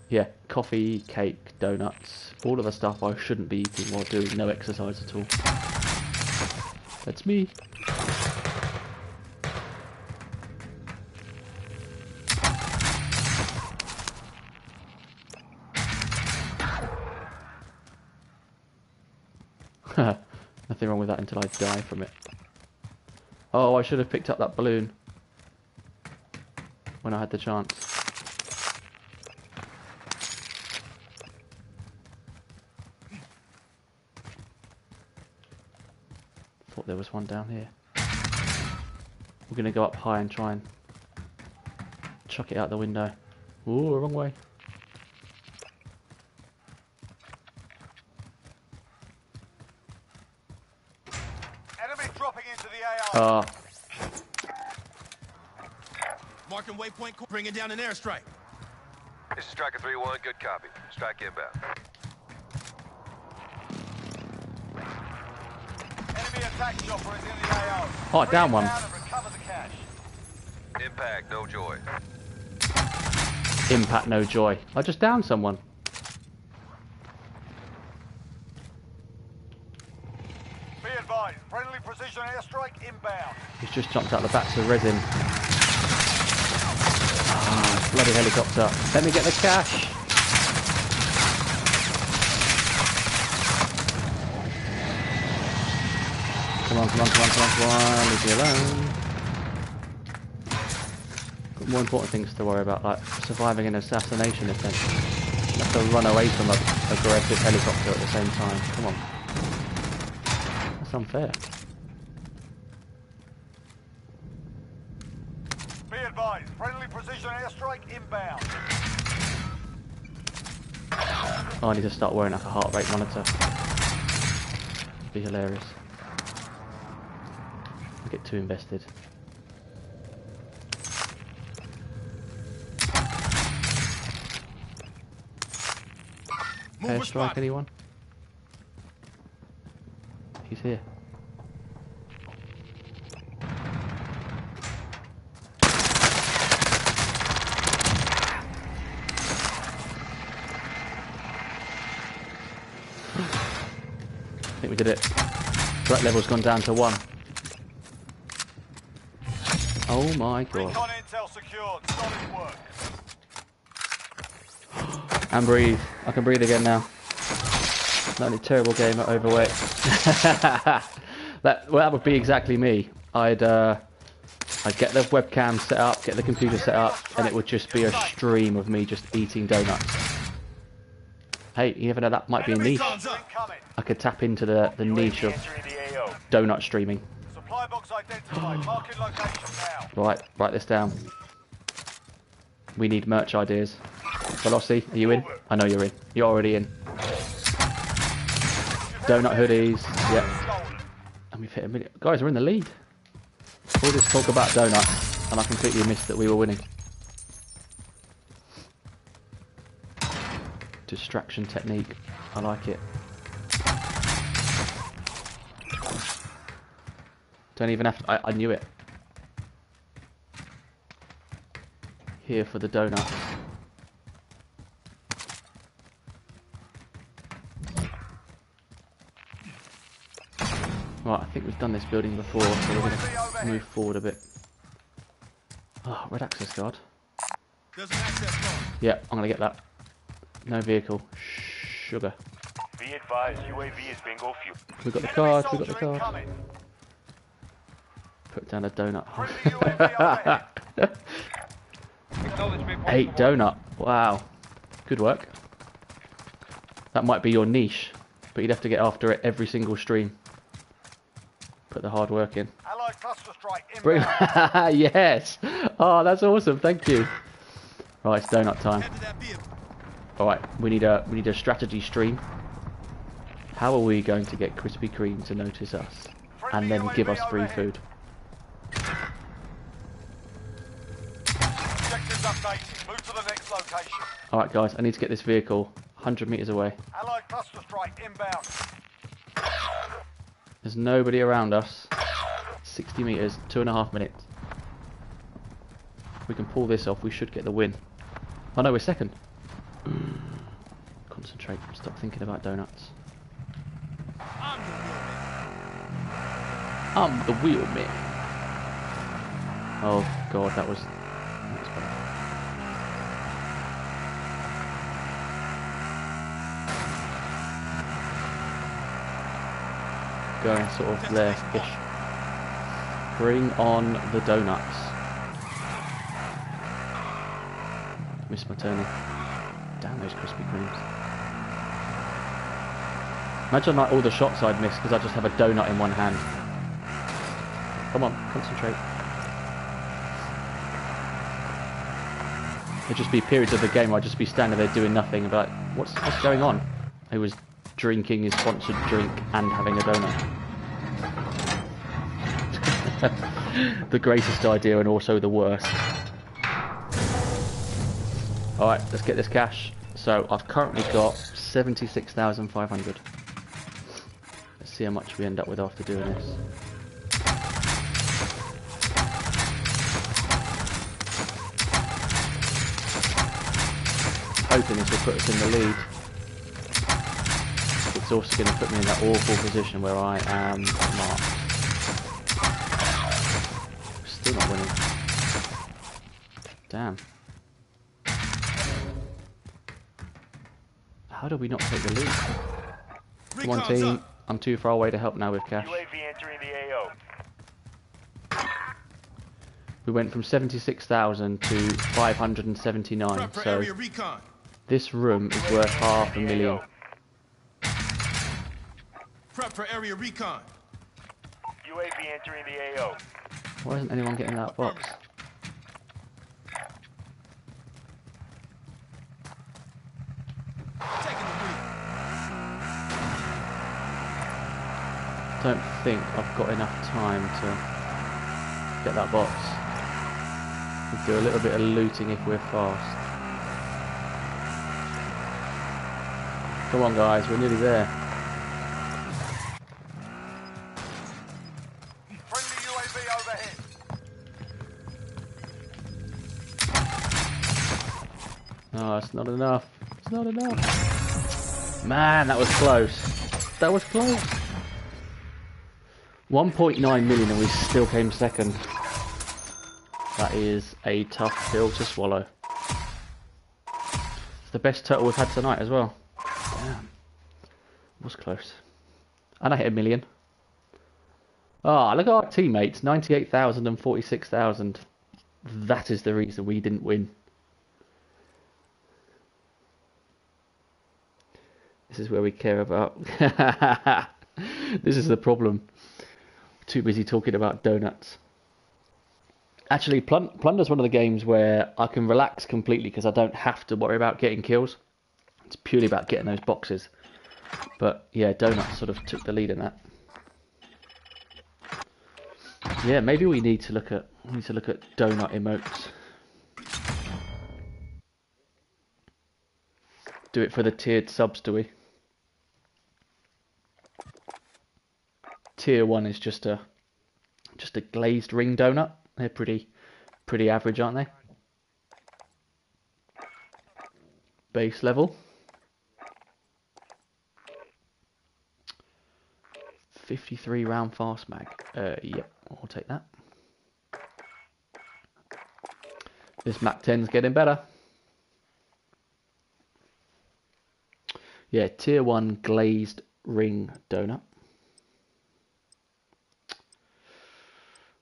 Yeah, coffee, cake, donuts, all of the stuff I shouldn't be eating while doing no exercise at all. That's me. Nothing wrong with that until I die from it. Oh, I should have picked up that balloon when I had the chance. Thought there was one down here. We're going to go up high and try and chuck it out the window. Ooh, wrong way. AR. Marking waypoint, bringing down an airstrike. This is Striker 3-1, good copy. Strike inbound. attack chopper is in the AO. Oh, down Bring one. it down and recover the cash. Impact, no joy. Impact, no joy. I just downed someone. Be advised, friendly precision airstrike inbound. He's just jumped out the back to resin. Ah, bloody helicopter. Let me get the cash. Come on, come on, come on, come on, come on. Leave me alone. Got more important things to worry about, like surviving an assassination attempt. You have to run away from a aggressive helicopter at the same time. Come on. That's unfair. Be advised, friendly precision airstrike inbound. Oh, I need to start wearing like a heart rate monitor. It'd be hilarious. I get too invested. Move Airstrike, spot. anyone? He's here. I think we did it. Threat level's gone down to 1. Oh my god. Recon intel secured. Solid work. And breathe. I can breathe again now. Not only terrible game at overweight. that would be exactly me. I'd get the webcam set up, get the computer set up, and it would just be a stream of me just eating donuts. Hey, you never know, that might be a niche. Incoming. I could tap into the niche of Entering the AO. donut streaming. Supply box identified. Marking location now. Right, write this down. We need merch ideas. Velocity, are you in? I know you're in. You're already in. Donut hoodies, yep. And we've hit 1 million. Guys, we're in the lead. All this talk about donuts, and I completely missed that we were winning. Distraction technique. I like it. Don't even have to... I knew it. Here for the donuts. Right, I think we've done this building before, so we're going to move forward a bit. Oh, red access card. There's an access card. Yeah, I'm going to get that. No vehicle. Sugar. Be advised, UAV is bingo fuel. We got the Enemy card, we got soldier the card. incoming. Put down a donut. Friendly UAV overhead. 8 donut. Wow. Good work. That might be your niche, but you'd have to get after it every single stream. Put the hard work in. Allied cluster strike Bring inbound. yes! Oh, that's awesome, thank you. Right, it's donut time. Head to that vehicle. Alright, we need a strategy stream. How are we going to get Krispy Kreme to notice us? And then give us free food? Objectives updated. Move to the next location. Alright guys, I need to get this vehicle 100 meters away. Allied cluster strike inbound. There's nobody around us. 60 meters, 2.5 minutes. If we can pull this off, we should get the win. Oh no, we're second. Concentrate, stop thinking about donuts. I'm the wheelman. Oh god, that was bad. Going sort of there-ish. Bring on the donuts. Missed my turning. Damn those Krispy Kremes. Imagine like all the shots I'd miss because I just have a donut in one hand. Come on, concentrate. There'd just be periods of the game where I'd just be standing there doing nothing and be like, what's going on? I was drinking his sponsored drink and having a donut. The greatest idea and also the worst. Alright, let's get this cash. So I've currently got 76,500. Let's see how much we end up with after doing this. Hoping this will put us in the lead. It's also going to put me in that awful position where I am marked. Still not winning. Damn. How do we not take the lead? Come on, team. I'm too far away to help now with cash. UAV entering the AO. We went from 76,000 to 579, Prep for so area recon. this room is worth $500,000. Prep for area recon. UAV entering the AO. Why isn't anyone getting that box? Taking the lead. Don't think I've got enough time to get that box. We'll do a little bit of looting if we're fast. Come on guys, we're nearly there. Friendly UAV overhead. Oh, it's not enough. It's not enough. Man, that was close. That was close. 1.9 million and we still came second. That is a tough pill to swallow. It's the best total we've had tonight as well. Damn. Was close. And I hit 1 million. Ah, look at our teammates. 98,000 and 46,000. That is the reason we didn't win. This is where we care about. This is the problem. Too busy talking about donuts. Actually, Plunder's one of the games where I can relax completely because I don't have to worry about getting kills. It's purely about getting those boxes. But yeah, donuts sort of took the lead in that. Yeah, maybe we need to look at donut emotes. Do it for the tiered subs, do we? Tier 1 is just a glazed ring donut. They're pretty average, aren't they? Base level. 53 round fast mag. Yep, I'll take that. This Mac 10's getting better. Yeah, tier 1 glazed ring donut.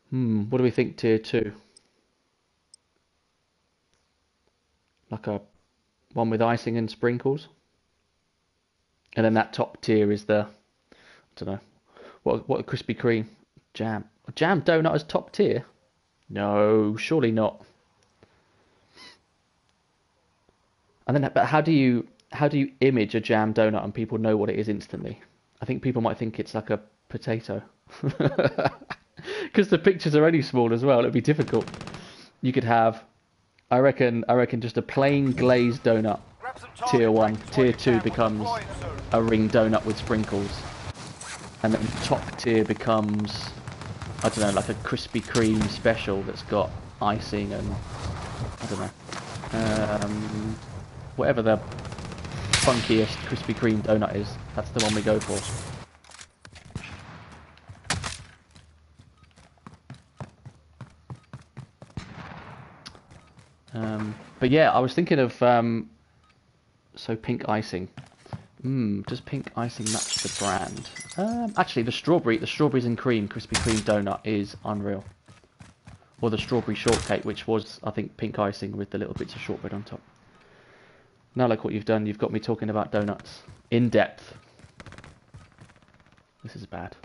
What do we think tier 2? Like a one with icing and sprinkles? And then that top tier is the, I don't know, what a Krispy Kreme jam. A jam donut as top tier? No, surely not. And then, but how do you image a jam donut and people know what it is instantly? I think people might think it's like a potato. Because the pictures are only small as well, it'd be difficult. You could have, I reckon just a plain glazed donut, tier 1. Tier 2 becomes a ring donut with sprinkles. And then top tier becomes, I don't know, like a Krispy Kreme special that's got icing and, I don't know, whatever the funkiest Krispy Kreme donut is, that's the one we go for. But yeah, I was thinking of, so pink icing. Does pink icing match the brand? Actually, the strawberries and cream Krispy Kreme donut is unreal. Or the strawberry shortcake, which was, I think, pink icing with the little bits of shortbread on top. Now look what you've done, you've got me talking about donuts. In depth. This is bad.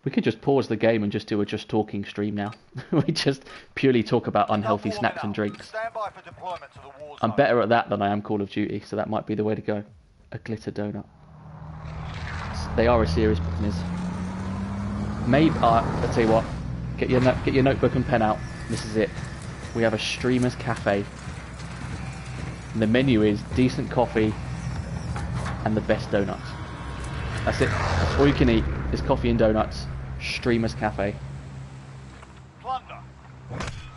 We could just pause the game and just do a just talking stream now. We just purely talk about unhealthy snacks and drinks. Stand by for deployment to the war I'm zone. better at that than I am Call of Duty, so that might be the way to go. A glitter donut. They are a serious business. Maybe, I'll tell you what, get your notebook and pen out. This is it. We have a streamer's cafe. And the menu is decent coffee and the best donuts. That's it. That's All you can eat is coffee and donuts. Streamers Cafe. Plunder.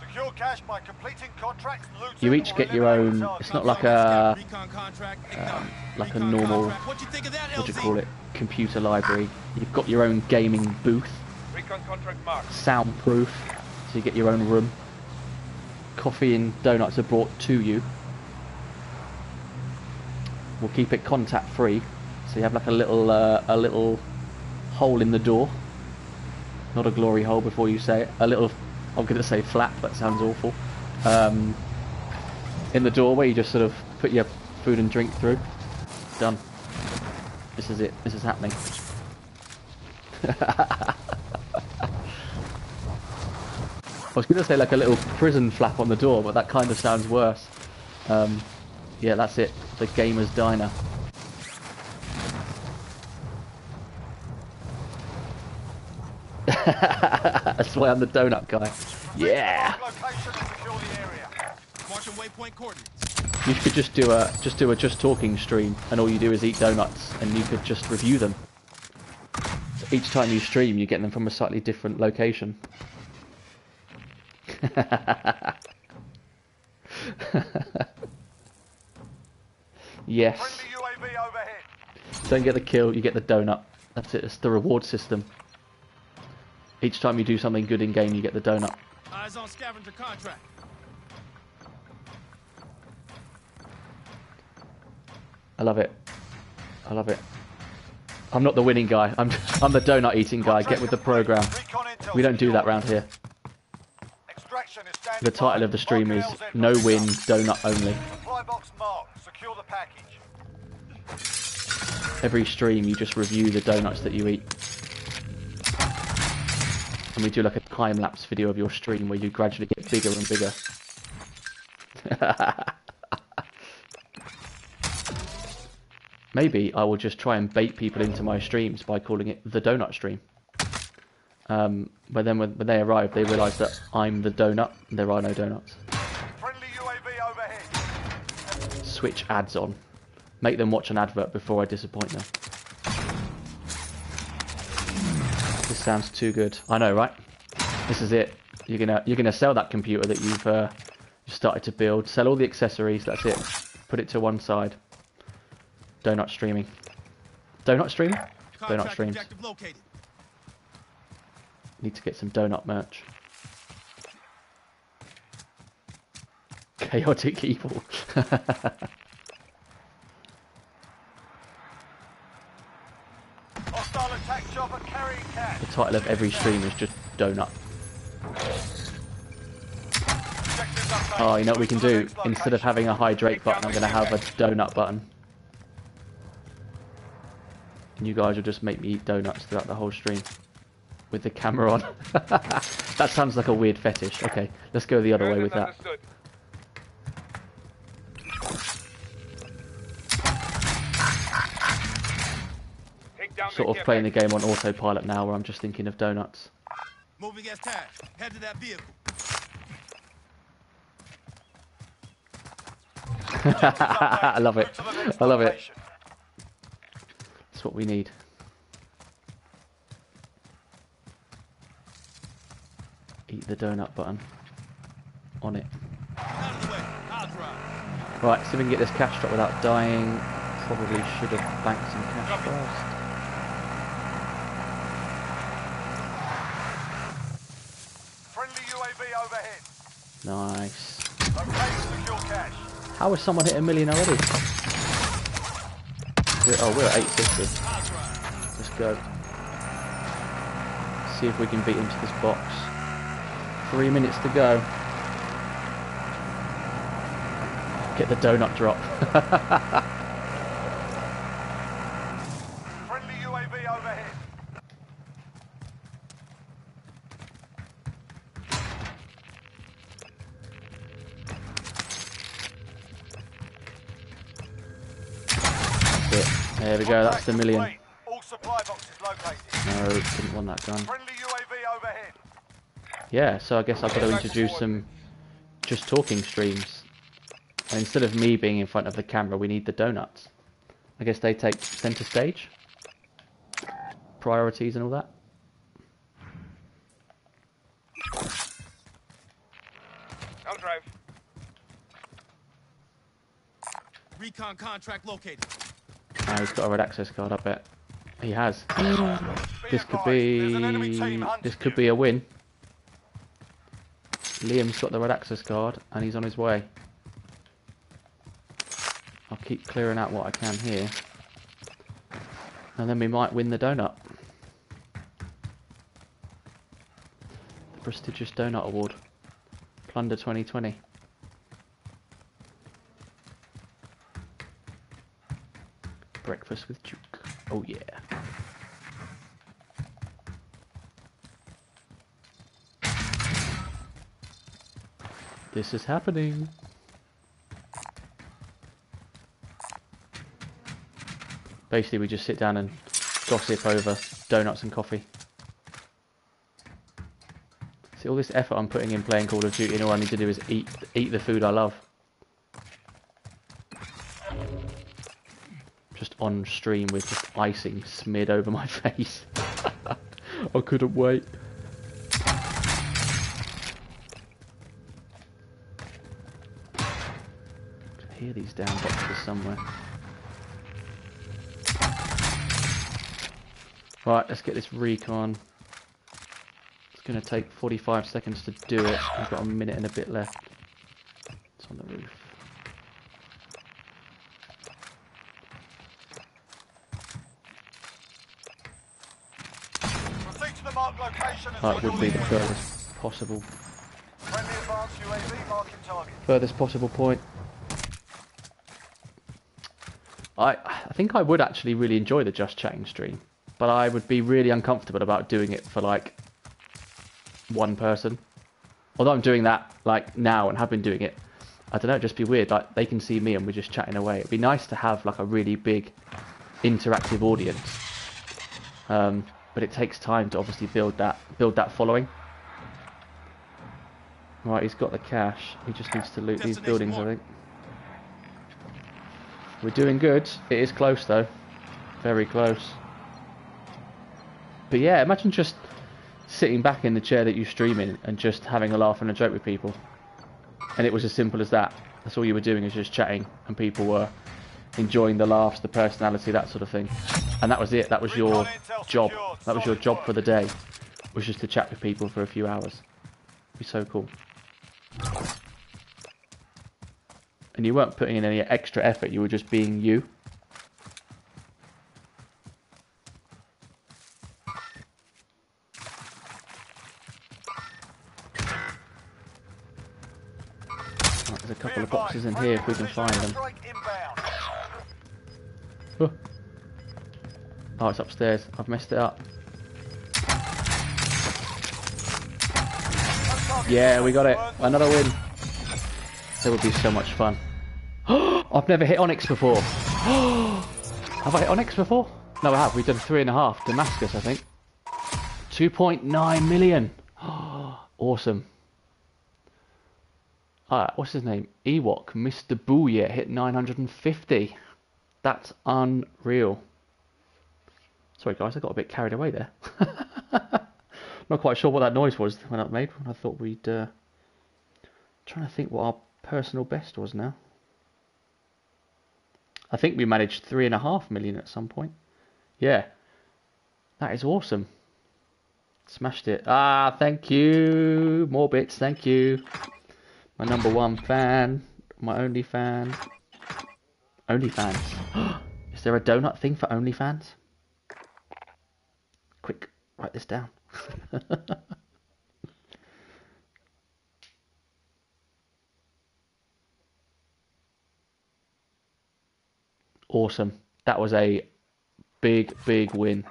Secure cash by completing contracts, looting, You each or get your eliminating own. targets. It's not like a Recon contract. Acknowledged. like a Recon normal. contract. What you think of that, What do you LZ? call it? Computer library. You've got your own gaming booth. Recon contract marked. Soundproof. So you get your own room. Coffee and donuts are brought to you. We'll keep it contact free. So you have like a little hole in the door. Not a glory hole before you say it. A little, I'm going to say flap, that sounds awful. In the doorway, you just sort of put your food and drink through. Done. This is it. This is happening. I was going to say like a little prison flap on the door, but that kind of sounds worse. Yeah, that's it. The Gamer's Diner. That's why I'm the donut guy. Yeah. Location and secure the area. Marching waypoint coordinates. You could just do a just talking stream, and all you do is eat donuts, and you could just review them. So each time you stream, you get them from a slightly different location. Yes. Friendly UAV overhead. Don't get the kill, you get the donut. That's it. It's the reward system. Each time you do something good in game, you get the donut. Eyes on scavenger contract. I love it. I love it. I'm not the winning guy. I'm the donut eating guy. Get with the program. Recon intel We don't do that secure. round here. Extraction is standing The title by. of the stream is Mark LZ No for Win, pickup. Donut Only. Supply box marked. Secure the package. Every stream you just review the donuts that you eat. And we do like a time-lapse video of your stream where you gradually get bigger and bigger. Maybe I will just try and bait people into my streams by calling it the donut stream. But then when they arrive, they realise that I'm the donut and there are no donuts. Friendly UAV overhead. Switch ads on. Make them watch an advert before I disappoint them. This sounds too good. I know, right? This is it. You're gonna sell that computer that you've started to build. Sell all the accessories. That's it. Put it to one side. Donut streaming. Donut streaming? Donut Contract streams. objective located. Need to get some donut merch. Chaotic evil. Hostile attack chopper carrying cash. The title of every stream is just donut. Objectives updated. Oh, you know what we can Move to the do? next Instead of location. having a hydrate button, I'm going to have a donut button. And you guys will just make me eat donuts throughout the whole stream. With the camera on. That sounds like a weird fetish. Okay, let's go the other way with that. Understood. Take down Sort their of playing the care game on autopilot now where I'm just thinking of donuts. Moving as tagged. Head to that vehicle. I love it. Move to the next I love it. location. That's what we need. Eat the donut button. On it. Out of the way. I'll drive. Right, see if we can get this cash drop without dying. Probably should have banked some cash first. Friendly UAV overhead. Nice. Locate secure cash. How has someone hit 1 million already? We're at 850. I'll drive. Let's go. See if we can beat into this box. 3 minutes to go. Get the donut drop. Friendly UAV overhead. That's it. There we go, that's the million. Complete. All supply boxes located. No, didn't want that gun. Friendly UAV overhead. Yeah, so I guess I've got to introduce some just talking streams. And instead of me being in front of the camera, we need the donuts. I guess they take center stage. priorities and all that. I'll drive. Recon contract located. Ah, he's got a red access card, I bet. He has. This could There's an enemy team be... hunting This could you. be a win. Liam's got the red access card and he's on his way. I'll keep clearing out what I can here. And then we might win the donut. The prestigious donut award. Plunder 2020. Breakfast with Duke. Oh yeah. This is happening. Basically we just sit down and gossip over donuts and coffee. See, all this effort I'm putting in playing Call of Duty and all I need to do is eat the food I love. Just on stream with just icing smeared over my face. I couldn't wait. I can hear these damn boxes somewhere. Right, let's get this recon. It's going to take 45 seconds to do it. I've got a minute and a bit left. It's on the roof. Proceed to the marked location and That secure would be the the area. furthest possible. Friendly advanced UAV marking target. Furthest possible point. I think I would actually really enjoy the Just Chatting stream, but I would be really uncomfortable about doing it for like one person. Although I'm doing that like now and have been doing it, I don't know, it'd just be weird. Like they can see me and we're just chatting away. It'd be nice to have like a really big interactive audience, but it takes time to obviously build that following. Right, he's got the cash. He just needs to loot these buildings, I think. We're doing good. It is close though. Very close. But yeah, imagine just sitting back in the chair that you stream in and just having a laugh and a joke with people. And it was as simple as that. That's all you were doing, is just chatting, and people were enjoying the laughs, the personality, that sort of thing. And that was it. That was your job. That was your job for the day. Was just to chat with people for a few hours. It'd be so cool. And you weren't putting in any extra effort, you were just being you. Right, there's a couple of boxes in here if we can find them. Oh, oh, it's upstairs. I've messed it up. Yeah, we got it. Another win. It would be so much fun. I've never hit Onyx before. Have I hit Onyx before? No, I have. We've done 3.5. Damascus, I think. 2.9 million. Awesome. What's his name? Ewok. Mr. Booyah hit 950. That's unreal. Sorry, guys. I got a bit carried away there. Not quite sure what that noise was when I made. I thought we'd... trying to think what our personal best was now. I think we managed 3.5 million at some point. Yeah. That is awesome. Smashed it. Ah, thank you. More bits, thank you. My #1 fan. My only fan. OnlyFans. Is there a donut thing for OnlyFans? Quick, write this down. Awesome. That was a big win.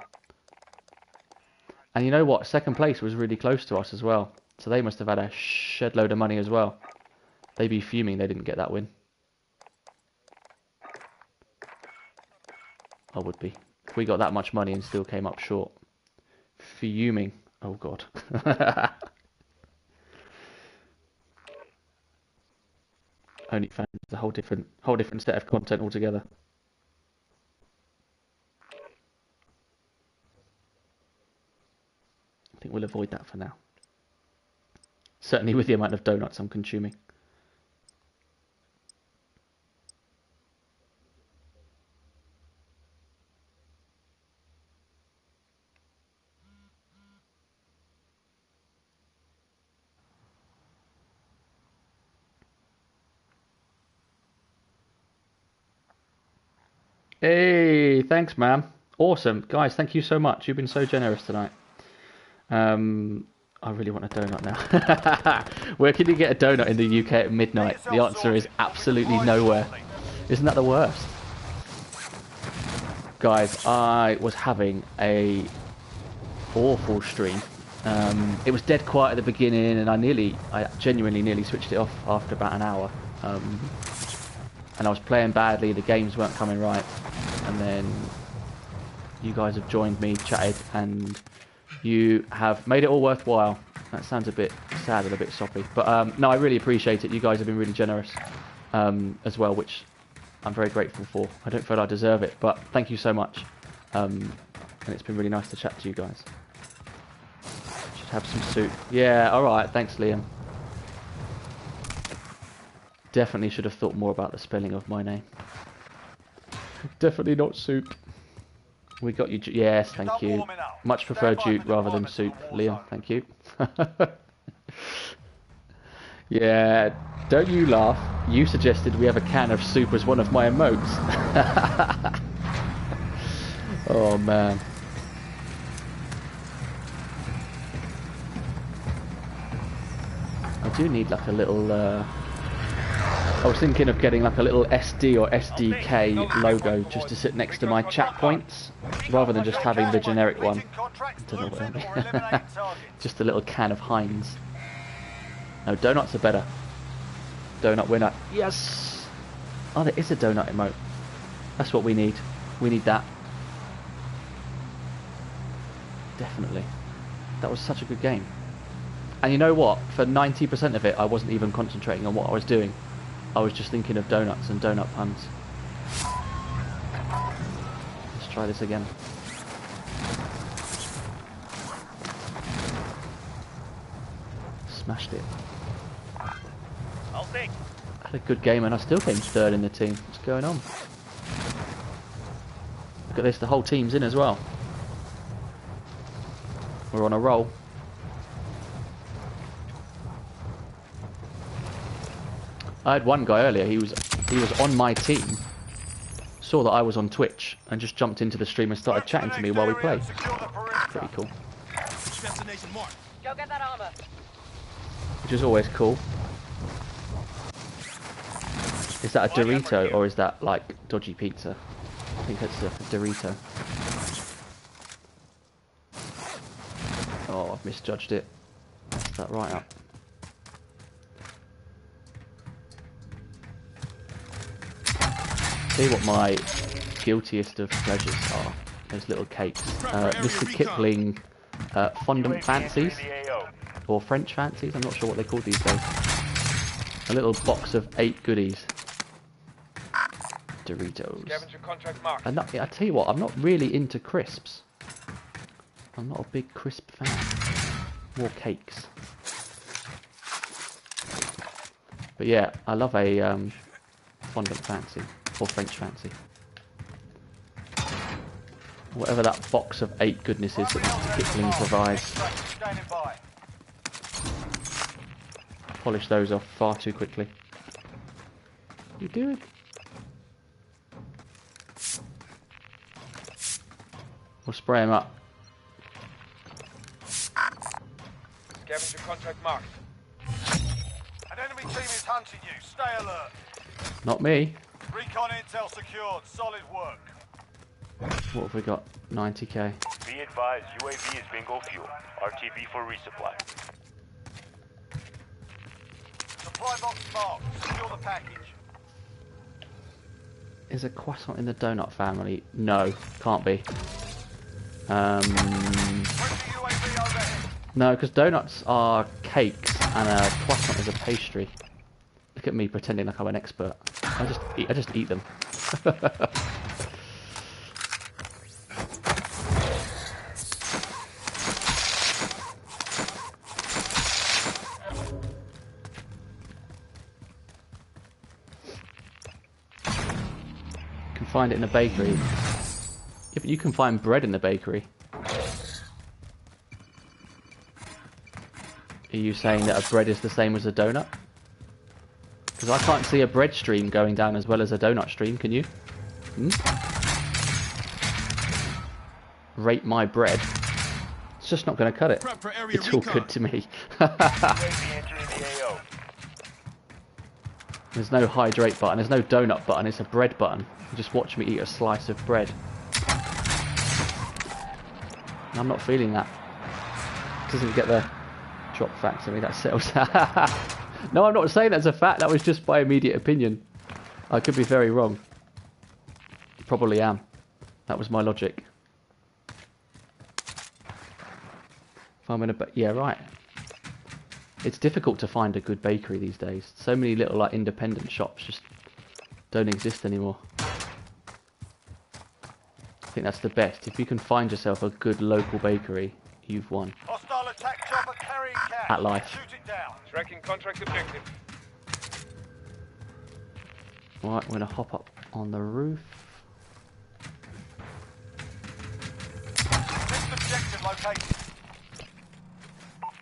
And you know what? Second place was really close to us as well. So they must have had a shed load of money as well. They'd be fuming they didn't get that win. I would be. If we got that much money and still came up short. Fuming. Oh god. OnlyFans is a whole different set of content altogether. think we'll avoid that for now. Certainly with the amount of donuts I'm consuming. Hey, thanks, ma'am. Awesome. Guys, thank you so much. You've been so generous tonight. I really want a donut now. Where can you get a donut in the UK at midnight? The answer is absolutely nowhere. Isn't that the worst? Guys, I was having a awful stream. It was dead quiet at the beginning, and I genuinely nearly switched it off after about an hour. And I was playing badly, the games weren't coming right, and then you guys have joined me, chatted, and you have made it all worthwhile. That sounds a bit sad and a bit soppy, but no, I really appreciate it. You guys have been really generous as well, which I'm very grateful for. I don't feel I deserve it, but thank you so much. And it's been really nice to chat to you guys. Should have some soup. Yeah, alright, thanks Liam. Definitely should have thought more about the spelling of my name. Definitely not soup. We got you. Yes, thank you. Much prefer Duke rather than soup, Liam. Thank you. Yeah, don't you laugh. You suggested we have a can of soup as one of my emotes. Oh, man. I do need like a little... I was thinking of getting like a little SD or SDK logo just to sit next to my chat points, rather than just having the generic one. I don't know what I mean. Just a little can of Heinz. No, donuts are better. Donut winner. Yes! Oh, there is a donut emote. That's what we need. We need that. Definitely. That was such a good game. And you know what? For 90% of it, I wasn't even concentrating on what I was doing. I was just thinking of donuts and donut puns. Let's try this again. Smashed it. I'll take. Had a good game and I still came third in the team. What's going on? Look at this, the whole team's in as well. We're on a roll. I had one guy earlier, he was on my team, saw that I was on Twitch, and just jumped into the stream and started chatting to me while we played. Pretty cool. Destination marked. Go get that armor. Which is always cool. Is that a Dorito, or is that like dodgy pizza? I think it's a Dorito. Oh, I've misjudged it. That's that right up. See what my guiltiest of pleasures are. Those little cakes. Mr. Kipling fondant fancies. Or French fancies, I'm not sure what they're called these days. A little box of 8 goodies. Doritos. Scavenger contract marked. And I tell you what, I'm not really into crisps. I'm not a big crisp fan. More cakes. But yeah, I love a fondant fancy. Or French fancy. Whatever that box of 8 goodness is that Mr. Kipling provides. Polish those off far too quickly. You good? We'll spray him up. Scavenger contract marked. An enemy team is hunting you. Stay alert. Not me. Recon intel secured. Solid work. What have we got? 90k. Be advised, UAV is bingo fuel. RTB for resupply. Supply box marked. Secure the package. Is a croissant in the donut family? No, can't be. Friendly UAV overhead. No, because donuts are cakes and a croissant is a pastry. Look at me pretending like I'm an expert. I just eat them. find it in a bakery. Yeah, but you can find bread in the bakery. Are you saying that a bread is the same as a donut? Because I can't see a bread stream going down as well as a donut stream, can you? Hmm? Rate my bread. It's just not going to cut it. Prep for area It's all recon. good to me. UAV entering the AO. There's no hydrate button, there's no donut button, it's a bread button. You just watch me eat a slice of bread. I'm not feeling that. Doesn't get the drop facts. I mean, that settles. No, I'm not saying that's a fact. That was just my immediate opinion. I could be very wrong. Probably am. That was my logic. If I'm in a... Yeah, right. It's difficult to find a good bakery these days. So many little like independent shops just don't exist anymore. I think that's the best. If you can find yourself a good local bakery, you've won. Hostile attack chopper carrying cash. At life. Shoot it down. Tracking contract objective. Right, we're going to hop up on the roof. Next objective located.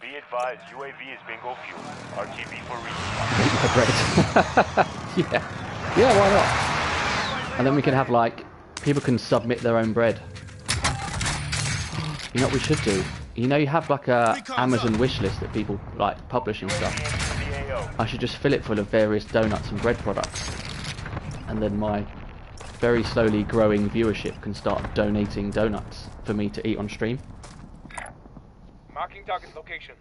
Be advised, UAV is bingo fuel. RTB for resupply. Bread. Yeah. Yeah, why not? And then we can have like, people can submit their own bread. You know what we should do? You know you have like a Amazon wish list that people like publish and stuff. UAV entering the AO. I should just fill it full of various donuts and bread products. And then my very slowly growing viewership can start donating donuts for me to eat on stream. Marking target location.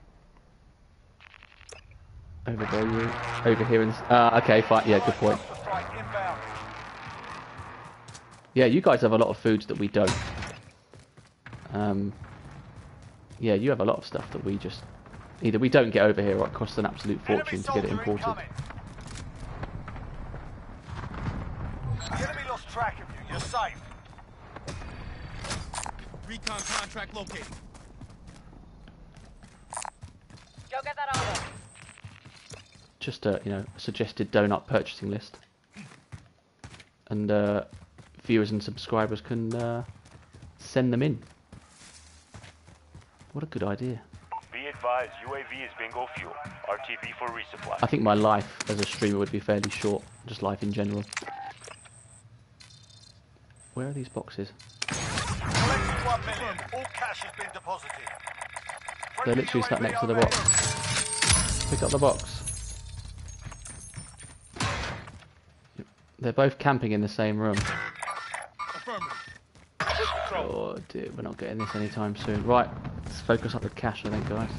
Over there, you. Over here. Okay, fine. Yeah, good point. Cluster strike inbound. Yeah, you guys have a lot of foods that we don't. Yeah, you have a lot of stuff that we just... Either we don't get over here or it costs an absolute fortune to get it imported. Incoming. The enemy lost track of you. You're safe. Recon contract located. Go get that armor. Just a, you know, suggested donut purchasing list. And viewers and subscribers can send them in. What a good idea. Be advised, UAV is bingo fuel. RTB for resupply. I think my life as a streamer would be fairly short. Just life in general. Where are these boxes? Collected 1 million. All cash has been deposited. They're literally sat next to the box. Pick up the box. They're both camping in the same room. Affirmative. Oh dear, we're not getting this anytime soon. Right, let's focus up the cash, I think, guys.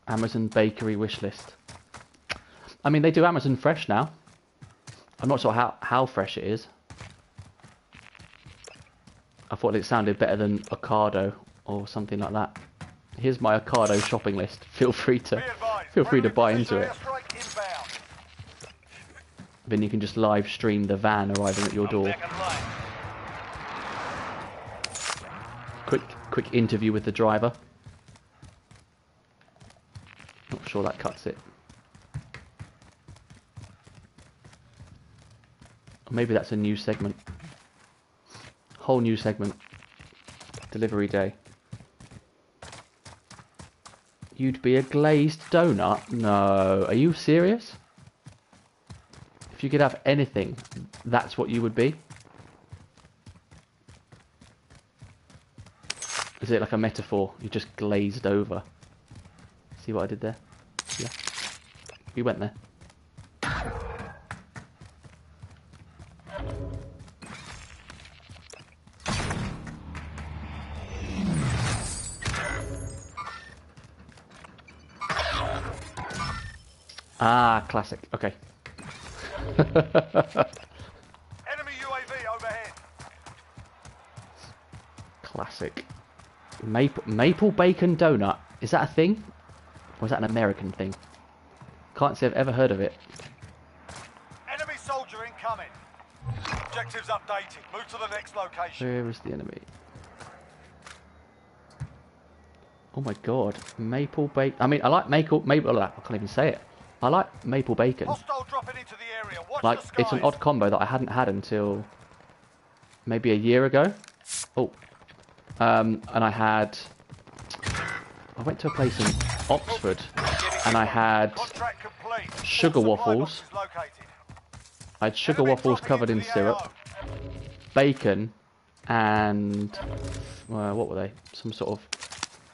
Amazon bakery wish list. I mean, they do Amazon Fresh now. I'm not sure how fresh it is. I thought it sounded better than Ocado or something like that. Here's my Ocado shopping list. Feel free to buy into it. Then you can just live stream the van arriving at your door. Quick interview with the driver. Not sure that cuts it. Or maybe that's a new segment. Whole new segment. Delivery day. You'd be a glazed donut? No. Are you serious? If you could have anything, that's what you would be? Is it like a metaphor? You just glazed over. See what I did there? Yeah. We went there. Ah, classic. Okay. Enemy UAV overhead. Classic. Maple bacon donut. Is that a thing? Or is that an American thing? Can't say I've ever heard of it. Enemy soldier incoming. Objectives updated. Move to the next location. Where is the enemy? Oh my god. Maple bacon. I mean, I like maple. I can't even say it. I like maple bacon. Hostile dropping into the area. Watch Watch Like, the skies. it's an odd combo that I hadn't had until maybe a year ago. Oh. And I went to a place in Oxford, and I had Contract complete. sugar All supply waffles. boxes located. I had sugar Enemy waffles dropping covered into in the syrup, AO. bacon, and what were they? Some sort of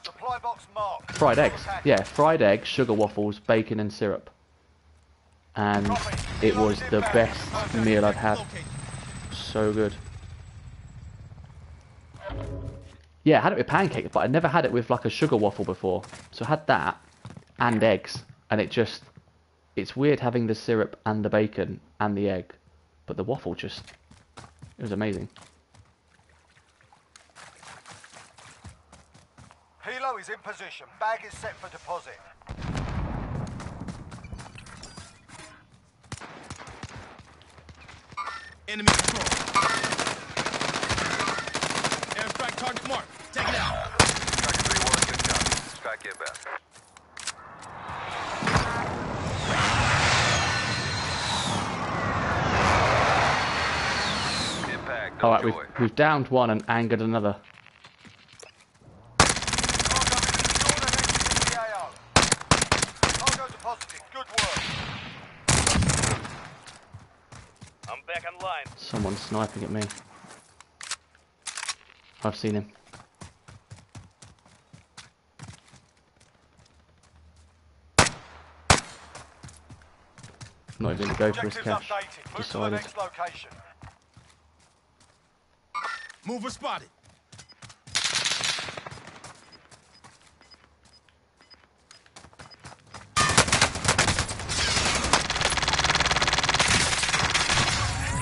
Supply box marked. fried eggs. Attack. Yeah, fried eggs, sugar waffles, bacon, and syrup. And it was the best meal I'd had. So good. Yeah, I had it with pancakes, but I'd never had it with like a sugar waffle before. So I had that and eggs, and it's weird having the syrup and the bacon and the egg, but the waffle it was amazing. Helo is in position. Bag is set for deposit. Enemy control. Airstrike target mark. Take it out. Tracker 3-1, good copy. Strike inbound. Impact, no Alright, joy. we've downed one and angered another. Cargo is secured and entering the AO. Cargo deposited. Good work. I'm back online. Someone's sniping at me. I've seen him. Not even going to go for his Objectives cash. updated. Move to the Decided. next location. Mover spotted.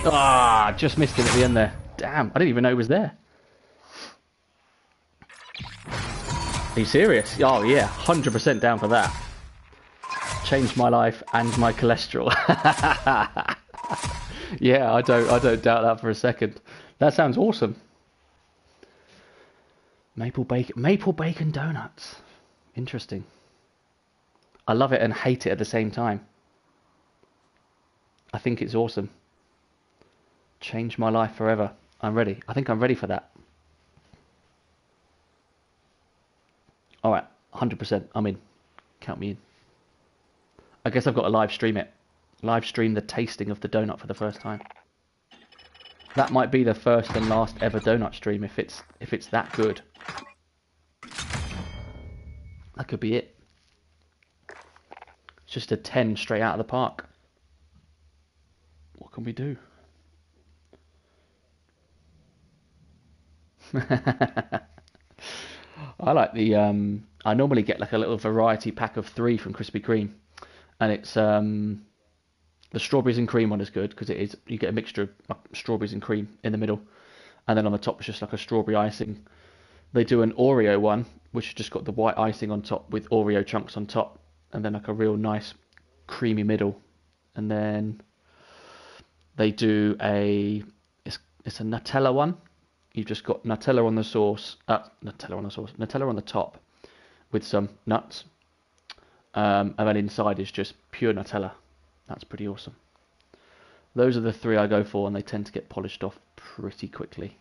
Ah, just missed him at the end there. Damn, I didn't even know he was there. Are you serious? Oh yeah, 100% down for that. Changed my life and my cholesterol. Yeah, I don't doubt that for a second. That sounds awesome. Maple bacon donuts. Interesting. I love it and hate it at the same time. I think it's awesome. Change my life forever. I'm ready. I think I'm ready for that. Alright, 100%. I'm in. Count me in. I guess I've got to live stream it. Live stream the tasting of the donut for the first time. That might be the first and last ever donut stream if it's that good. That could be it. It's just a 10 straight out of the park. What can we do? I like the I normally get like a little variety pack of 3 from Krispy Kreme, and it's the strawberries and cream one is good because you get a mixture of strawberries and cream in the middle, and then on the top it's just like a strawberry icing. They do an Oreo one which has just got the white icing on top with Oreo chunks on top, and then like a real nice creamy middle, and then they do it's a Nutella one. You've just got Nutella on the sauce, Nutella on the top with some nuts, and then inside is just pure Nutella. That's pretty awesome. Those are the 3 I go for, and they tend to get polished off pretty quickly.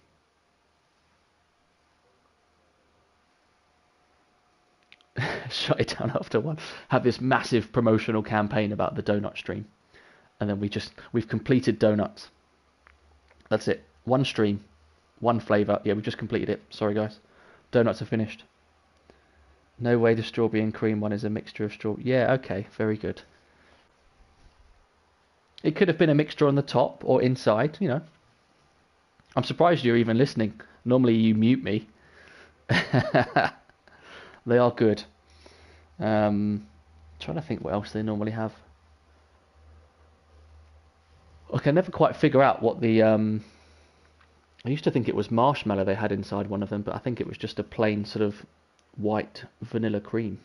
Shut it down after one. Have this massive promotional campaign about the donut stream, and then we've completed donuts. That's it. One stream. One flavour. Yeah, we just completed it. Sorry, guys. Donuts are finished. No way the strawberry and cream one is a mixture of strawberry. Yeah, okay. Very good. It could have been a mixture on the top or inside, you know. I'm surprised you're even listening. Normally you mute me. They are good. Trying to think what else they normally have. Okay, I never quite figure out what the... I used to think it was marshmallow they had inside one of them, but I think it was just a plain sort of white vanilla cream.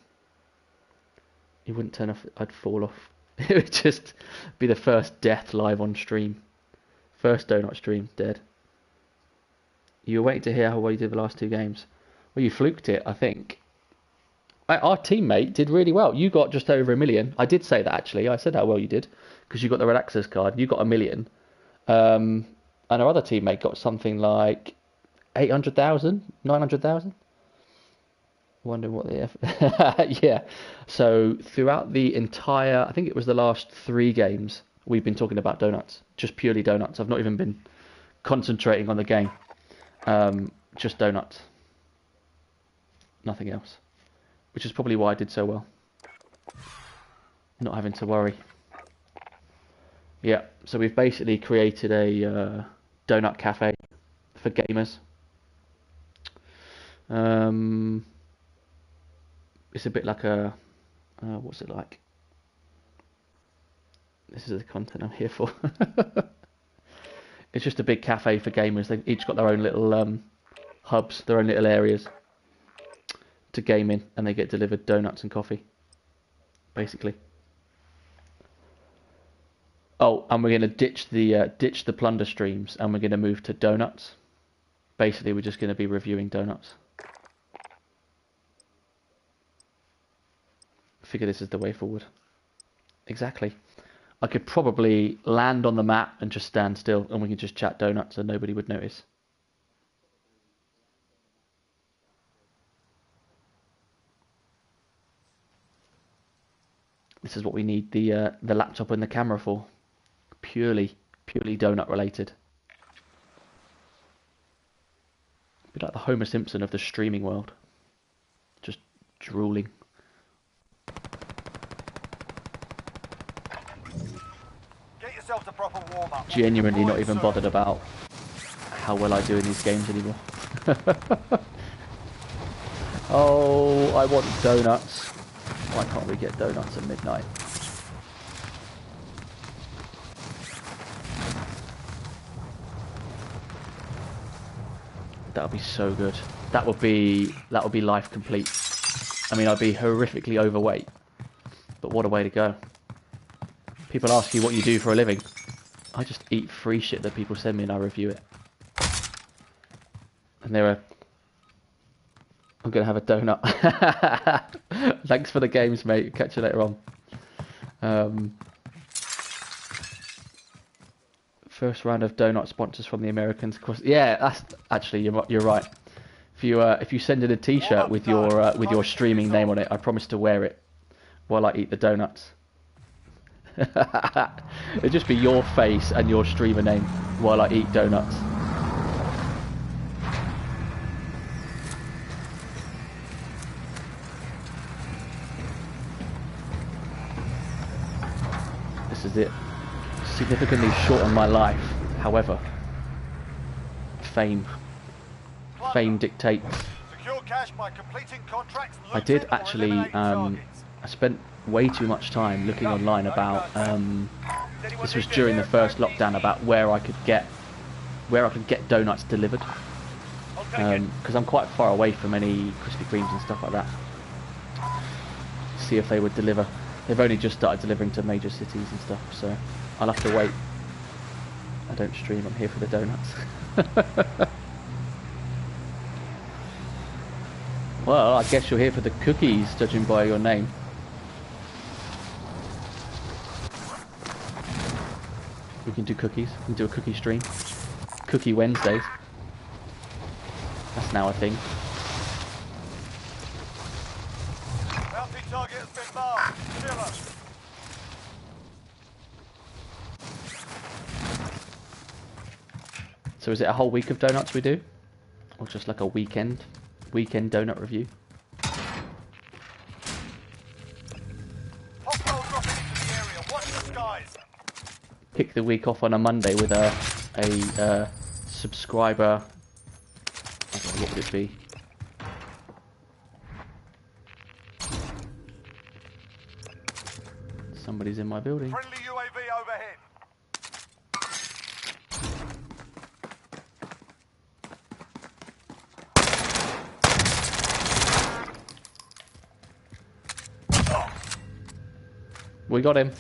It wouldn't turn off, I'd fall off. It would just be the first death live on stream. First donut stream, dead. You were waiting to hear how well you did the last 2 games. Well, you fluked it, I think. Our teammate did really well. You got just over 1 million. I did say that, actually. I said how well you did. because you got the red access card. You got 1 million, and our other teammate got something like 800,000, 900,000. Wondering what the F. Yeah. So throughout the entire, I think it was the last 3 games, we've been talking about donuts, just purely donuts. I've not even been concentrating on the game, just donuts, nothing else, which is probably why I did so well, not having to worry. Yeah, so we've basically created a donut cafe for gamers. It's a bit like a what's it like? This is the content I'm here for. It's just a big cafe for gamers. They've each got their own little hubs, their own little areas to game in, and they get delivered donuts and coffee, basically. Oh, and we're going to ditch the plunder streams, and we're going to move to donuts. Basically, we're just going to be reviewing donuts. Figure this is the way forward. Exactly. I could probably land on the map and just stand still, and we could just chat donuts, and nobody would notice. This is what we need the laptop and the camera for. Purely donut related. Be like the Homer Simpson of the streaming world. Just drooling. Get yourself the proper warm-up. Genuinely not even bothered about how well I do in these games anymore. Oh, I want donuts. Why can't we get donuts at midnight? That would be so good. That would be life complete. I mean, I'd be horrifically overweight, but what a way to go. People ask you what you do for a living. I just eat free shit that people send me and I review it. And I'm gonna have a donut. Thanks for the games, mate. Catch you later on. First round of donut sponsors from the Americans. Of course, yeah, that's actually you're right. If you send in a T-shirt with your streaming name on it, I promise to wear it while I eat the donuts. It'd just be your face and your streamer name while I eat donuts. This is it. Significantly shorten my life. However, fame dictates. Secure cash by completing contracts. I did actually. I spent way too much time looking online about. This was during the first lockdown, about where I could get donuts delivered. Because I'm quite far away from any Krispy Kremes and stuff like that. See if they would deliver. They've only just started delivering to major cities and stuff, so I'll have to wait. I don't stream, I'm here for the donuts. Well, I guess you're here for the cookies, judging by your name. We can do cookies. We can do a cookie stream. Cookie Wednesdays. That's now a thing. Bounty target has been marked. Killer. So is it a whole week of donuts we do? Or just like a weekend donut review? Hostile dropping into the area. Watch the skies. Kick the week off on a Monday with a subscriber. I don't know, what would it be? Somebody's in my building. Friendly UAV overhead. We got him.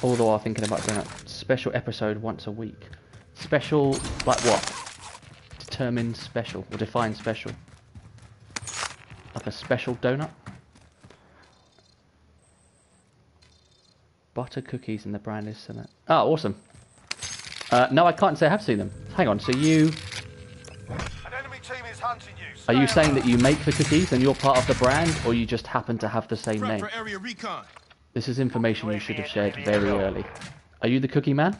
Although I'm thinking about doing a special episode once a week. Special, like what? Determined special, or define special. Like a special donut? butter cookies and the brand is cement. Oh, awesome. No, I can't say I have seen them. Hang on, so you... An enemy team is hunting you. Are you Stay saying alert. that you make the cookies and you're part of the brand, or you just happen to have the same Prep name? for area recon. This is information you should have shared very early. Are you the cookie man?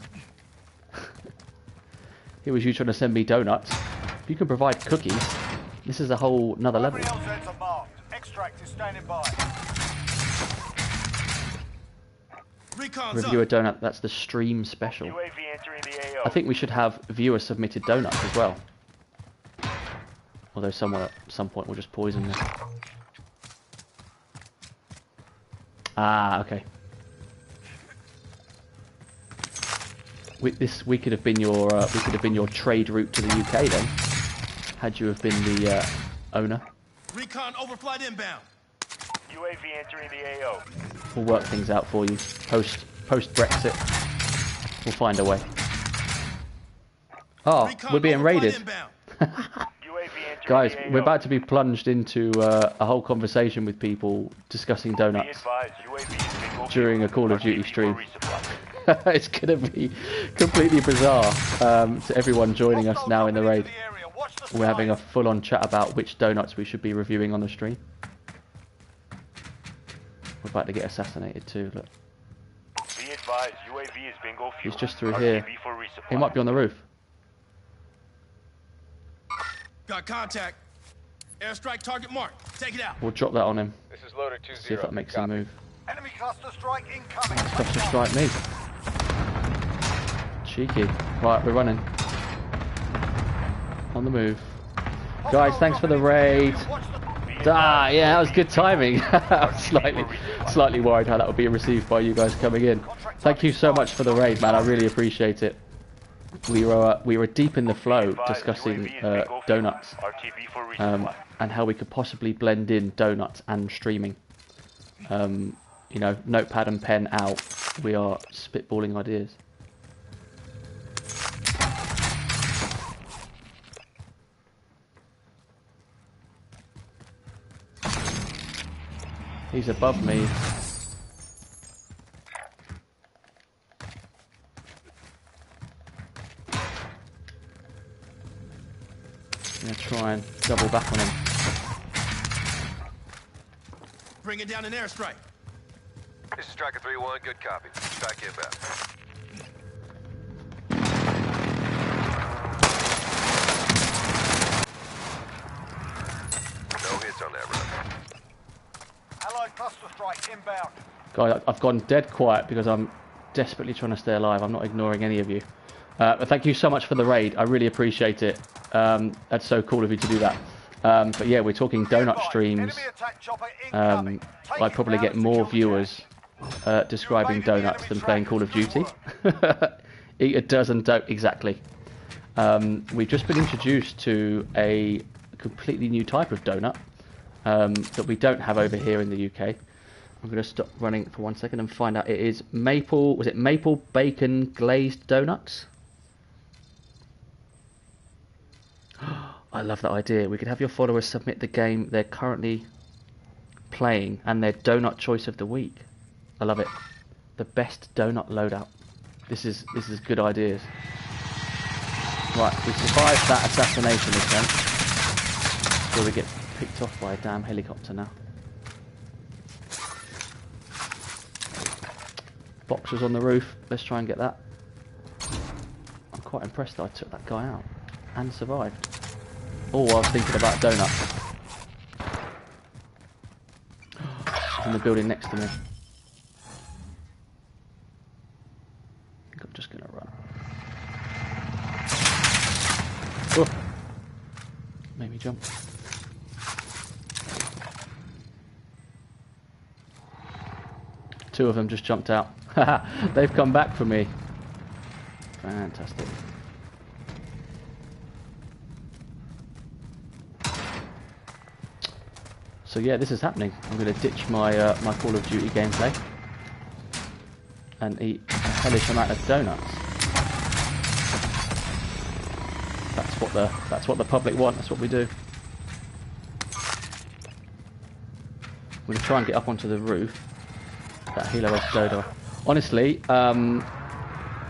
It was you trying to send me donuts. If you can provide cookies, this is a whole nother level. Primary LZs are marked. Extract is standing by. Recon's Review a up. donut, that's the stream special. UAV entering the AO. I think we should have viewer submitted donuts as well. Although someone at some point will just poison them. Ah, okay. We could have been your trade route to the UK then, had you have been the owner. Recon overflight inbound. UAV entering the AO. We'll work things out for you post Brexit. We'll find a way. Oh, Recon we're being overflight raided. inbound. UAV entering Guys, the AO. we're about to be plunged into a whole conversation with people discussing Be donuts advised, UAV is bingo during a fuel. Call of Duty RTB stream. for resupply. It's going to be completely bizarre to everyone joining us now in the raid. We're having a full-on chat about which donuts we should be reviewing on the stream. We're about to get assassinated too, look. Be advised, UAV is bingo fuel. He's just through RTB here. for resupply. He might be on the roof. Got contact. Airstrike target marked. Take it out. We'll drop that on him. This is Loader 2-0. See if that makes him Copy. move. Enemy cluster strike incoming. Cluster strike me. Cheeky. Right, we're running. On the move. Guys, thanks for the raid. Ah, yeah, that was good timing. I was slightly worried how that would be received by you guys coming in. Thank you so much for the raid, man. I really appreciate it. We were deep in the flow discussing donuts RTB for resupply. and how we could possibly blend in donuts and streaming. You know, notepad and pen out. We are spitballing ideas. He's above me. I'm gonna try and double back on him. Bringing down an airstrike. This is Striker 3-1. Good copy. Strike inbound. No hits on that run. Allied cluster strike inbound. Guys, I've gone dead quiet because I'm desperately trying to stay alive. I'm not ignoring any of you. But thank you so much for the raid. I really appreciate it. That's so cool of you to do that. But yeah, we're talking donut streams. Enemy attack chopper incoming. Take I'd it probably down get and more secure the viewers describing donuts than playing Call of Duty. Eat a dozen exactly. We've just been introduced to a completely new type of donut that we don't have over here in the UK. I'm going to stop running for 1 second and find out. It is maple. Was it maple bacon glazed donuts? I love that idea. We could have your followers submit the game they're currently playing and their donut choice of the week. I love it. The best donut loadout. This is good ideas. Right, we survived that assassination attempt. So we get picked off by a damn helicopter now. Boxers on the roof. Let's try and get that. I'm quite impressed that I took that guy out and survived. Oh, I was thinking about donuts. He's in the building next to me. I think I'm just going to run. Oh. Made me jump. Two of them just jumped out. They've come back for me. Fantastic. So yeah, this is happening. I'm going to ditch my my Call of Duty gameplay and eat a hellish amount of donuts. That's what the public want. That's what we do. We're going to try and get up onto the roof. That helo edge dodo. Honestly,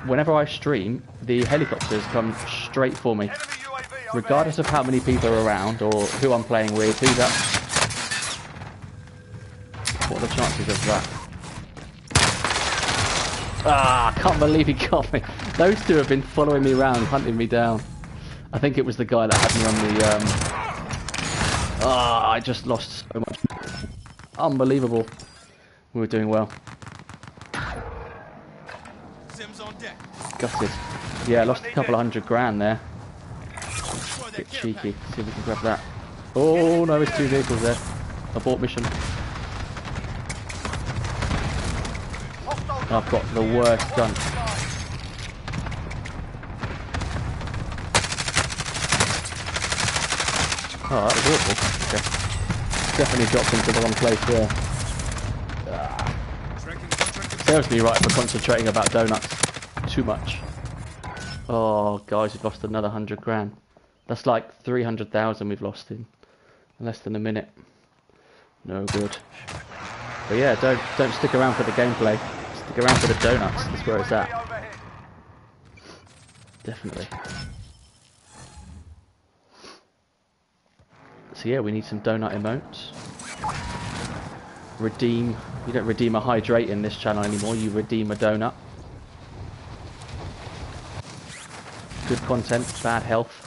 whenever I stream, the helicopters come straight for me. Enemy UAV Regardless of how many people are around or who I'm playing with, who's up. What are the chances of that? Ah, I can't believe he got me. Those two have been following me around, hunting me down. I think it was the guy that had me on the... I just lost so much. Unbelievable. We were doing well. Sims on deck. Gutted. Yeah, I lost a couple of $100,000 there. Destroy that Bit care cheeky. package. See if we can grab that. Oh no, there's two vehicles there. Abort mission. I've got the worst gun. Oh, that was awful. Okay. Definitely dropped into the wrong place there. Tracking contract. Serves me right for concentrating about donuts. Too much. Oh, guys, we've lost another $100,000. That's like 300,000 we've lost in less than a minute. No good. But yeah, don't stick around for the gameplay. Stick around for the donuts. That's where it's at. Definitely. So yeah, we need some donut emotes. Redeem. You don't redeem a hydrate in this channel anymore. You redeem a donut. Good content, bad health.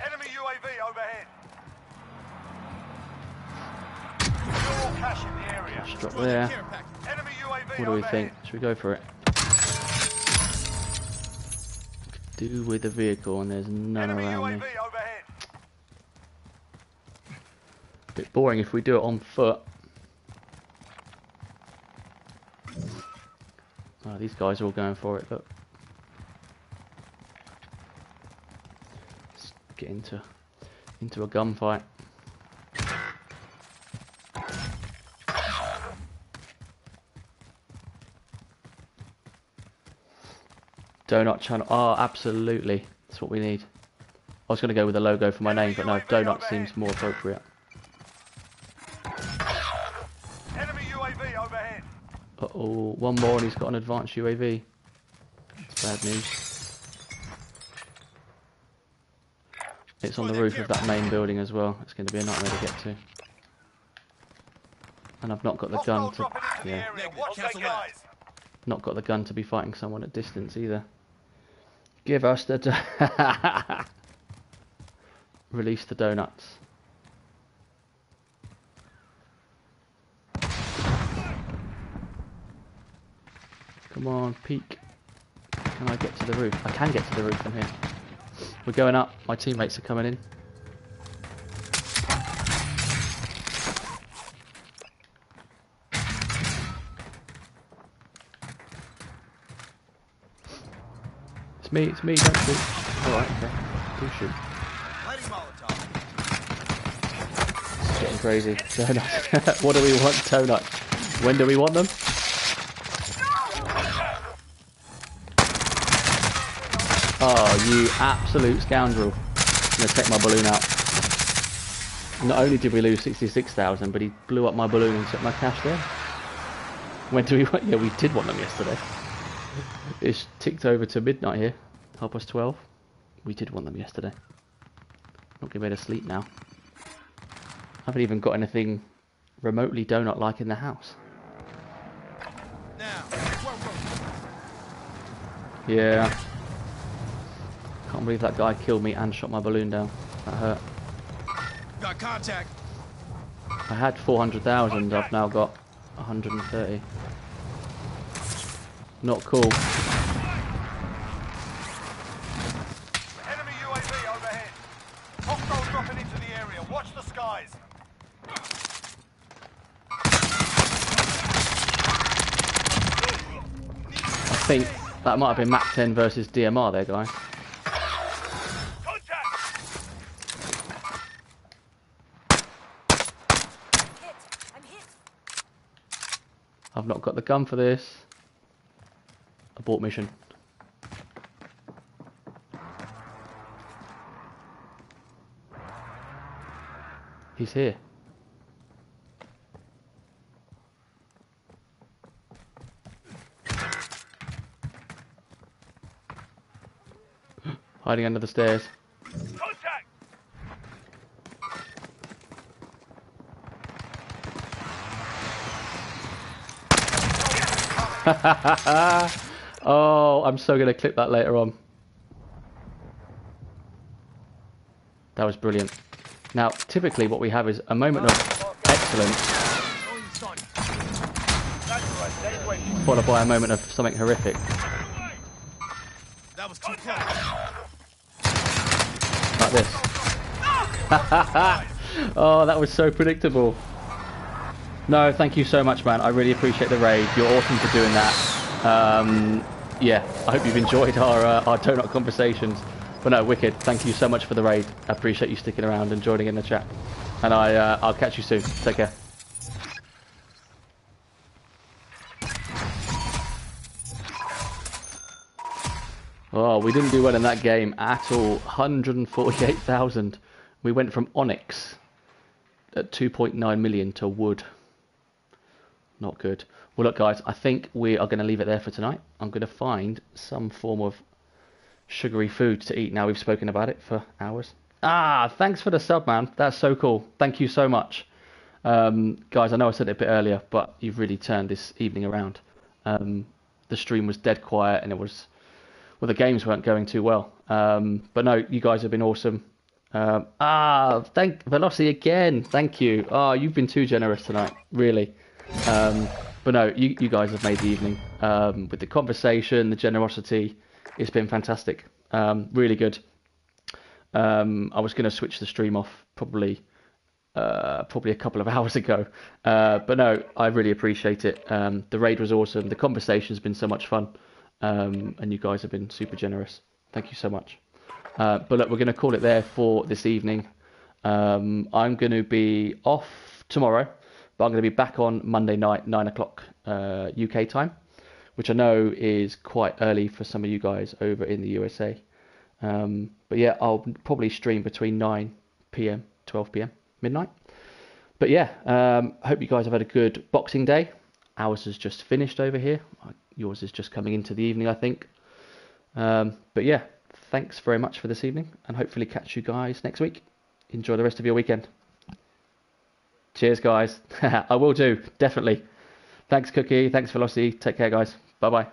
Enemy UAV overhead. Secure cash in the area. Just drop Destroy that there. care package. Enemy UAV What do we overhead. think? Should we go for it? Could do with a vehicle and there's none Enemy around UAV me. overhead. Bit boring if we do it on foot. Oh, these guys are all going for it, look. Let's get into a gunfight. Donut channel. Oh, absolutely. That's what we need. I was going to go with a logo for my name, but no, Donut seems more appropriate. Enemy UAV overhead. Uh-oh, one more and he's got an advanced UAV. It's bad news. It's on the roof of that main building as well. It's going to be a nightmare to get to. And I've not got the gun Hostile to... dropping into the Yeah, area. Watch that, guys. not got the gun to be fighting someone at distance either. Give us the... Release the donuts. Come on, peek. Can I get to the roof? I can get to the roof from here. We're going up. My teammates are coming in. It's me, don't shoot. Alright, okay. Do shoot. Lighting Molotov. It's getting crazy. Donuts. What do we want? Donuts. When do we want them? Oh, you absolute scoundrel. I'm going to take my balloon out. Not only did we lose 66,000, but he blew up my balloon and took my cash there. When do we want? Yeah, we did want them yesterday. It's ticked over to midnight here. 12:30. We did want them yesterday. Not going to be able to sleep now. I haven't even got anything remotely donut-like in the house. Now. Whoa. Yeah. Can't believe that guy killed me and shot my balloon down. That hurt. Got contact. I had 400,000, I've now got 130. Not cool. Enemy UAV overhead. Hostile dropping into the area. Watch the skies. I think that might have been Mac 10 versus DMR there, guys. Contact. I've not got the gun for this. Abort mission. He's here. Hiding under the stairs. Contact! Oh, I'm so going to clip that later on. That was brilliant. Now, typically what we have is a moment of excellence, Go inside. That's right. Stay away. followed by a moment of something horrific. That was too close. Like this. Oh, that was so predictable. No, thank you so much, man. I really appreciate the raid. You're awesome for doing that. Yeah, I hope you've enjoyed our donut conversations. But no, wicked. Thank you so much for the raid. I appreciate you sticking around and joining in the chat. And I'll catch you soon. Take care. Oh, we didn't do well in that game at all. 148,000. We went from Onyx at 2.9 million to Wood. Not good. Well, look, guys, I think we are going to leave it there for tonight. I'm going to find some form of sugary food to eat now we've spoken about it for hours. Ah, thanks for the sub, man. That's so cool. Thank you so much. Guys, I know I said it a bit earlier, but you've really turned this evening around. The stream was dead quiet and it was... Well, the games weren't going too well. But no, you guys have been awesome. Thank Velocity again. Thank you. You've been too generous tonight, really. But no, you guys have made the evening. With the conversation, the generosity, it's been fantastic. Really good. I was going to switch the stream off probably a couple of hours ago. But no, I really appreciate it. The raid was awesome. The conversation's been so much fun. And you guys have been super generous. Thank you so much. But look, we're going to call it there for this evening. I'm going to be off tomorrow, but I'm going to be back on Monday night, 9 o'clock UK time, which I know is quite early for some of you guys over in the USA. But yeah, I'll probably stream between 9 p.m, 12 p.m, midnight. But yeah, hope you guys have had a good Boxing Day. Ours has just finished over here. Yours is just coming into the evening, I think. But yeah, thanks very much for this evening, and hopefully catch you guys next week. Enjoy the rest of your weekend. Cheers, guys. I will do, definitely. Thanks, Cookie. Thanks, Velocity. Take care, guys. Bye-bye.